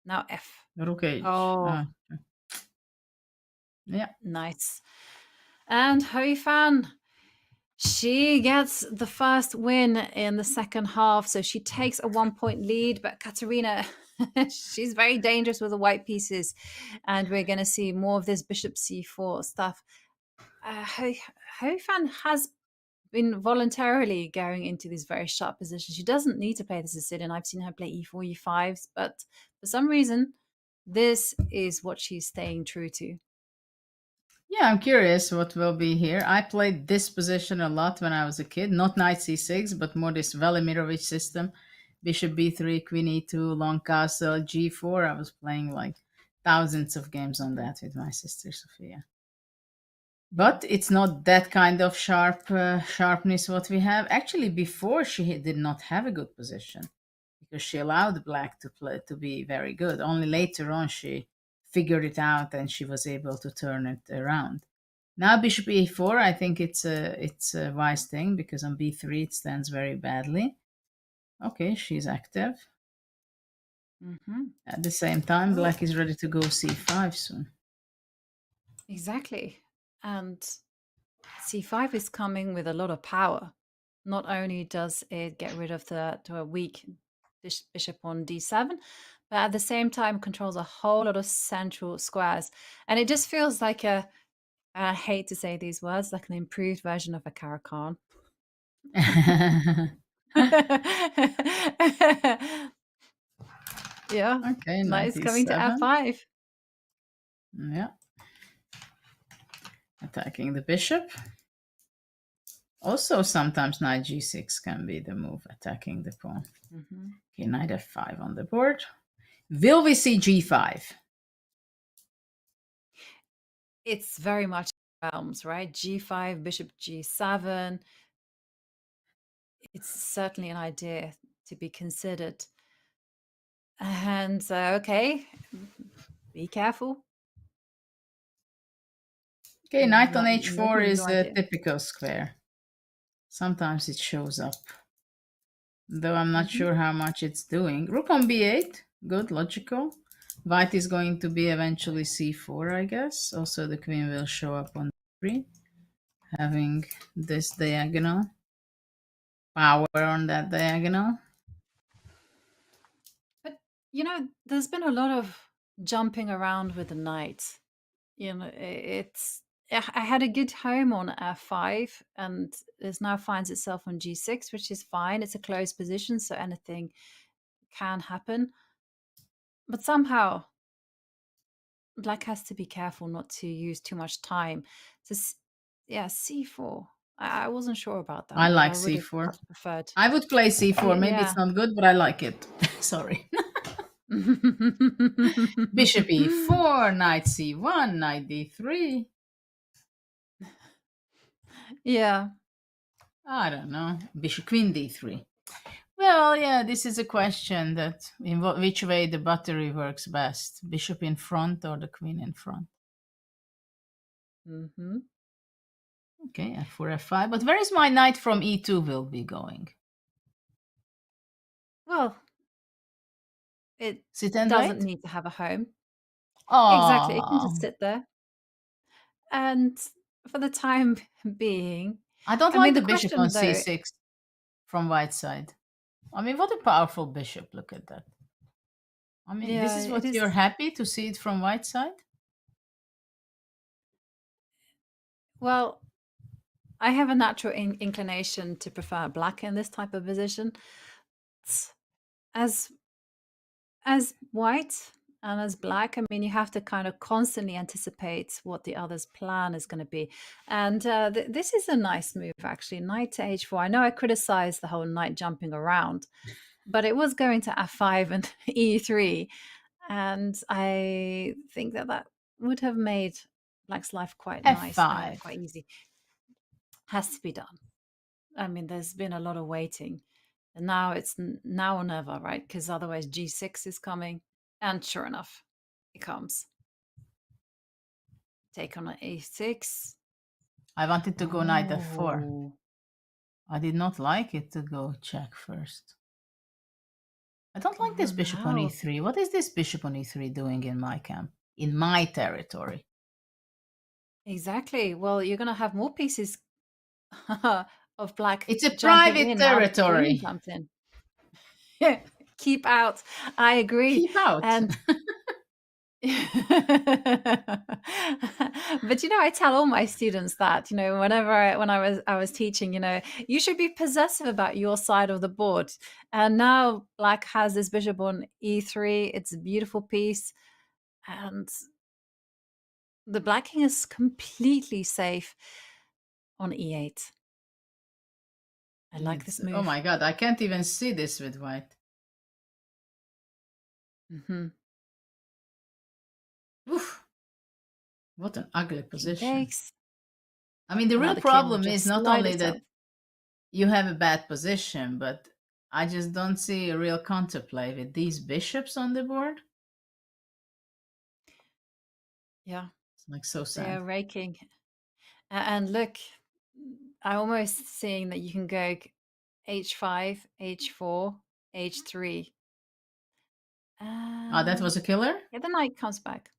Now f. Rook h. Oh, yeah, nice. And Hou Yifan, she gets the first win in the second half, so she takes a 1-point lead. But Kateryna, she's very dangerous with the white pieces, and we're going to see more of this bishop c4 stuff. Hou Yifan has been voluntarily going into this very sharp position. She doesn't need to play this as sit-in. I've seen her play e4, e5s, but for some reason, this is what she's staying true to. Yeah, I'm curious what will be here. I played this position a lot when I was a kid. Not knight c6, but more this Velimirovich system. Bishop b3, queen e2, long castle, g4. I was playing like thousands of games on that with my sister Sofia. But it's not that kind of sharpness what we have. Actually, before she did not have a good position because she allowed black to be very good. Only later on she figured it out and she was able to turn it around. Now bishop e4, I think it's a wise thing because on b3 it stands very badly. Okay, she's active. Mm-hmm. At the same time, black is ready to go c5 soon. Exactly. And c5 is coming with a lot of power. not only does it get rid of the weak bishop on d7, but at the same time controls a whole lot of central squares. And it just feels like I hate to say these words, like an improved version of a Caro-Kann. Yeah. Okay, Knight is coming to 97. f5. Yeah. Attacking the bishop. Also, sometimes knight g6 can be the move, attacking the pawn. Mm-hmm. Okay, knight f5 on the board. Will we see g5? It's very much realms, right? G5, bishop g7. It's certainly an idea to be considered. And okay, be careful. Okay, knight on Not h4 making is the a idea. typical square. Sometimes it shows up, though I'm not Mm-hmm. sure how much it's doing. Rook on b8, good, logical. White is going to be eventually c4, I guess. Also, the queen will show up on d3, having this diagonal, power on that diagonal. But, there's been a lot of jumping around with the knight. I had a good home on f5, and it now finds itself on g6, which is fine. It's a closed position, so anything can happen. But somehow, Black has to be careful not to use too much time. C4. I wasn't sure about that I move. like I would have c4. perhaps preferred. I would play c4. Maybe Yeah. it's not good, but I like it. Sorry. Bishop e4, knight c1, knight d3. Yeah. I don't know. Bishop queen d3. Well, yeah, this is a question that in which way the battery works best. Bishop in front or the queen in front? Mm-hmm. Okay, f4, f5. But where is my knight from e2 will be going? Well, it Sit and doesn't wait? need to have a home. Oh, Exactly. It can just sit there. And for the time being, I don't I mean, like the the bishop on question, though, c6 from white side. I mean, what a powerful bishop. Look at that. I mean, this yeah, is it what is. you're happy to see it from white side? Well, I have a natural inclination to prefer black in this type of position. As white and as black, I mean, you have to kind of constantly anticipate what the other's plan is going to be. And this is a nice move, actually. Knight to h4. I know I criticized the whole knight jumping around, but it was going to f5 and e3. And I think that would have made black's life quite nice, f5. quite easy. Has to be done. I mean, there's been a lot of waiting. And now it's now or never, right? Because otherwise g6 is coming. And sure enough, it comes. Take on an a6. I wanted to go knight f4. Oh. I did not like it to go check first. I don't like this bishop on Now. e3. What is this bishop on e3 doing in my camp? In my territory? Exactly. Well, you're going to have more pieces of black. It's a jumping private in now that the queen territory. jumped in. Keep out. I agree. Keep out. And but I tell all my students that whenever when I was teaching, you should be possessive about your side of the board. And now black has this bishop on e3. It's a beautiful piece, and the black king is completely safe on e8. I like this move. Oh my god, I can't even see this with white. Mm-hmm. Oof. What an ugly position. Takes. I mean, the Now real the king will problem just is not slide only itself. that you have a bad position, but I just don't see a real counterplay with these bishops on the board. Yeah. It's like so They are sad. raking. And look, I'm almost seeing that you can go h5, h4, h3. Oh, that was a killer? Yeah, the knight comes back.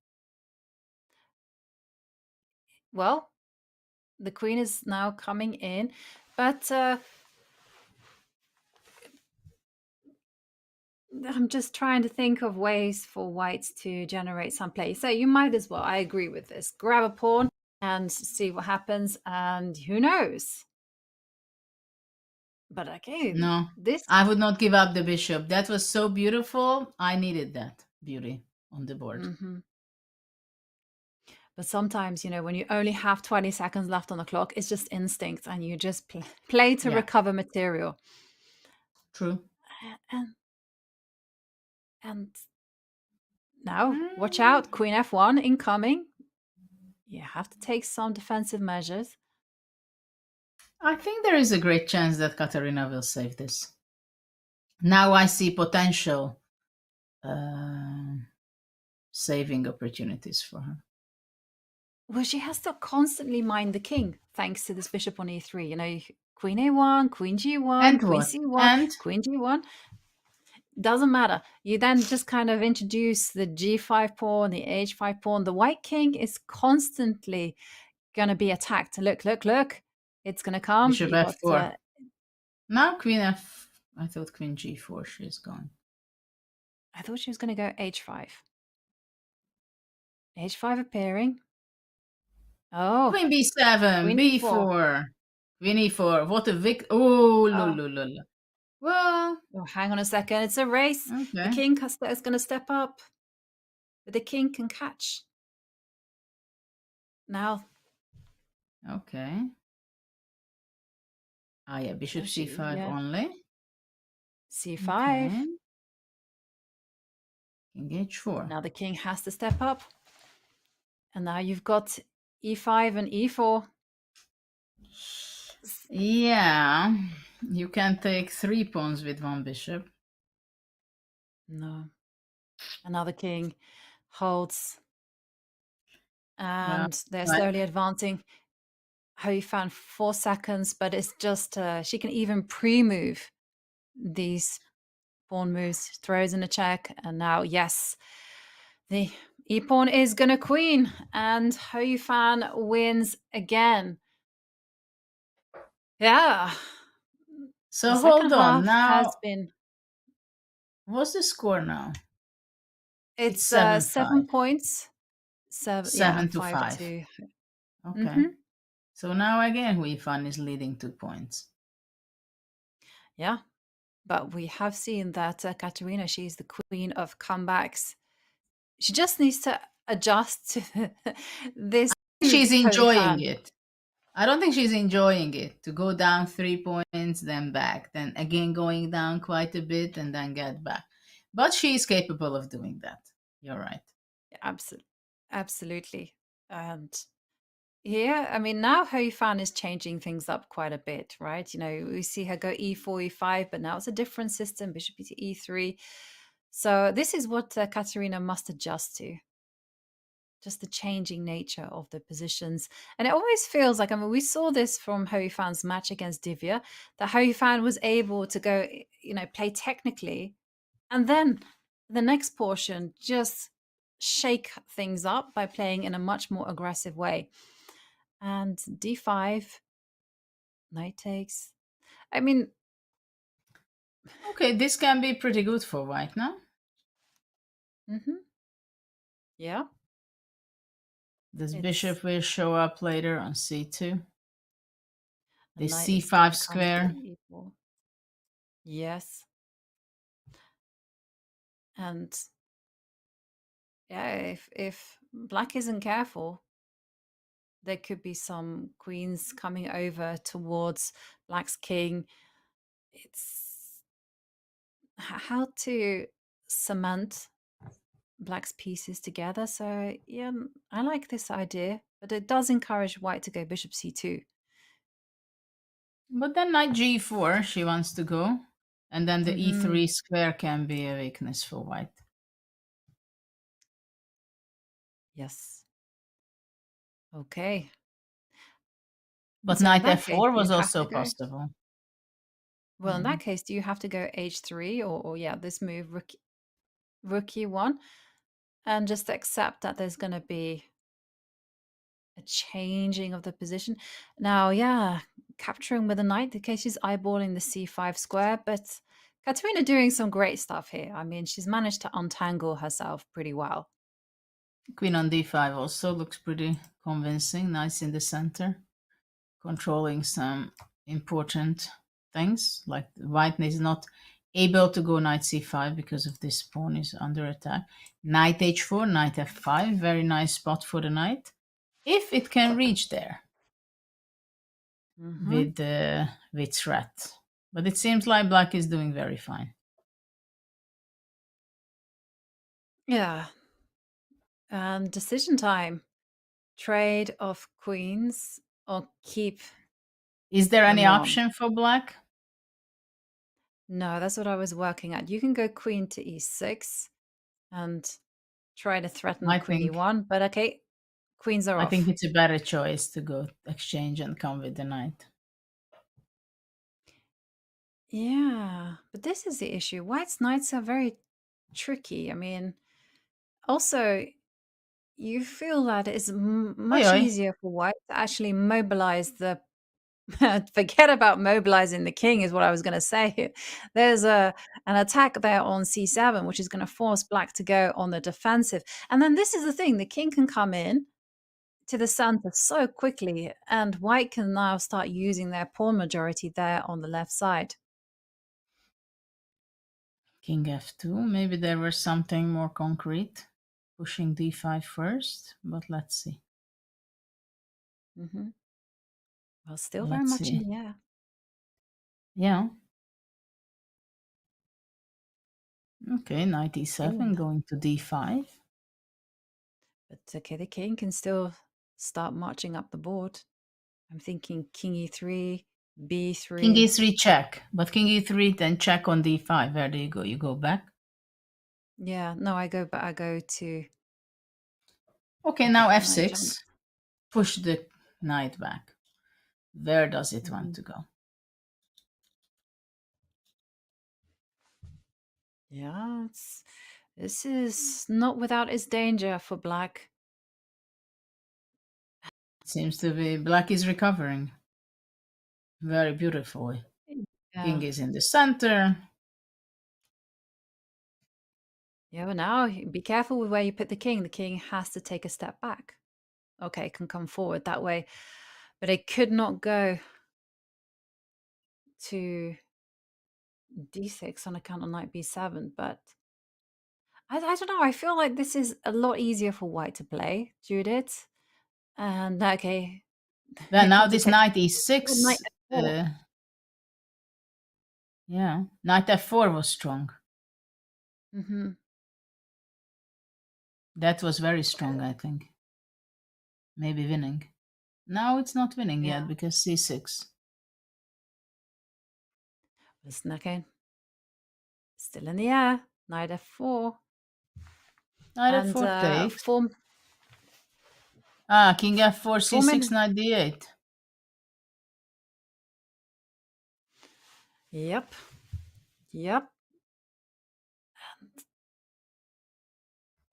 Well, the queen is now coming in, but I'm just trying to think of ways for whites to generate some play. So you might as well, I agree with this, grab a pawn and see what happens, and who knows. But again, No, this I would not give up the bishop. That was so beautiful. I needed that beauty on the board. Mhm. But sometimes, when you only have 20 seconds left on the clock, it's just instinct and you just play to Yeah. recover material. True. And, and now, watch out, Queen F1 incoming. You have to take some defensive measures. I think there is a great chance that Kateryna will save this. Now I see potential saving opportunities for her. Well, she has to constantly mind the king, thanks to this bishop on e3. Queen a1, queen g1, And queen what? c1, And queen g1. Doesn't matter. You then just kind of introduce the g5 pawn, the h5 pawn. The white king is constantly going to be attacked. Look. It's going to come. bishop You got f4. Now queen f. I thought queen g4. She's gone. I thought she was going to go h5. h5 appearing. Oh, Queen b7, queen b4, queen e4. What a Oh, Oh. lululul. Well, Oh, hang on a second. It's a race. okay. The king is going to step up. But the king can catch. Now. Okay. Ah, yeah, bishop c5 yeah. only. c5. Okay. King h4. Now the king has to step up. And now you've got e5 and e4. Yeah, you can take 3 pawns with 1 bishop. No. And now the king holds. And they're slowly advancing. Hou Yifan 4 seconds, but it's just, she can even pre-move these pawn moves, throws in a check. And now, yes, the e-pawn is going to queen. And Hou Yifan wins again. Yeah. So The hold second on. half Now, has been. what's the score now? It's 7-5. 7 points. 7 to 5. 5-2. Okay. So now again, Hou Yifan is leading 2 points. Yeah. But we have seen that Kateryna, she's the queen of comebacks. She just needs to adjust to this. She's Hou enjoying Yifan. it. I don't think she's enjoying it to go down 3 points, then back, then again going down quite a bit, and then get back. But she's capable of doing that. You're right. Absolutely. And yeah, I mean, now Hou Yifan is changing things up quite a bit, right? We see her go e4, e5, but now it's a different system, bishop to e3. So this is what Kateryna must adjust to. Just the changing nature of the positions. And it always feels like, we saw this from Hou Yifan's match against Divya, that Hou Yifan was able to go, play technically, and then the next portion just shake things up by playing in a much more aggressive way. And d5, knight takes. Okay, this can be pretty good for white now. Yeah. This bishop will show up later on c2. The knight c5 square. e4. Yes. And yeah, if black isn't careful, there could be some queens coming over towards black's king. It's how to cement black's pieces together. So yeah, I like this idea, but it does encourage white to go bishop c2. But then knight g4, she wants to go. And then the e3 square can be a weakness for white. Yes. Okay. But So knight in that case, f4 you was have also to go- possible. Well, in that case, do you have to go h3 or yeah, this move rook e1 and just accept that there's going to be a changing of the position. Now, yeah, capturing with a knight, the case she's eyeballing the c5 square, but Kateryna doing some great stuff here. I mean, she's managed to untangle herself pretty well. Queen on d5 also looks pretty convincing. Nice in the center, controlling some important things. Like white is not able to go knight c5 because of this pawn is under attack. Knight h4, knight f5, very nice spot for the knight. If it can reach there with threat. But it seems like black is doing very fine. Yeah. And decision time. Trade of queens or keep. Is there any One. option for black? No, that's what I was working at. You can go queen to e6 and try to threaten queen e1, but okay, queens are off. I think it's a better choice to go exchange and come with the knight. Yeah, but this is the issue. White's knights are very tricky. I mean, also, you feel that it's much Oi, oi. easier for white to actually mobilize the forget about mobilizing the king is what I was going to say. There's an attack there on c7, which is going to force black to go on the defensive. And then this is the thing, the king can come in to the center so quickly, and white can now start using their pawn majority there on the left side. King f2. Maybe there was something more concrete. Pushing d5 first, but let's see. Well, still very much in the air. Yeah. Okay, knight e7 going to d5. But okay, the king can still start marching up the board. I'm thinking king e3, b3. King e3 check, but king e3 then check on d5. Where do you go? You go back? Yeah, no, I go to... Okay, now f6. Push the knight back. Where does it want to go? Yeah, this is not without its danger for black. Seems to be black is recovering very beautifully. Yeah. King is in the center. Yeah, but now be careful with where you put the king. The king has to take a step back. Okay, it can come forward that way, but it could not go to d6 on account of knight b7. But I don't know. I feel like this is a lot easier for white to play, Judith. And okay. Then now this knight e6. Knight f4. Yeah, knight f4 was strong. That was very strong, I think. Maybe winning. Now it's not winning yet because c6. Listen, okay. Still in the air. Knight f4. Knight f4 takes. King f4, c6, knight d8. Yep. And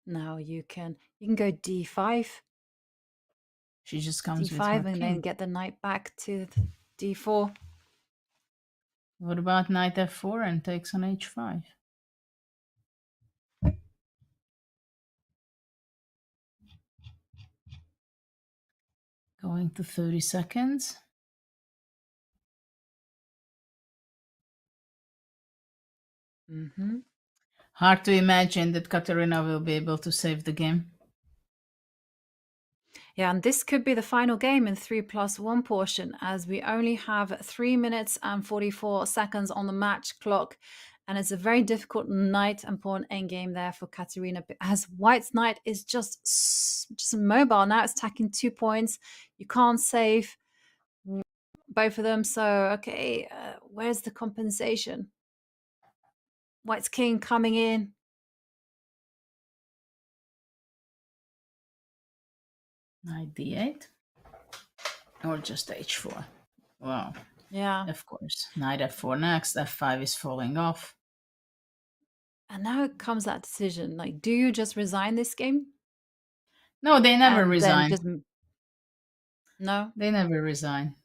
now you can go d5. She just comes d5 with her and king. then get the knight back to d4. What about knight f4 and takes on h5? Going to 30 seconds. Hard to imagine that Kateryna will be able to save the game. Yeah, and this could be the final game in 3+1 portion, as we only have 3 minutes and 44 seconds on the match clock. And it's a very difficult knight and pawn endgame there for Kateryna, as white's knight is just mobile. Now it's attacking 2 points. You can't save both of them. So, okay, where's the compensation? White's king coming in. Knight d8 or just h4. Wow. Yeah. Of course. Knight f4 next. f5 is falling off. And now it comes that decision. Like, do you just resign this game? No, they never resign. No? They never resign.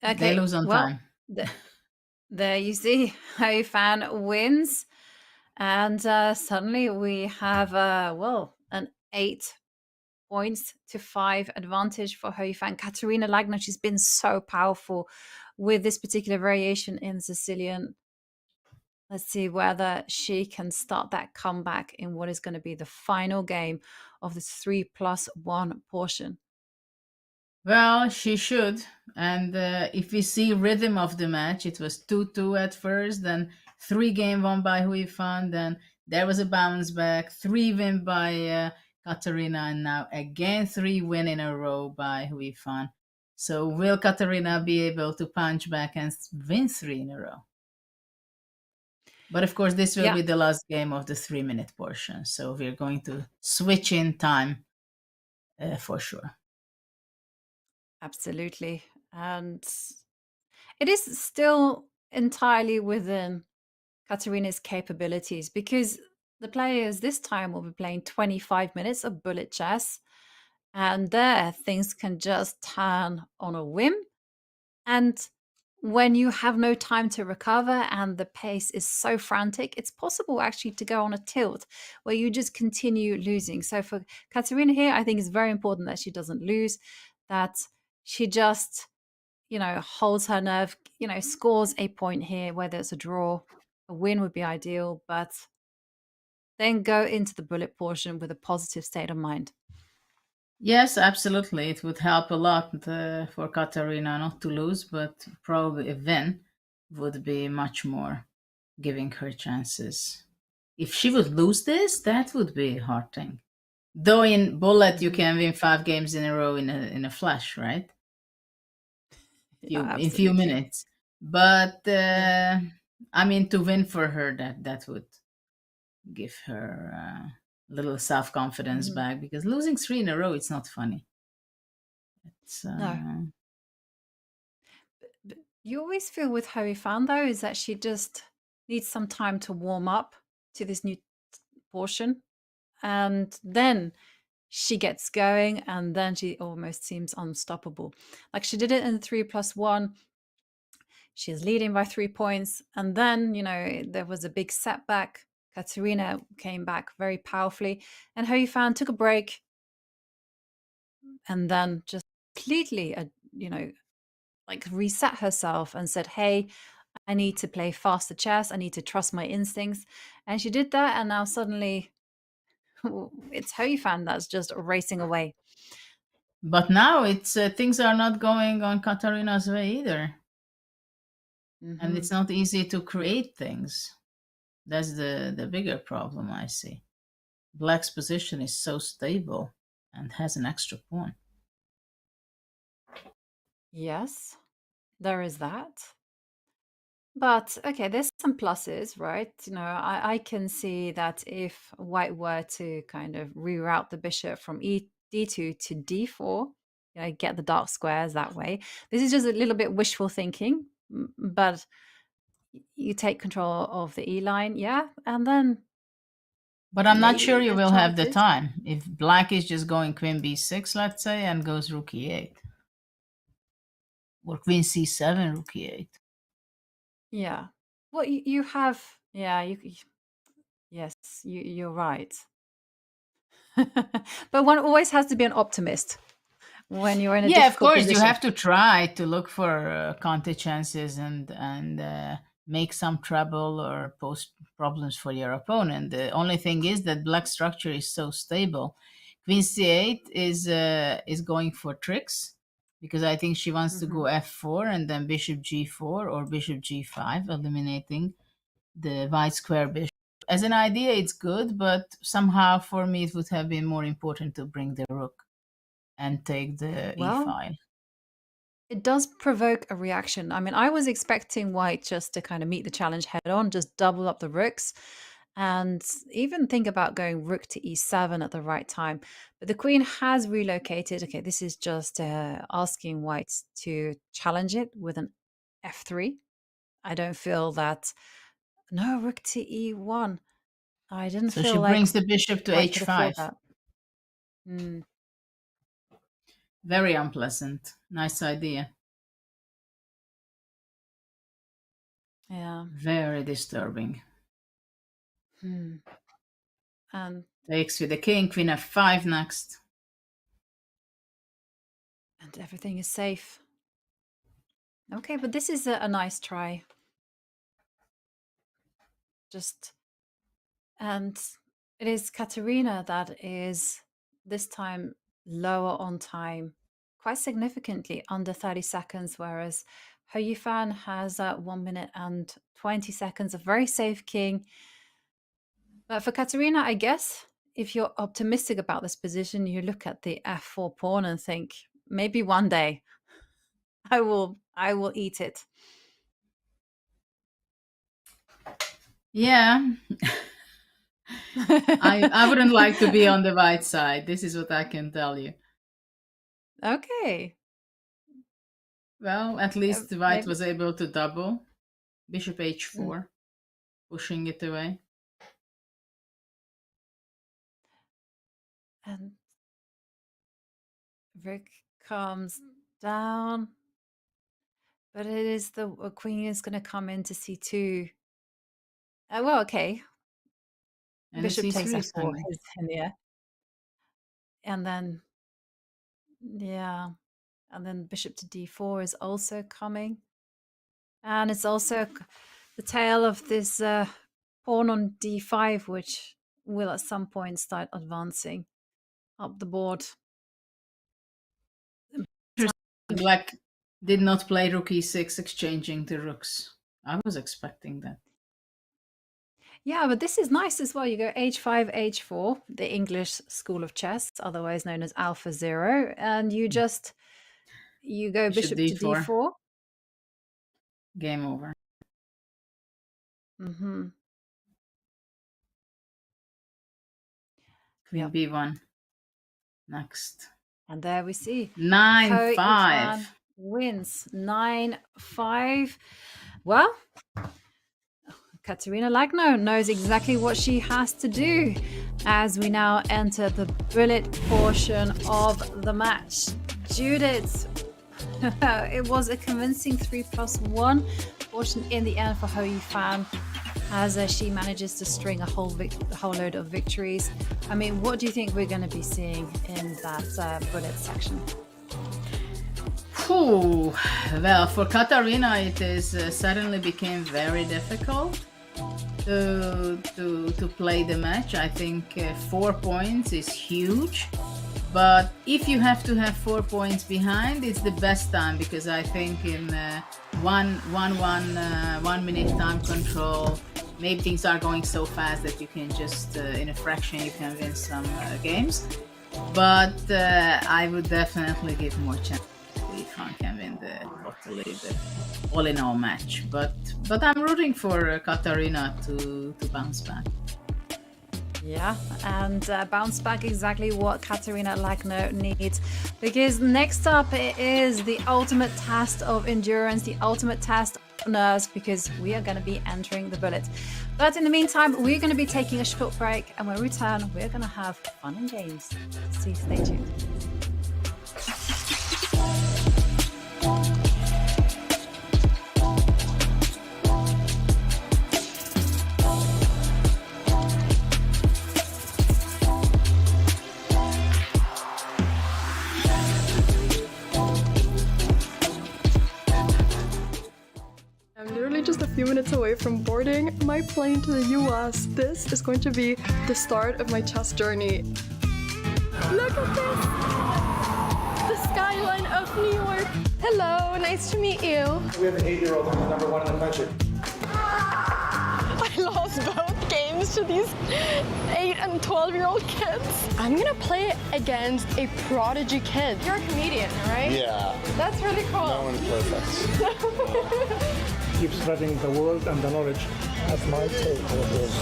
Okay. They lose on time. There you see, Hou Yifan wins. And suddenly we have, an 8 points to 5 advantage for Hou Yifan. Kateryna Lagno, she's been so powerful with this particular variation in Sicilian. Let's see whether she can start that comeback in what is going to be the final game of this 3+1 portion. Well, she should. And if we see rhythm of the match, it was 2-2 at first, then 3-game won by Hou Yifan, then there was a bounce back, 3 win by Kateryna, and now again 3 win in a row by Hou Yifan. So will Kateryna be able to punch back and win 3 in a row? But of course, this will Yeah. be the last game of the 3-minute portion. So we're going to switch in time for sure. Absolutely. And it is still entirely within Kateryna's capabilities because the players this time will be playing 25 minutes of bullet chess. And there, things can just turn on a whim. And when you have no time to recover and the pace is so frantic, it's possible actually to go on a tilt where you just continue losing. So for Kateryna here, I think it's very important that she doesn't lose, that she just, holds her nerve, scores a point here, whether it's a draw, a win would be ideal, but then go into the bullet portion with a positive state of mind. Yes, absolutely. It would help a lot for Katarina not to lose, but probably a win would be much more giving her chances. If she would lose this, that would be a hard thing. Though in bullet you can win 5 games in a row in a flash, right? Yeah, In few absolutely. minutes. But Yeah. I mean, to win for her, that would give her a little self confidence Mhm. back, because losing 3 in a row, it's not funny. It's No. But you always feel with Hou Yifan, though, is that she just needs some time to warm up to this new portion. And then she gets going, and then she almost seems unstoppable. Like she did it in 3+1. She's leading by 3 points. And then, there was a big setback. Kateryna came back very powerfully. And Hou Yifan took a break and then just completely, like reset herself and said, hey, I need to play faster chess. I need to trust my instincts. And she did that. And now suddenly it's Hou Yifan that's just racing away. But now it's things are not going on Katarina's way either, and Mm-hmm. it's not easy to create things. That's the bigger problem I see. Black's position is so stable and has an extra pawn. Yes, there is that. But okay, there's some pluses, right? I can see that if white were to kind of reroute the bishop from d2 to d4, get the dark squares that way. This is just a little bit wishful thinking, but you take control of the e line, yeah, and then But I'm not sure maybe you there's will have the chances. time if black is just going queen b6, let's say, and goes rook e8, or queen c7, rook e8. Yeah. Well, you have, yeah, yes, you're right. But one always has to be an optimist when you're in a Yeah, of difficult course, you position. have to try to look for counter chances and make some trouble or pose problems for your opponent. The only thing is that black structure is so stable. Queen c8 is going for tricks, because I think she wants to go Mhm. f4 and then bishop g4 or bishop g5, eliminating the white square bishop. As an idea, it's good, but somehow for me it would have been more important to bring the rook and take the e Well, file. it does provoke a reaction. I mean, I was expecting white just to kind of meet the challenge head on, just double up the rooks, and even think about going rook to e7 at the right time. But the queen has relocated. Okay, this is just asking white to challenge it with an f3. I don't feel that. No, rook to e1. I didn't So she feel like brings the bishop to white could afford h5. that. Hmm. Very unpleasant. Nice idea. Yeah. Very disturbing. And Takes with the king, queen f5 next. and everything is safe. Okay, but this is a nice try. And it is Kateryna that is this time lower on time, quite significantly under 30 seconds, whereas Hou Yifan has 1 minute and 20 seconds, a very safe king. But for Kateryna, I guess if you're optimistic about this position, you look at the f4 pawn and think, maybe one day I will eat it. Yeah. I wouldn't like to be on the white side. This is what I can tell you. Okay. Well, at least the white maybe- was able to double. Bishop h4, pushing it away. And Rick comes down, but it is the queen is going to come into c2. Well, okay. And Bishop the takes c3 is f4 hanging. is in the air. And then, yeah. And then bishop to d4 is also coming. And it's also the tail of this pawn on d5, which will at some point start advancing up the board. Black did not play rook e6, exchanging the rooks. I was expecting that. Yeah, but this is nice as well. You go h5, h4, the English school of chess, otherwise known as Alpha Zero, and you go bishop to d4. Game over. Mm-hmm. Queen b1 next. And there we see 9-5. Hou Yifan wins 9-5. Well, Kateryna Lagno knows exactly what she has to do as we now enter the bullet portion of the match. Judith, it was a convincing 3+1 portion in the end for Hou Yifan as she manages to string a whole load of victories. I mean, what do you think we're going to be seeing in that bullet section? Well, for Kateryna, it is suddenly became very difficult to play the match. I think 4 points is huge, but if you have to have 4 points behind, it's the best time, because I think in 1 minute time control, maybe things are going so fast that you can just in a fraction you can win some games. But I would definitely give more chance if I can win the all-in-all match. But I'm rooting for Kateryna to bounce back. Yeah, and bounce back exactly what Kateryna Lagno needs, because next up it is the ultimate test of endurance, the ultimate test of nerves, because we are going to be entering the bullet. But in the meantime, we're going to be taking a short break, and when we return, we're going to have fun and games. Stay tuned. Just a few minutes away from boarding my plane to the US. This is going to be the start of my chess journey. Look at this! The skyline of New York. Hello, nice to meet you. We have an 8-year-old who's #1 in the country. I lost both games to these 8 and 12-year-old kids. I'm gonna play against a prodigy kid. You're a comedian, right? Yeah. That's really cool. No one's perfect. Keep spreading the world and the knowledge. That's my take on this.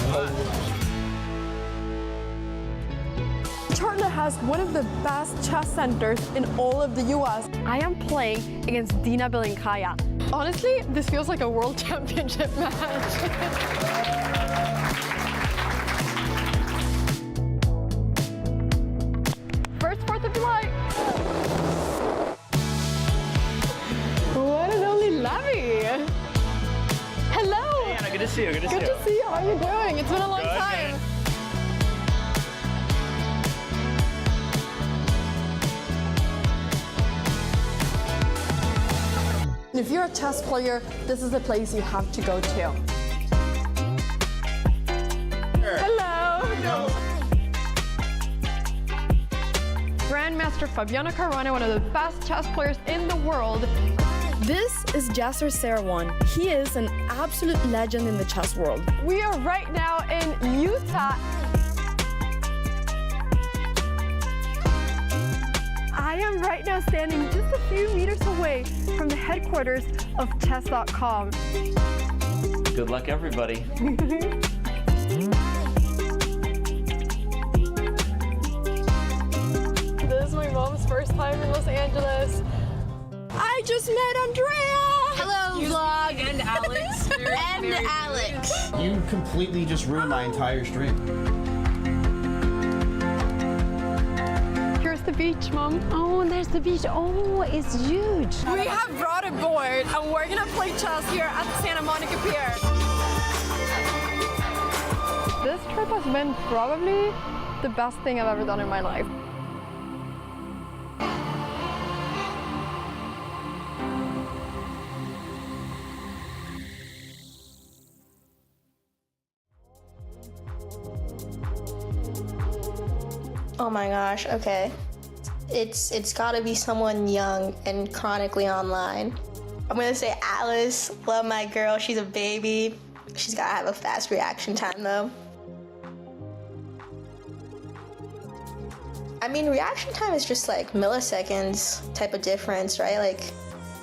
Kateryna has one of the best chess centers in all of the US. I am playing against Dina Belinkaya. Honestly, this feels like a world championship match. First 4th of July. What an only lovey. Hello! see you. Good to see Good you. to see you. How are you doing? It's been a long time. If you're a chess player, this is the place you have to go to. Hello. Grandmaster Fabiano Caruana, one of the best chess players in the world. This is Jasser Sarawan. He is an absolute legend in the chess world. We are right now in Utah. I am right now standing just a few meters away from the headquarters of Chess.com. Good luck, everybody. This is my mom's first time in Los Angeles. I just met Andrea! Hello, vlog! And Alex. And Alex. You completely just ruined my entire stream. Here's the beach, Mom. Oh, there's the beach. Oh, it's huge. We have brought a board and we're gonna play chess here at the Santa Monica Pier. This trip has been probably the best thing I've ever done in my life. Oh my gosh, okay. It's gotta be someone young and chronically online. I'm gonna say Alice. Love my girl, she's a baby. She's gotta have a fast reaction time though. I mean, reaction time is just like milliseconds type of difference, right? Like,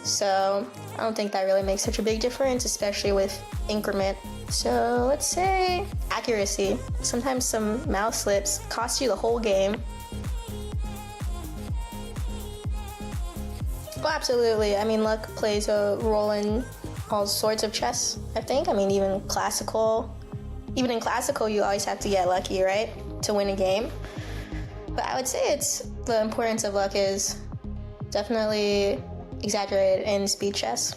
so I don't think that really makes such a big difference, especially with increment. So let's say accuracy. Sometimes some mouse slips cost you the whole game. Well, absolutely. I mean, luck plays a role in all sorts of chess, I think. I mean, even in classical, you always have to get lucky, right? To win a game. But I would say the importance of luck is definitely exaggerated in speed chess.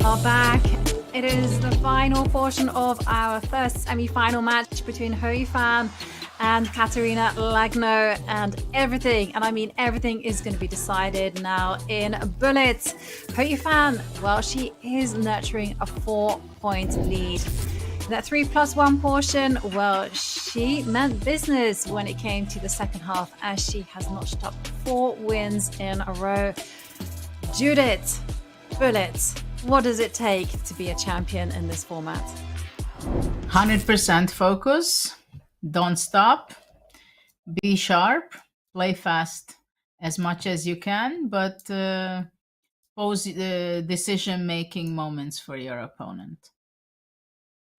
Are back. It is the final portion of our first semi-final match between Hou Yifan and Kateryna Lagno, and everything, and I mean everything, is going to be decided now in bullets. Hou Yifan, well, she is nurturing a 4-point lead. That 3+1 portion, well, she meant business when it came to the second half, as she has notched up 4 wins in a row. Judith, bullets. What does it take to be a champion in this format? 100% focus. Don't stop. Be sharp. Play fast as much as you can, but pose the decision-making moments for your opponent.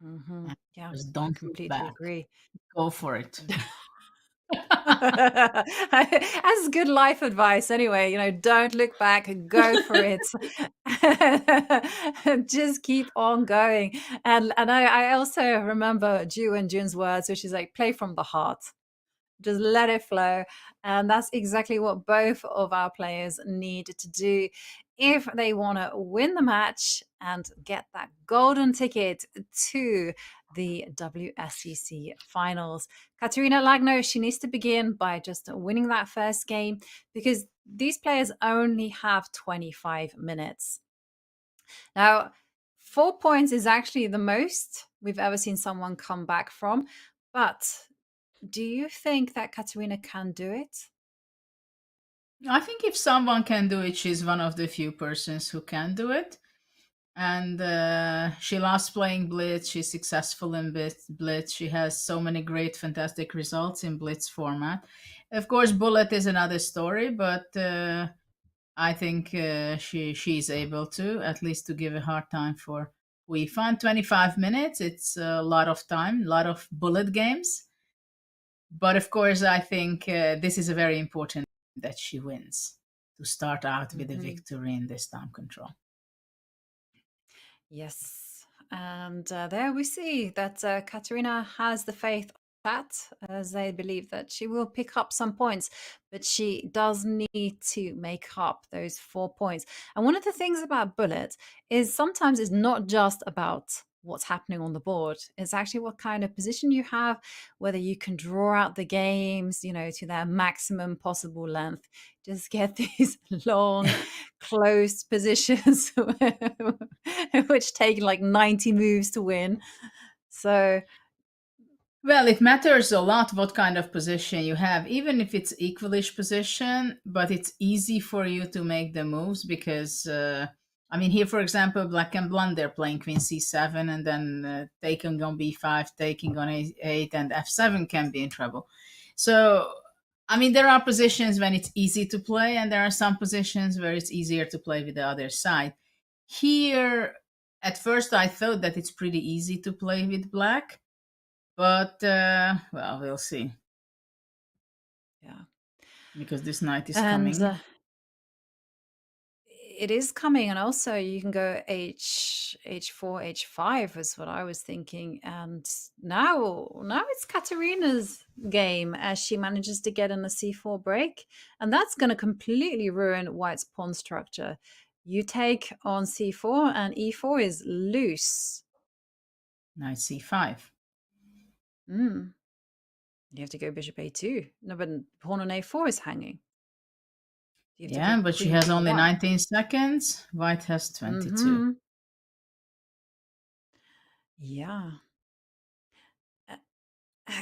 Mm-hmm. Yeah, just don't completely look back. agree. Go for it. That's good life advice anyway. You know, don't look back, go for it. Just keep on going. And I also remember Wenjun's words, which is like, play from the heart. Just let it flow. And that's exactly what both of our players need to do if they want to win the match and get that golden ticket to the WSCC finals. Kateryna Lagno, she needs to begin by just winning that first game, because these players only have 25 minutes. Now, 4 points is actually the most we've ever seen someone come back from, but do you think that Kateryna can do it? I think if someone can do it, she's one of the few persons who can do it. And she loves playing Blitz. She's successful in Blitz. She has so many great, fantastic results in Blitz format. Of course, Bullet is another story, but I think she's able to, at least to give a hard time for Hou Yifan, 25 minutes. It's a lot of time, a lot of bullet games. But of course, I think this is a very important that she wins to start out with a victory in this time control. Yes. And there we see that Kateryna has the faith of that, as they believe that she will pick up some points, but she does need to make up those 4 points. And one of the things about bullet is sometimes it's not just about what's happening on the board. It's actually what kind of position you have, whether you can draw out the games, to their maximum possible length. Just get these long, close positions, which take like 90 moves to win. So, well, it matters a lot what kind of position you have, even if it's equalish position, but it's easy for you to make the moves because, here, for example, black and blonde, they're playing queen c7 and then taking on b5, taking on a8, and f7 can be in trouble. So, there are positions when it's easy to play, and there are some positions where it's easier to play with the other side. Here, at first, I thought that it's pretty easy to play with black. But, well, we'll see. Yeah. Because this knight is coming. It is coming. And also you can go h4, h5 is what I was thinking. And now it's Kateryna's game as she manages to get in a c4 break. And that's going to completely ruin White's pawn structure. You take on c4 and e4 is loose. Knight c5. You have to go bishop a2. No, but pawn on a4 is hanging. Yeah, but she has only 19 seconds. White has 22. Yeah.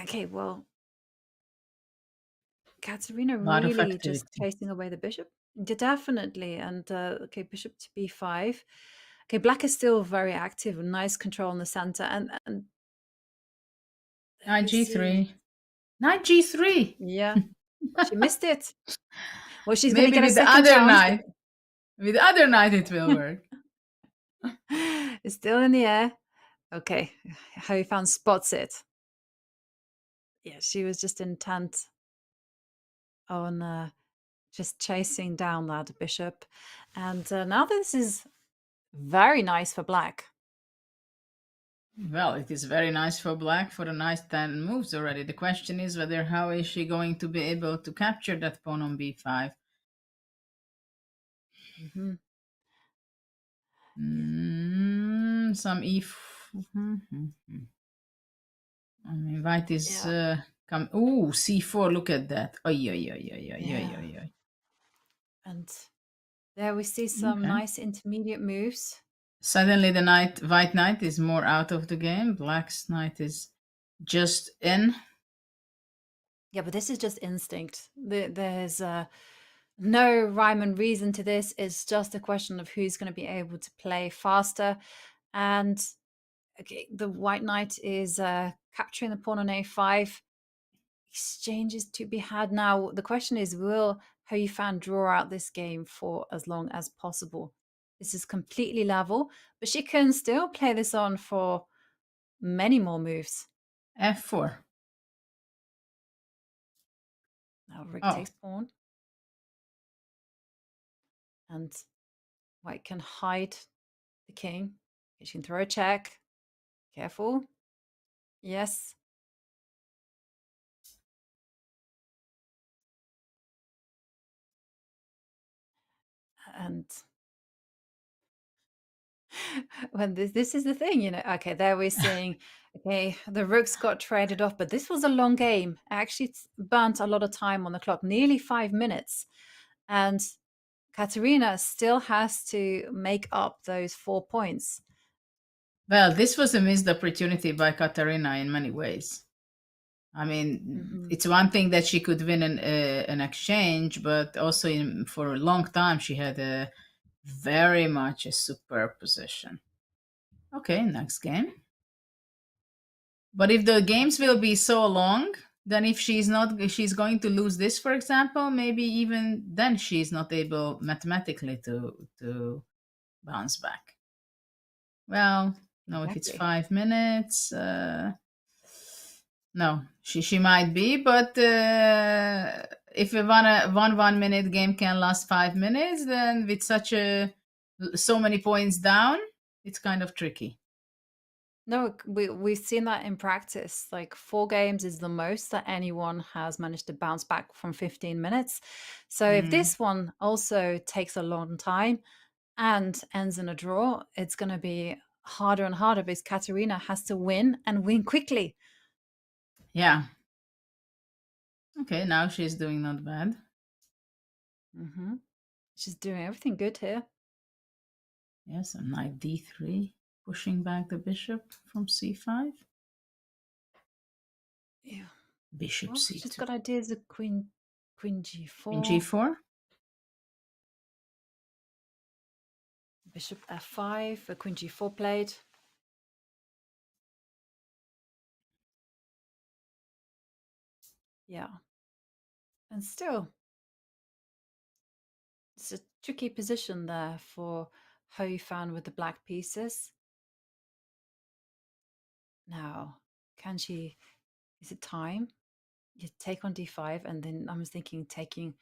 Okay, well, Kateryna really just chasing away the bishop. Definitely. And okay, bishop to b5. Okay, black is still very active. Nice control in the center. And knight g3. Knight g3. Yeah, she missed it. Well, she's going to Maybe get a with the second other chance. knight. With the other knight, it will work. It's still in the air. Okay, Hou Yifan spots it. Yeah, she was just intent on just chasing down that bishop. And now this is very nice for black. Well, it is very nice for black for a nice 10 moves already. The question is whether how is she going to be able to capture that pawn on b5? Some white is come. Ooh, c4. Look at that. Oy. And there we see some nice intermediate moves. Suddenly, the white knight is more out of the game. Black's knight is just in. Yeah, but this is just instinct. There's no rhyme and reason to this. It's just a question of who's going to be able to play faster. And okay, the white knight is capturing the pawn on a5. Exchanges to be had now. The question is, will Hou Yifan draw out this game for as long as possible? This is completely level, but she can still play this on for many more moves. f4. Now rook takes pawn. And white can hide the king. She can throw a check. Careful. Yes. And when this is the thing, okay, there we're seeing, okay, the rooks got traded off, but this was a long game. Actually, it's burnt a lot of time on the clock, nearly 5 minutes. And Kateryna still has to make up those 4 points. Well, this was a missed opportunity by Kateryna in many ways. It's one thing that she could win an exchange, but also for a long time she had very much a superb position. Okay, next game. But if the games will be so long, then if she's going to lose this, for example, maybe even then she's not able mathematically to bounce back. Well, No, if it's Exactly. 5 minutes, no, she might be, but if a 1 minute game can last 5 minutes, then with so many points down, it's kind of tricky. No, we've seen that in practice. Like 4 games is the most that anyone has managed to bounce back from 15 minutes. So if this one also takes a long time and ends in a draw, it's going to be harder and harder because Kateryna has to win and win quickly. Yeah. Okay, now she's doing not bad. She's doing everything good here. Yes, and knight d3, pushing back the bishop from c5. Yeah. Bishop Well, c2. she's got ideas of queen g4. Queen g4. Bishop f5, a queen g4 played. Yeah. And still, it's a tricky position there for Hou Yifan with the black pieces. Now, can she, is it time? You take on d5, and then I was thinking taking,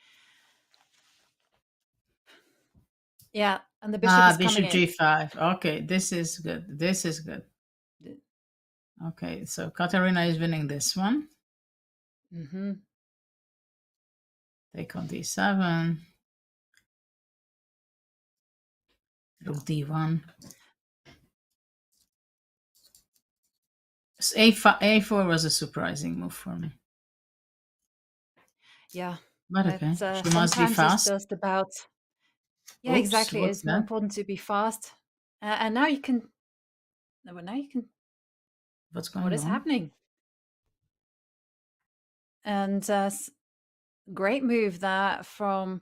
yeah, and the bishop is Bishop coming in. g5. Okay, this is good. This is good. Okay, so Kateryna is winning this one. Take on d7. Rook d1. So a4 was a surprising move for me. Yeah. But okay, she must be Sometimes fast. it's just about, yeah, Oops, exactly. what's It's more that? important to be fast. And now you can, now you can, What's going what on? is happening? And great move there from,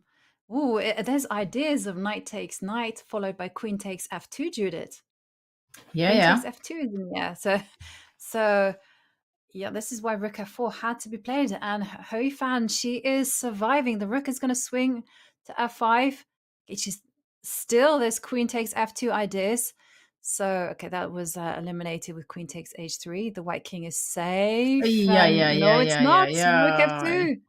there's ideas of knight takes knight followed by queen takes f2, Judith. Yeah, Queen yeah. takes f2 is in there. So yeah, this is why rook f4 had to be played. And Hou Yifan, she is surviving. The rook is going to swing to f5. She's still, there's queen takes f2 ideas. So, okay, that was eliminated with queen takes h3. The white king is safe. Yeah, yeah, no, yeah, it's yeah, not. yeah, Rook yeah. f2.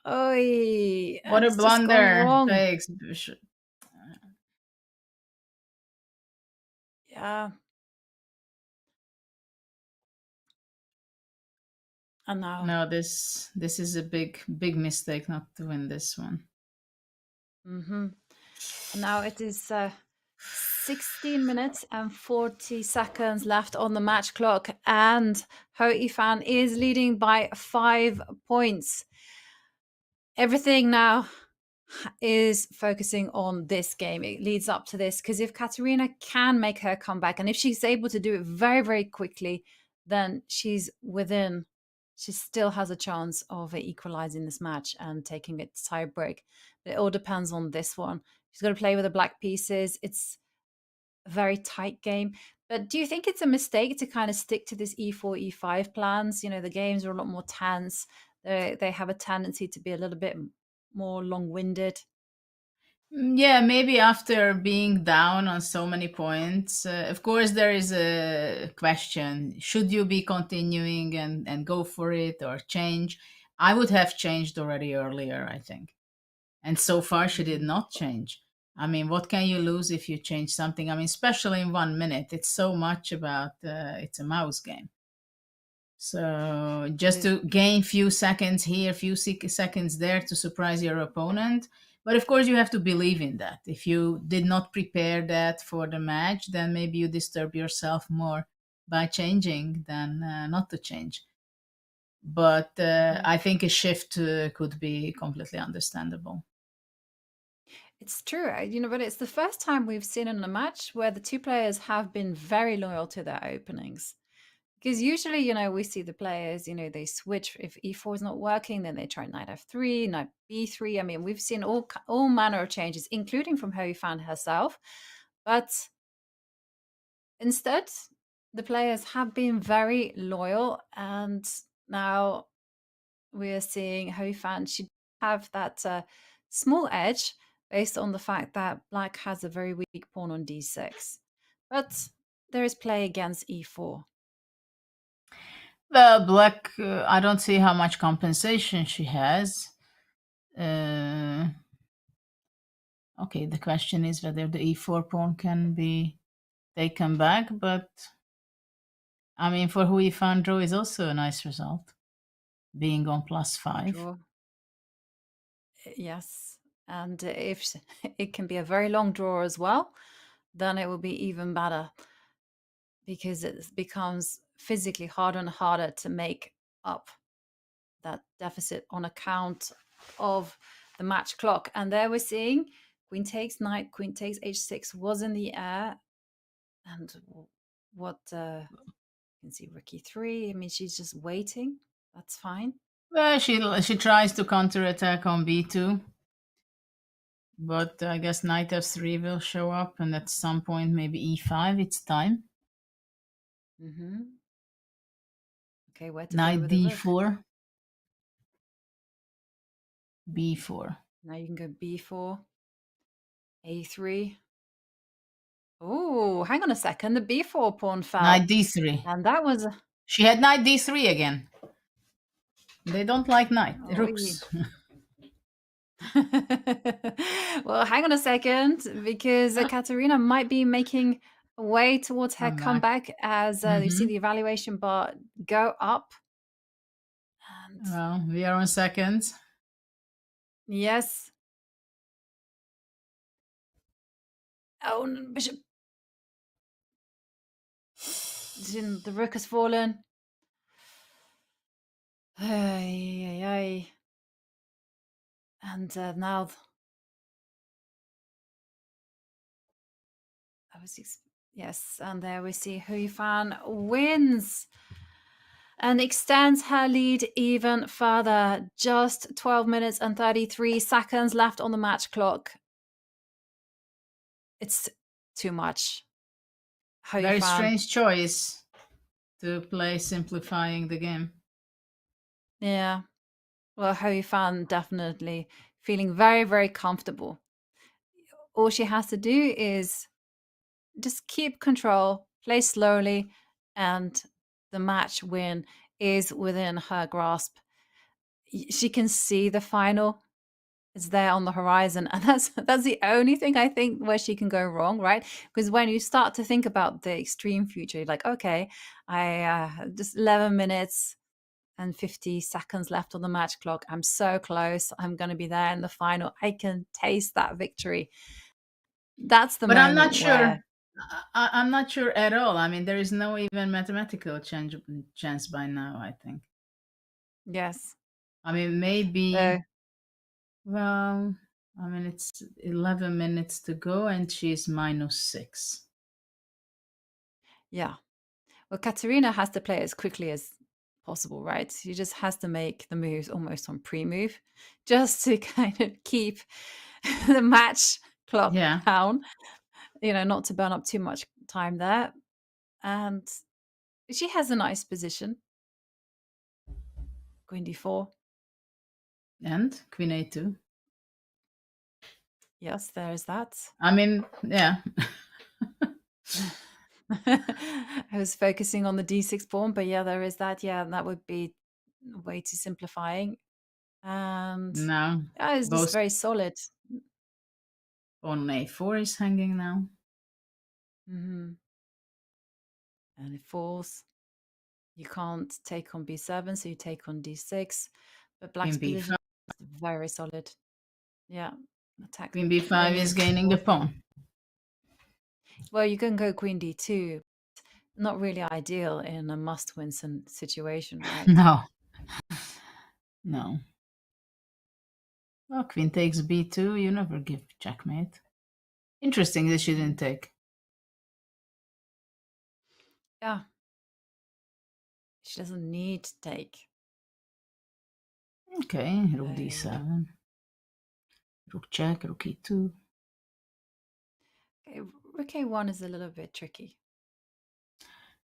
Oy, What a it's just gone blunder. wrong. Takes bishop. Yeah. And now. No, this is a big mistake not to win this one. And now it is 16 minutes and 40 seconds left on the match clock, and Hou Yifan is leading by 5 points. Everything now is focusing on this game. It leads up to this, because if Kateryna can make her comeback, and if she's able to do it very, very quickly, then she's within. She still has a chance of equalizing this match and taking it to tie break. But it all depends on this one. She's got to play with the black pieces. It's a very tight game. But do you think it's a mistake to kind of stick to this e4, e5 plans? You know, the games are a lot more tense. They have a tendency to be a little bit more long-winded. Yeah, maybe after being down on so many points, of course there is a question: should you be continuing and go for it or change? I would have changed already earlier, I think. And so far she did not change. I mean, what can you lose if you change something? I mean, especially in 1 minute, it's so much about it's a mouse game. So just to gain few seconds here, few seconds there to surprise your opponent. But of course, you have to believe in that. If you did not prepare that for the match, then maybe you disturb yourself more by changing than not to change. But I think a shift could be completely understandable. It's true, but it's the first time we've seen in a match where the two players have been very loyal to their openings. Because usually, we see the players, they switch. If e4 is not working, then they try knight f3, knight b3. I mean, we've seen all manner of changes, including from Hou Yifan herself. But instead, the players have been very loyal. And now we are seeing Hou Yifan, she have that small edge based on the fact that black has a very weak pawn on d6. But there is play against e4. Well, black, I don't see how much compensation she has. Okay, the question is whether the e4 pawn can be taken back, but I mean, for Hou Yifan, draw is also a nice result, being on +5. Draw. Yes, and if it can be a very long draw as well, then it will be even better, because it becomes physically harder and harder to make up that deficit on account of the match clock. And there we're seeing queen takes knight, queen takes h6 was in the air. And what you can see rook e3. I mean, she's just waiting. That's fine. Well, she tries to counterattack on b2, but I guess knight f3 will show up, and at some point maybe e5. It's time. Okay, where to Knight go with the rook? d4, b4. Now you can go b4, a3. Oh, hang on a second. The b4 pawn fell. Knight d3. And that was... She had knight d3 again. They don't like knight. Rooks. Well, hang on a second, because Kateryna might be making a way towards her comeback as you see the evaluation bar go up. And well, we are on seconds. Yes. Oh, bishop. The rook has fallen. And now yes, and there we see Hou Yifan wins and extends her lead even further. Just 12 minutes and 33 seconds left on the match clock. It's too much. Very strange choice to play simplifying the game. Yeah. Well, Hou Yifan definitely feeling very, very comfortable. All she has to do is just keep control, play slowly, and the match win is within her grasp. She can see the final is there on the horizon, and that's the only thing I think where she can go wrong, right? Because when you start to think about the extreme future, you're like, okay, I just 11 minutes and 50 seconds left on the match clock. I'm so close. I'm going to be there in the final. I can taste that victory. That's the but moment. I'm not sure. Where... I'm not sure at all. I mean, there is no even mathematical chance by now, I think. Yes. I mean, maybe. Well, I mean, it's 11 minutes to go, and she's -6. Yeah. Well, Kateryna has to play as quickly as possible, right? She just has to make the moves almost on pre-move, just to kind of keep the match clock down, not to burn up too much time there. And she has a nice position. Queen d4. And queen a2. Yes, there is that. I mean, yeah. I was focusing on the d6 pawn, but yeah, there is that. Yeah, that would be way too simplifying. And no, yeah, it's just very solid. On a4 is hanging now. And it falls. You can't take on b7, so you take on d6. But black's position is very solid. Yeah, attack. Queen b5 is gaining the pawn. Well, you can go queen d2. Not really ideal in a must-win situation, right? No. Well, queen takes b2. You never give checkmate. Interesting that she didn't take. Yeah. She doesn't need to take. Okay, rook d7. Rook check, rook e2. Okay, rook a1 is a little bit tricky.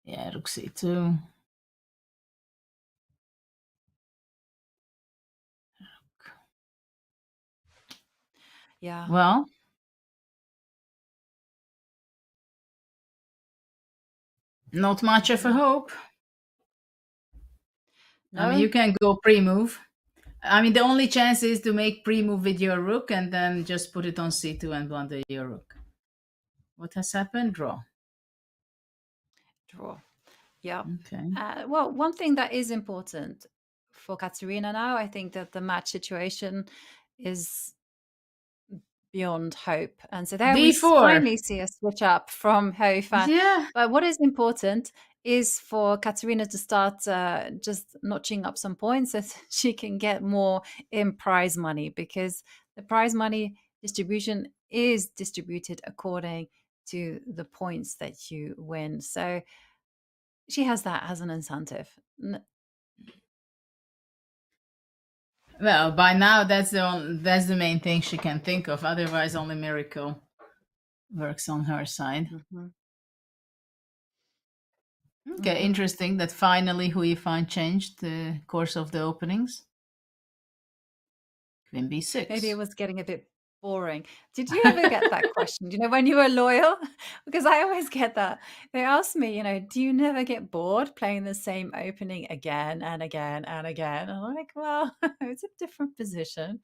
Yeah, rook c2. Yeah. Well, Not much of a hope. No, I mean, you can go pre-move. I mean, the only chance is to make pre-move with your rook and then just put it on c2 and blunder your rook. What has happened? Draw. draw. Yeah. Okay. Well, one thing that is important for Kateryna now, I think that the match situation is beyond hope. And so there we D4. finally see a switch up from Hou Yifan. Yeah. But what is important is for Kateryna to start just notching up some points so that she can get more in prize money, because the prize money distribution is distributed according to the points that you win. So she has that as an incentive. Well, by now that's the main thing she can think of. Otherwise, only miracle works on her side. Mhm. Okay, Mhm. interesting that finally Hou Yifan changed the course of the openings. Queen b6. Maybe it was getting a bit boring. Did you ever get that question? When you were loyal? Because I always get that. They ask me, do you never get bored playing the same opening again and again and again? And I'm like, well, it's a different position.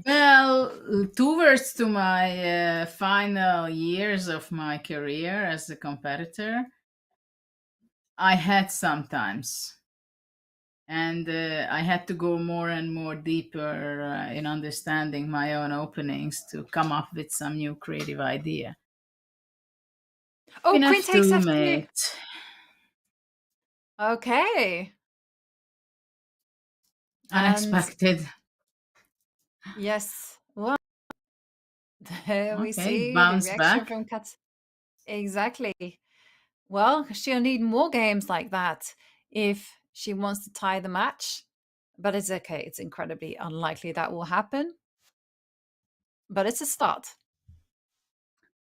Well, towards to my final years of my career as a competitor, I had sometimes. And I had to go more and more deeper in understanding my own openings to come up with some new creative idea. Oh, queen takes F2, f2. mate. Okay. Unexpected. Yes. Well, there we Okay, see the bounce reaction back. from Kat. Exactly. Well, she'll need more games like that if she wants to tie the match. But it's okay. It's incredibly unlikely that will happen. But it's a start.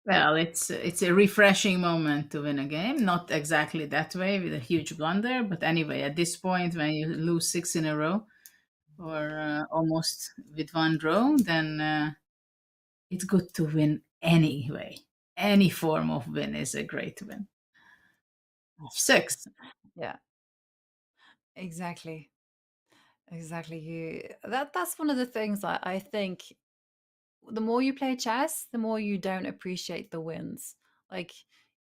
Well, it's a refreshing moment to win a game. Not exactly that way with a huge blunder, but anyway, at this point, when you lose 6 in a row or almost with one draw, then it's good to win anyway. Any form of win is a great win. 6. Yeah, exactly. Exactly. That's one of the things that I think the more you play chess, the more you don't appreciate the wins. Like,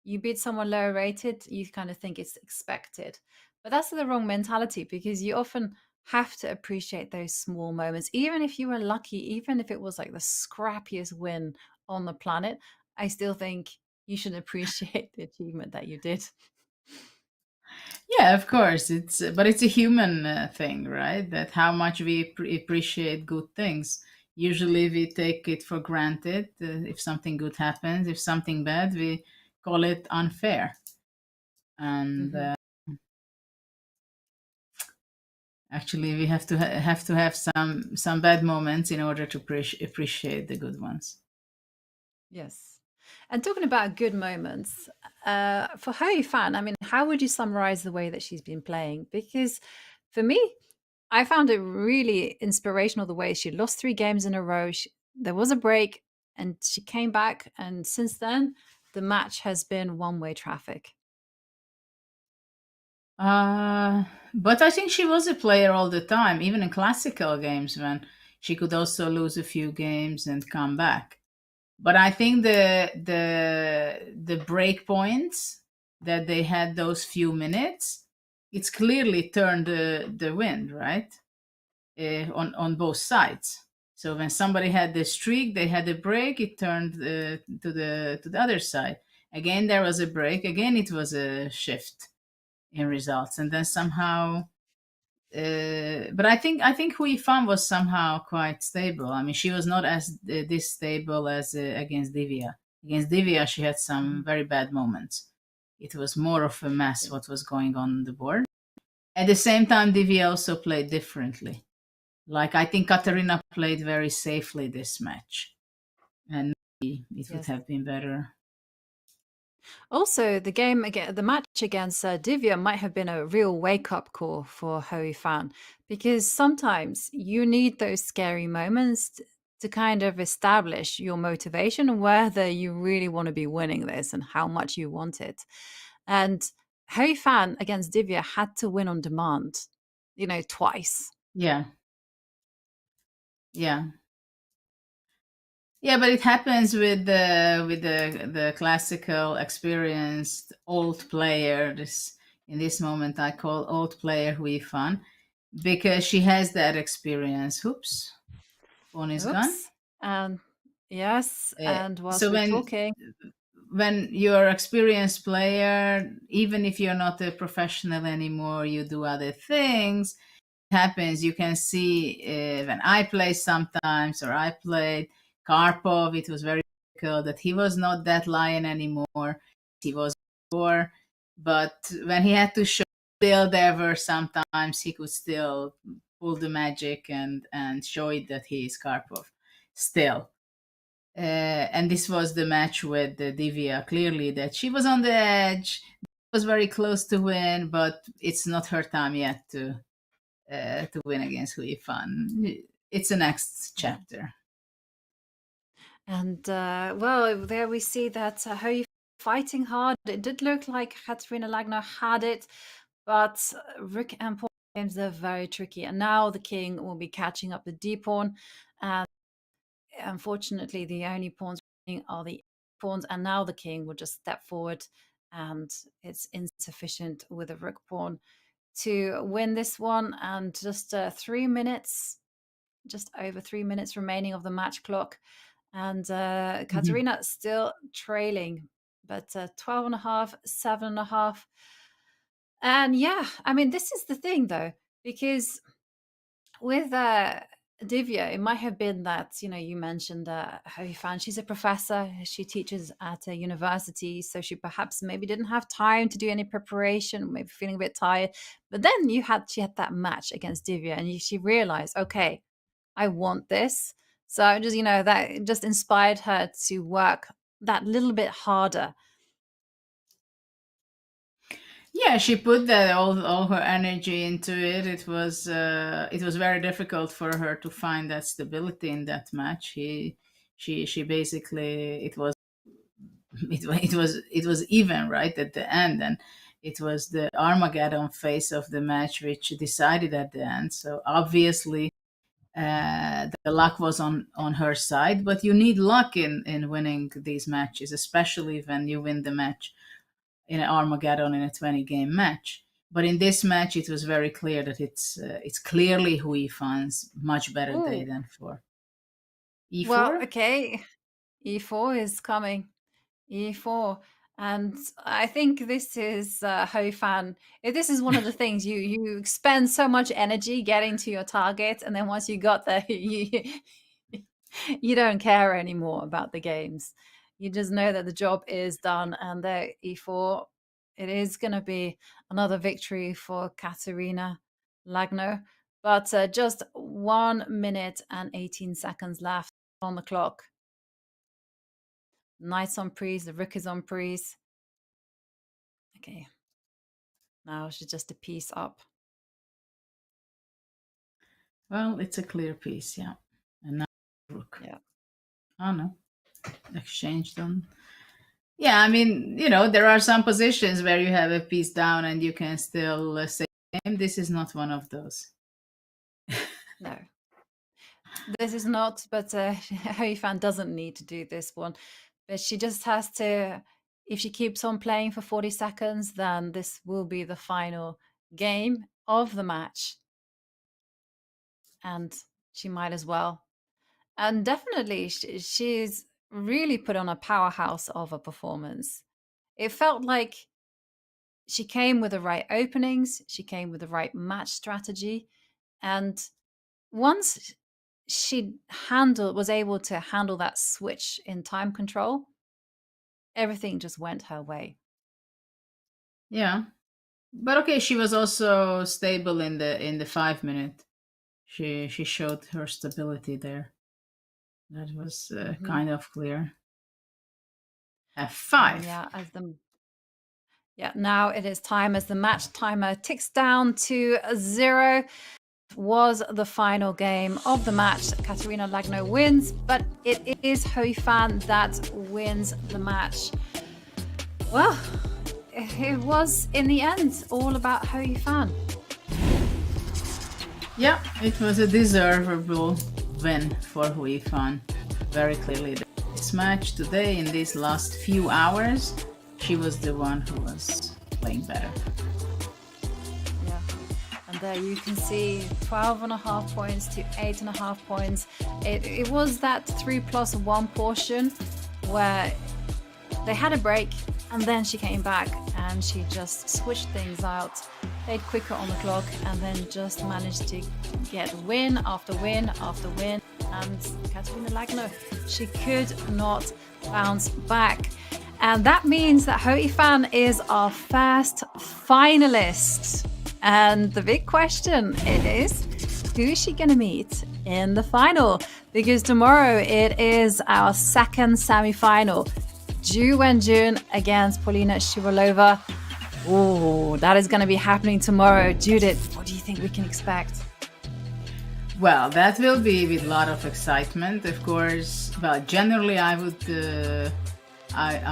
you beat someone lower rated, you kind of think it's expected. But that's the wrong mentality, because you often have to appreciate those small moments. Even if you were lucky, even if it was like the scrappiest win on the planet, I still think you should appreciate the achievement that you did. Yeah, of course. But it's a human thing, right? That how much we appreciate good things. Usually we take it for granted. If something good happens, if something bad, we call it unfair. And actually, we have to have some bad moments in order to appreciate the good ones. Yes. And talking about good moments, for Hou Yifan, I mean, how would you summarize the way that she's been playing? Because for me, I found it really inspirational the way she lost 3 games in a row. There was a break and she came back. And since then, the match has been one-way traffic. But I think she was a player all the time, even in classical games when she could also lose a few games and come back. But I think the break points that they had, those few minutes, it's clearly turned the wind, right? On both sides. So when somebody had the streak, they had a break, it turned to the other side. Again, there was a break. Again, it was a shift in results, and then somehow. But I think Hou Yifan was somehow quite stable. I mean, she was not as this stable as against Divya. Against Divya, she had some very bad moments. It was more of a mess what was going on the board. At the same time, Divya also played differently. Like, I think Kateryna played very safely this match, and maybe it would have been better. Also, the match against Divya might have been a real wake-up call for Hou Yifan, because sometimes you need those scary moments to kind of establish your motivation and whether you really want to be winning this and how much you want it. And Hou Yifan against Divya had to win on demand, twice. Yeah. Yeah. Yeah, but it happens with the classical experienced old player. In this moment I call old player Hou Yifan, because she has that experience. Oops. Phone is gone. Yes, and whilst So we're talking, when you're an experienced player, even if you're not a professional anymore, you do other things. It happens. You can see when I play sometimes, or I played Karpov, it was very difficult that he was not that lion anymore. He was before, but when he had to show still there were sometimes he could still pull the magic and show it that he is Karpov still. And this was the match with Divya. Clearly, that she was on the edge, was very close to win, but it's not her time yet to win against Hou Yifan. It's the next chapter. And well, there we see that Hou Yifan fighting hard. It did look like Kateryna Lagno had it, but Rook and pawn games, they're very tricky. And now the king will be catching up the d pawn, and unfortunately, the only pawns remaining are the pawns, and now the king will just step forward, and it's insufficient with a rook pawn to win this one. And just 3 minutes, just over 3 minutes remaining of the match clock, and Kateryna still trailing, but 12.5, 7.5. And yeah, I mean, this is the thing though, because with Divya, it might have been that, you mentioned Hou Yifan, she's a professor, she teaches at a university, so she perhaps maybe didn't have time to do any preparation, maybe feeling a bit tired. But then she had that match against Divya, and she realized, okay, I want this. So just, that just inspired her to work that little bit harder. Yeah, she put that all her energy into it. It was very difficult for her to find that stability in that match. She basically it was even right at the end, and it was the Armageddon phase of the match which decided at the end. So obviously the luck was on her side, but you need luck in winning these matches, especially when you win the match in an Armageddon in a 20-game match. But in this match, it was very clear that it's clearly Hou Yifan's much better day than for E4. Well, okay, E4 is coming. E4. And I think this is Hou Yifan. This is one of the things you spend so much energy getting to your target, and then once you got there, you don't care anymore about the games. You just know that the job is done, and there E4, it is going to be another victory for Kateryna Lagno. But just 1 minute and 18 seconds left on the clock. Knight's on prise, the rook is on prise. Okay. Now she's just a piece up. Well, it's a clear piece, yeah. And now rook. Yeah. Oh no. Exchange them. Yeah, I mean, there are some positions where you have a piece down and you can still say game. This is not one of those. No. This is not, but Hou Yifan doesn't need to do this one. But she just has to, if she keeps on playing for 40 seconds, then this will be the final game of the match. And she might as well. And definitely, she's really put on a powerhouse of a performance. It felt like she came with the right openings, she came with the right match strategy. And once she was able to handle that switch in time control, everything just went her way. Yeah, but okay, she was also stable in the 5 minute. She showed her stability there. That was kind of clear. F5. Now it is time as the match timer ticks down to 0. Was the final game of the match. Kateryna Lagno wins, but it is Hou Yifan that wins the match. Well, it was, in the end, all about Hou Yifan. Yeah, it was a deservable win for Hou Yifan. Very clearly. This match today, in these last few hours, she was the one who was playing better. Yeah, and there you can see 12.5 points to 8.5 points. It was that 3+1 portion where they had a break and then she came back and she just switched things out, played quicker on the clock, and then just managed to get win after win after win. And Kateryna Lagno, she could not bounce back. And that means that Hou Yifan is our first finalist. And the big question is, who is she going to meet in the final? Because tomorrow it is our second semi-final. Wenjun against Polina Shivalova. Oh, that is going to be happening tomorrow. Judith, what do you think we can expect? Well, that will be with a lot of excitement, of course. Well, generally, I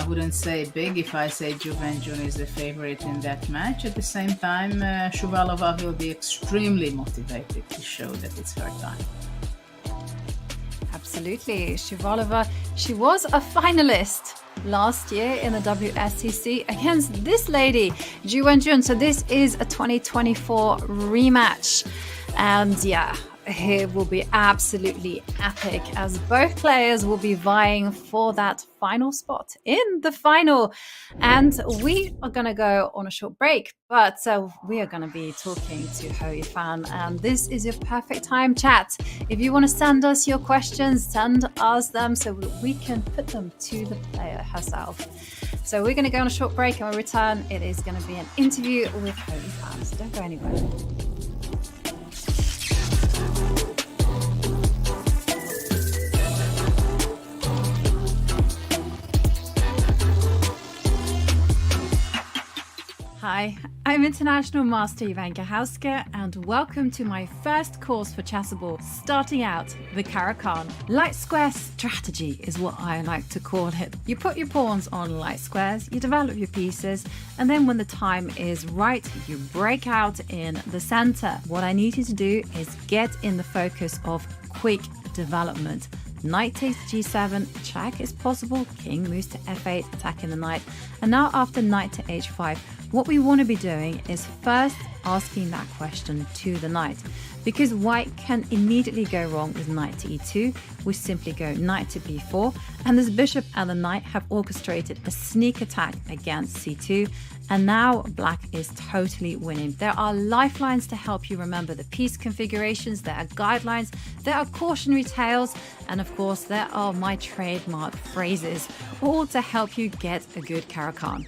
wouldn't say big if I say Wenjun is the favorite in that match. At the same time, Shivalova will be extremely motivated to show that it's her time. Absolutely. Shivalova, she was a finalist last year in the WSCC against this lady, Wenjun. So this is a 2024 rematch. And yeah, it will be absolutely epic as both players will be vying for that final spot in the final. And we are going to go on a short break, but we are going to be talking to Hou Yifan, and this is your perfect time, chat. If you want to send us your questions, send us them so we can put them to the player herself. So we're going to go on a short break, and when we return, it is going to be an interview with Hou Yifan. So don't go anywhere. Hi, I'm International Master Ivanka Hauske, and welcome to my first course for Chessable, starting out the Caro-Kann. Light square strategy is what I like to call it. You put your pawns on light squares, you develop your pieces, and then when the time is right, you break out in the center. What I need you to do is get in the focus of quick development. Knight takes g7, check is possible, king moves to f8, attacking the knight, and now after knight to h5, what we want to be doing is first asking that question to the knight, because white can immediately go wrong with knight to e2. We simply go knight to b4, and this bishop and the knight have orchestrated a sneak attack against c2, and now black is totally winning. There are lifelines to help you remember the piece configurations, there are guidelines, there are cautionary tales, and of course there are my trademark phrases, all to help you get a good Caro-Kann.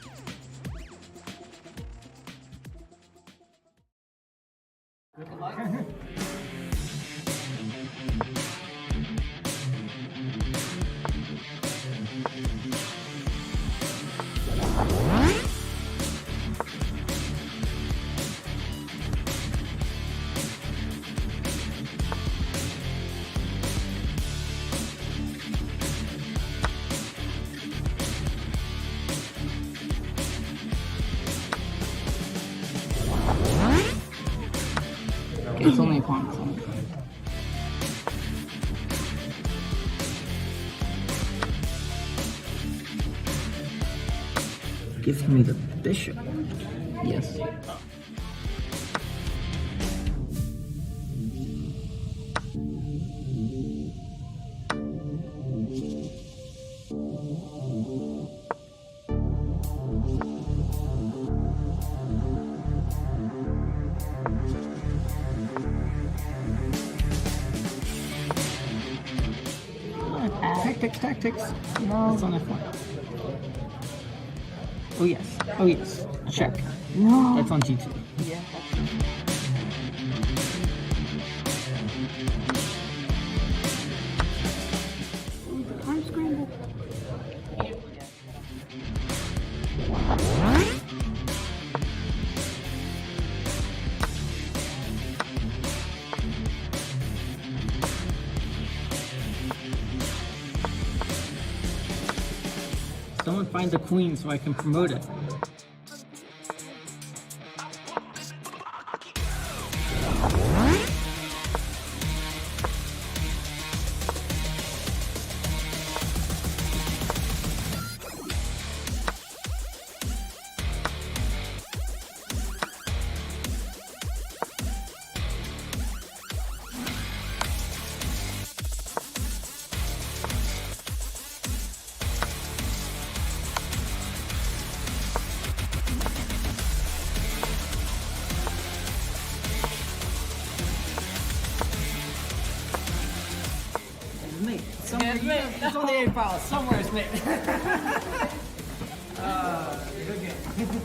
It's only a pawn. Give me the bishop. Yes. Tactics. No, it's on F1. Oh yes. Check. No. That's on G2. Yeah. I'm scrambled. Someone find the queen so I can promote it. It's on the 8 file. Somewhere it's made. Good game.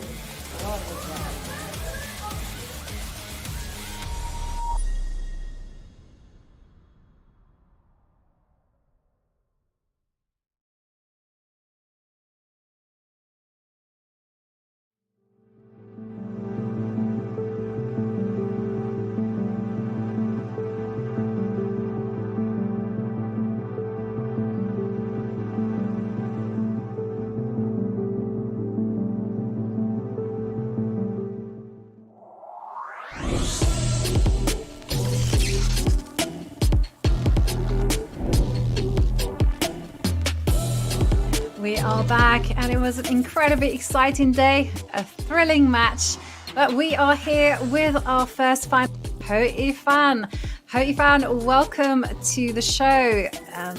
We are back, and it was an incredibly exciting day, a thrilling match. But we are here with our first final, Hou Yifan. Hou Yifan, welcome to the show. And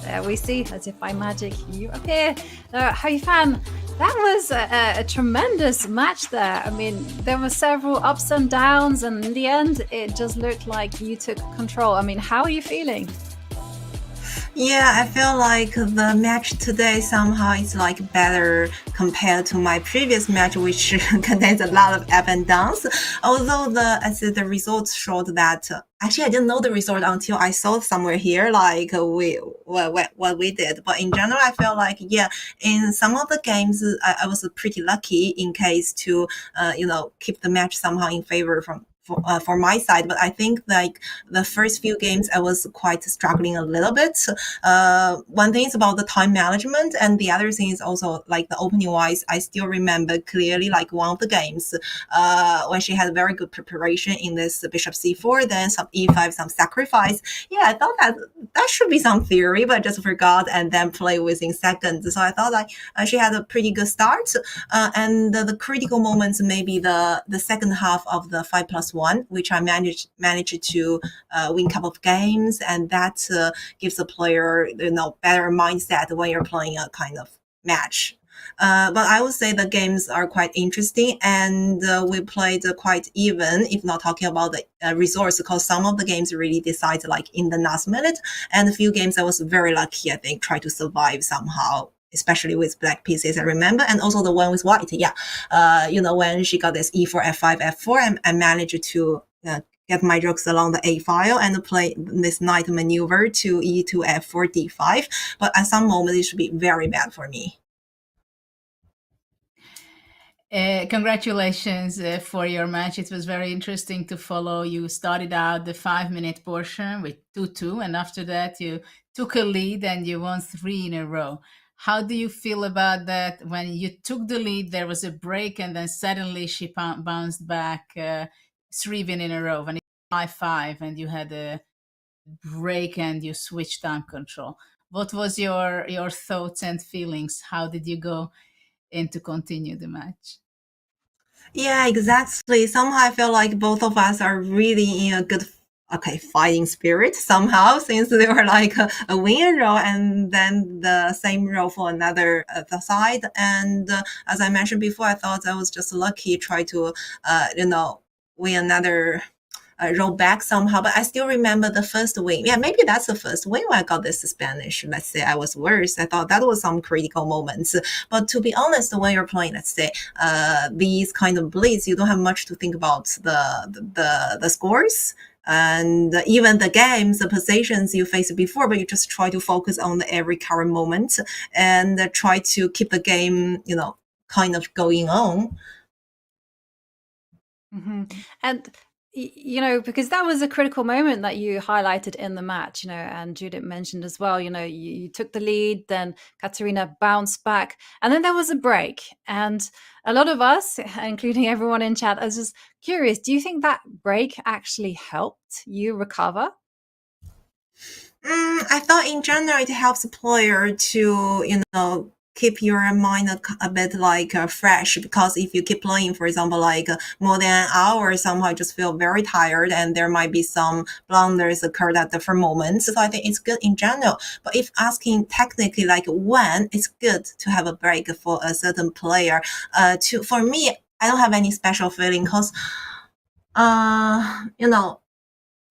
there we see, as if by magic, you appear. Hou Yifan, that was a tremendous match there. I mean, there were several ups and downs, and in the end, it just looked like you took control. I mean, how are you feeling? Yeah, I feel like the match today somehow is like better compared to my previous match, which contains a lot of up and downs. Although the results showed that actually I didn't know the result until I saw somewhere here like what we did. But in general, I feel like in some of the games I was pretty lucky in case to keep the match somehow in favor for my side. But I think like the first few games I was quite struggling a little bit. One thing is about the time management, and the other thing is also like the opening wise. I still remember clearly like one of the games when she had very good preparation in this bishop c4, then some e5, some sacrifice. Yeah, I thought that should be some theory, but I just forgot and then play within seconds. So I thought like she had a pretty good start, and the critical moments maybe the second half of the 5+1, which I managed to win a couple of games, and that gives the player better mindset when you're playing a kind of match. But I would say the games are quite interesting, and we played quite even, if not talking about the results, because some of the games really decide like in the last minute, and a few games I was very lucky, I think, try to survive somehow, especially with black pieces, I remember, and also the one with white. When she got this e4, f5, f4, I managed to get my rooks along the a file and play this knight maneuver to e2, f4, d5. But at some moment, it should be very bad for me. Congratulations for your match. It was very interesting to follow. You started out the 5-minute portion with 2-2, and after that you took a lead and you won 3 in a row. How do you feel about that? When you took the lead, there was a break, and then suddenly she bounced back 3 wins in a row. When it was 5-5 and you had a break and you switched time control. What was your thoughts and feelings? How did you go in to continue the match? Yeah, exactly. Somehow I feel like both of us are really in a good fighting spirit somehow, since they were like a win row and then the same row for another the side. And as I mentioned before, I thought I was just lucky, try to win another roll back somehow. But I still remember the first win. Yeah, maybe that's the first win when I got this Spanish. Let's say I was worse. I thought that was some critical moments. But to be honest, when you're playing, let's say, these kind of blitz, you don't have much to think about the scores. And even the games, the positions you faced before, but you just try to focus on every current moment and try to keep the game, kind of going on. Mm-hmm. And because that was a critical moment that you highlighted in the match, and Judith mentioned as well, you took the lead, then Kateryna bounced back, and then there was a break. And a lot of us, including everyone in chat, I was just curious, do you think that break actually helped you recover? I thought in general it helps a player to, keep your mind a bit like fresh, because if you keep playing, for example, like more than an hour, somehow you just feel very tired and there might be some blunders occurred at different moments. So I think it's good in general. But if asking technically like when it's good to have a break for a certain player, for me, I don't have any special feeling because,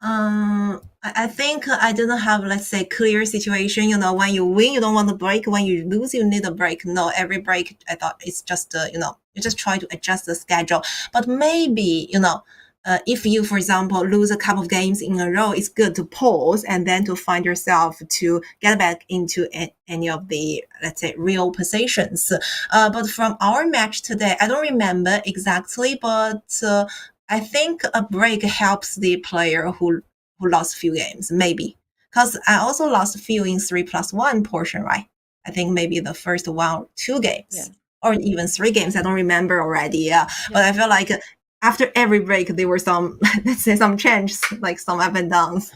I think I didn't have, let's say, clear situation. When you win, you don't want a break. When you lose, you need a break. No, every break, I thought it's just, you just try to adjust the schedule. But maybe, if you, for example, lose a couple of games in a row, it's good to pause and then to find yourself to get back into any of the, let's say, real positions. But from our match today, I don't remember exactly, but I think a break helps the player who lost a few games, maybe. Because I also lost a few in 3+1 portion, right? I think maybe the first 1 or 2 games, or even 3 games. I don't remember already. Yeah. But I feel like after every break, there were some, let's say, some changes, like some up and downs.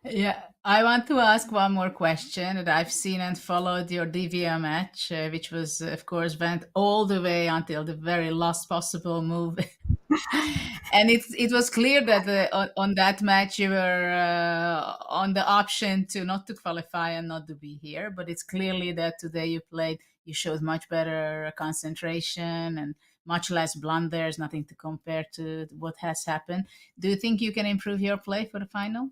Yeah, I want to ask one more question that I've seen and followed your DVM match, which was, of course, went all the way until the very last possible move. And it was clear that on that match you were on the option to not to qualify and not to be here. But it's clearly that today you showed much better concentration and much less blunders, nothing to compare to what has happened. Do you think you can improve your play for the final?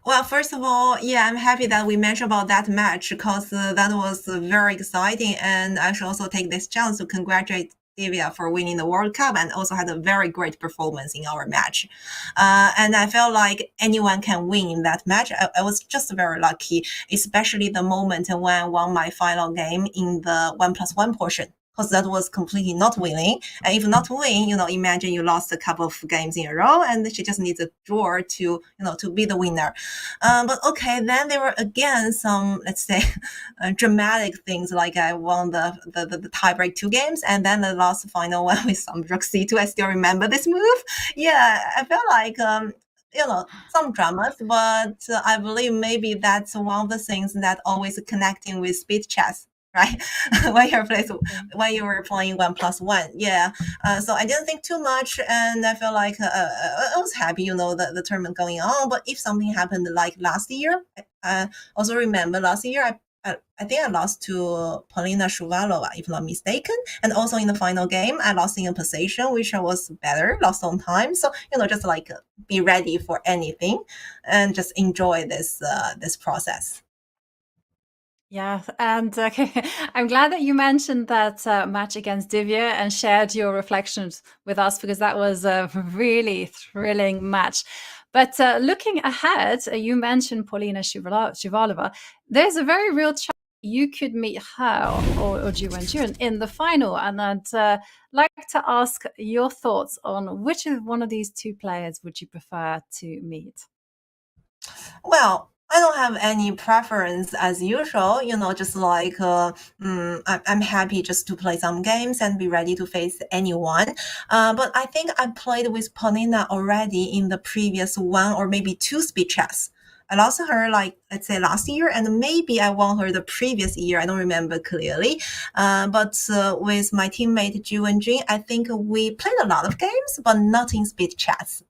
Well, first of all, yeah, I'm happy that we mentioned about that match because that was very exciting. And I should also take this chance to congratulate Divya for winning the World Cup and also had a very great performance in our match. And I felt like anyone can win in that match. I was just very lucky, especially the moment when I won my final game in the 1+1 portion. Because that was completely not winning. And if not win, imagine you lost a couple of games in a row and she just needs a draw to, to be the winner. But okay, then there were again some, let's say, dramatic things like I won the tiebreak 2 games and then I lost the final one with some rook c2. I still remember this move. Yeah, I felt like, some dramas, but I believe maybe that's one of the things that always connecting with speed chess. Right, when you were playing 1+1, yeah. So I didn't think too much, and I felt like I was happy, the tournament going on. But if something happened like last year, I also remember last year I think I lost to Polina Shuvalova, if not mistaken, and also in the final game I lost in a position which I was better, lost on time. So just like be ready for anything, and just enjoy this process. Yeah, and I'm glad that you mentioned that match against Divya and shared your reflections with us because that was a really thrilling match. But looking ahead, you mentioned Polina Shuvalova. There's a very real chance you could meet her or Wenjun in the final. And I'd like to ask your thoughts on which one of these 2 players would you prefer to meet? Well, I don't have any preference as usual, just like I'm happy just to play some games and be ready to face anyone. But I think I played with Polina already in the previous 1 or maybe 2 speed chess. I lost her like, let's say last year, and maybe I won her the previous year. I don't remember clearly. But with my teammate Ju Wenjun, I think we played a lot of games, but not in speed chess.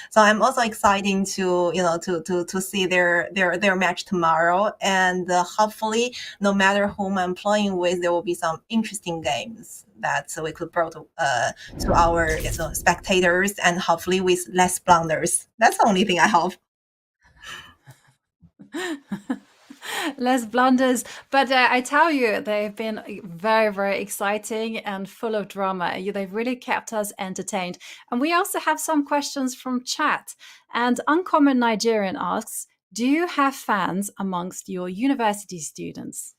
So I'm also excited to to see their match tomorrow, and hopefully, no matter whom I'm playing with, there will be some interesting games that we could bring to our spectators, and hopefully with less blunders. That's the only thing I hope. Less blunders, but I tell you, they've been very, very exciting and full of drama. They've really kept us entertained. And we also have some questions from chat. And Uncommon Nigerian asks, do you have fans amongst your university students?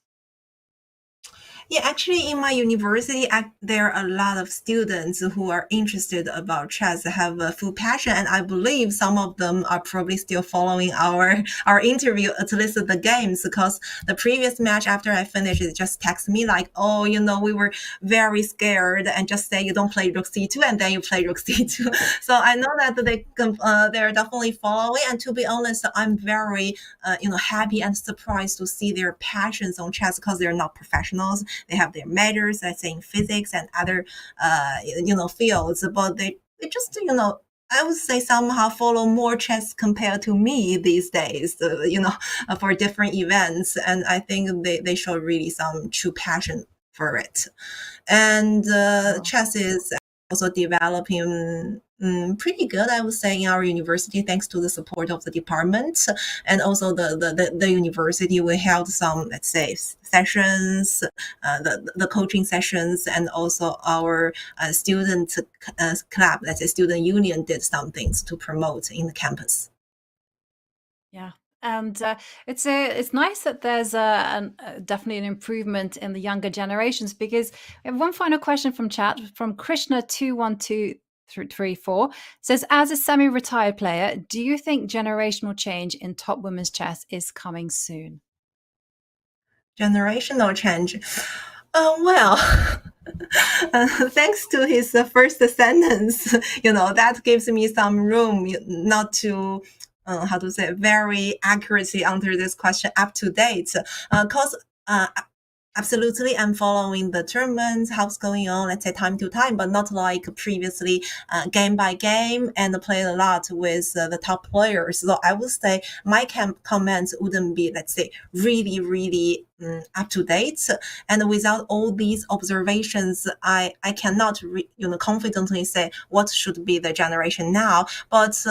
Yeah, actually, in my university, there are a lot of students who are interested about chess, have a full passion, and I believe some of them are probably still following our interview, at least the games, because the previous match after I finished, it just texted me like, oh, we were very scared, and just say you don't play rook c2, and then you play rook c2. So I know that they're definitely following, and to be honest, I'm very happy and surprised to see their passions on chess because they're not professionals. They have their majors, let's say in physics and other, fields, but they just, I would say somehow follow more chess compared to me these days, for different events. And I think they show really some true passion for it. And chess is also developing pretty good, I would say, in our university, thanks to the support of the department and also the university. We held some, let's say, sessions, the coaching sessions, and also our student club, let's say student union, did some things to promote in the campus. Yeah. And it's nice that there's definitely an improvement in the younger generations, because we have one final question from chat from Krishna 21234 says, as a semi-retired player, do you think generational change in top women's chess is coming soon? Generational change. Well, thanks to his first sentence, that gives me some room not to very accurately answer this question up to date. Because absolutely, I'm following the tournaments, how's going on, let's say time to time, but not like previously, game by game, and play a lot with the top players. So I would say my comments wouldn't be, let's say, really, really up to date. And without all these observations, I cannot confidently say what should be the generation now. But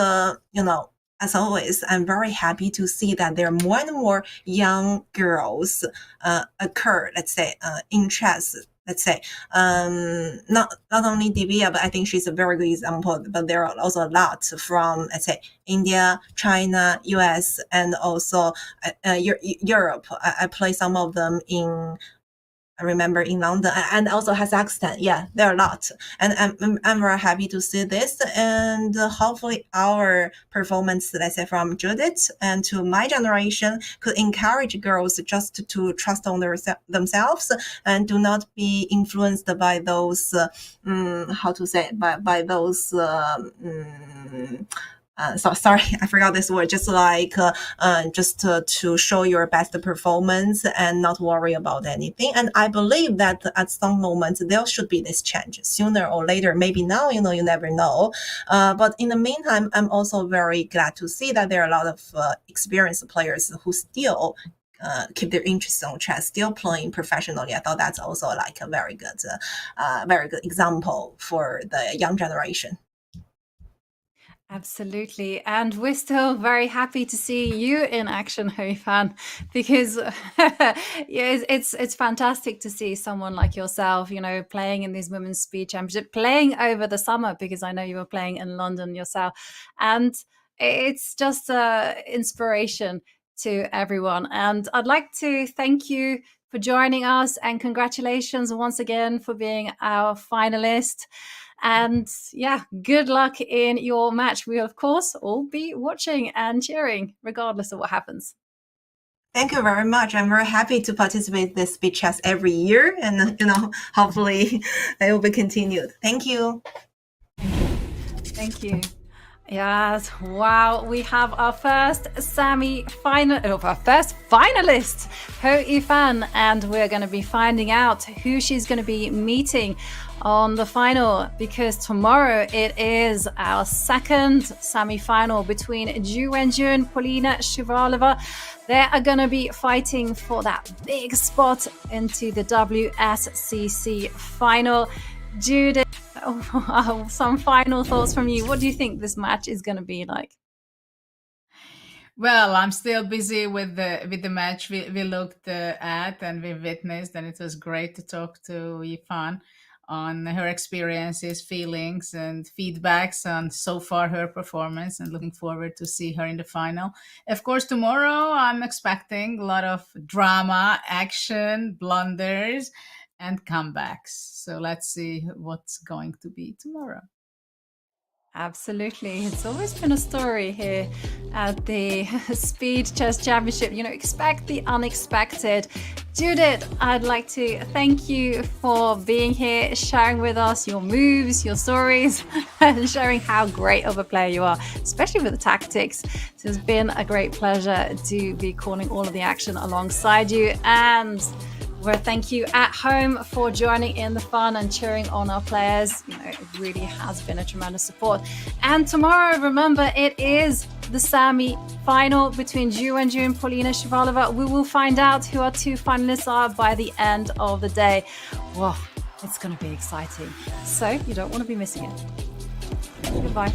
as always, I'm very happy to see that there are more and more young girls occur, let's say, in chess. Let's say, not only Divya, but I think she's a very good example. But there are also a lot from, let's say, India, China, US, and also Europe. I play some of them I remember in London, and also Kazakhstan. Yeah, there are a lot. And I'm very happy to see this. And hopefully our performance, let's say, from Judith and to my generation, could encourage girls just to trust on themselves and do not be influenced by those, by those, sorry, I forgot this word. Just like, to show your best performance and not worry about anything. And I believe that at some moment there should be this change sooner or later. Maybe now, you never know. But in the meantime, I'm also very glad to see that there are a lot of experienced players who still keep their interest on chess, still playing professionally. I thought that's also like a very good example for the young generation. Absolutely. And we're still very happy to see you in action, Hou Yifan, because it's fantastic to see someone like yourself, playing in these Women's Speed Championship, playing over the summer, because I know you were playing in London yourself. And it's just inspiration to everyone. And I'd like to thank you for joining us, and congratulations once again for being our finalist. And yeah, good luck in your match. We will, of course, all be watching and cheering regardless of what happens. Thank you very much. I'm very happy to participate in this speed chess every year, and hopefully it will be continued. Thank you. Thank you. Yes, wow, we have our first finalist, Hou Yifan, and we're going to be finding out who she's going to be meeting on the final, because tomorrow it is our second semi-final between Wenjun and Polina Shuvalova. They are going to be fighting for that big spot into the WSCC final. Judith, some final thoughts from you. What do you think this match is going to be like? Well, I'm still busy with the match we looked at and we witnessed, and it was great to talk to Yifan on her experiences, feelings, and feedbacks on so far her performance, and looking forward to see her in the final. Of course, tomorrow I'm expecting a lot of drama, action, blunders, and comebacks. So let's see what's going to be tomorrow. Absolutely. It's always been a story here at the Speed Chess Championship. Expect the unexpected. Judith, I'd like to thank you for being here, sharing with us your moves, your stories, and showing how great of a player you are, especially with the tactics. So it's been a great pleasure to be calling all of the action alongside you. And thank you at home for joining in the fun and cheering on our players. It really has been a tremendous support. And tomorrow, remember, it is the semi-final between Wenjun and Polina Shuvalova. We will find out who our two finalists are by the end of the day. Wow, it's going to be exciting. So you don't want to be missing it. Goodbye.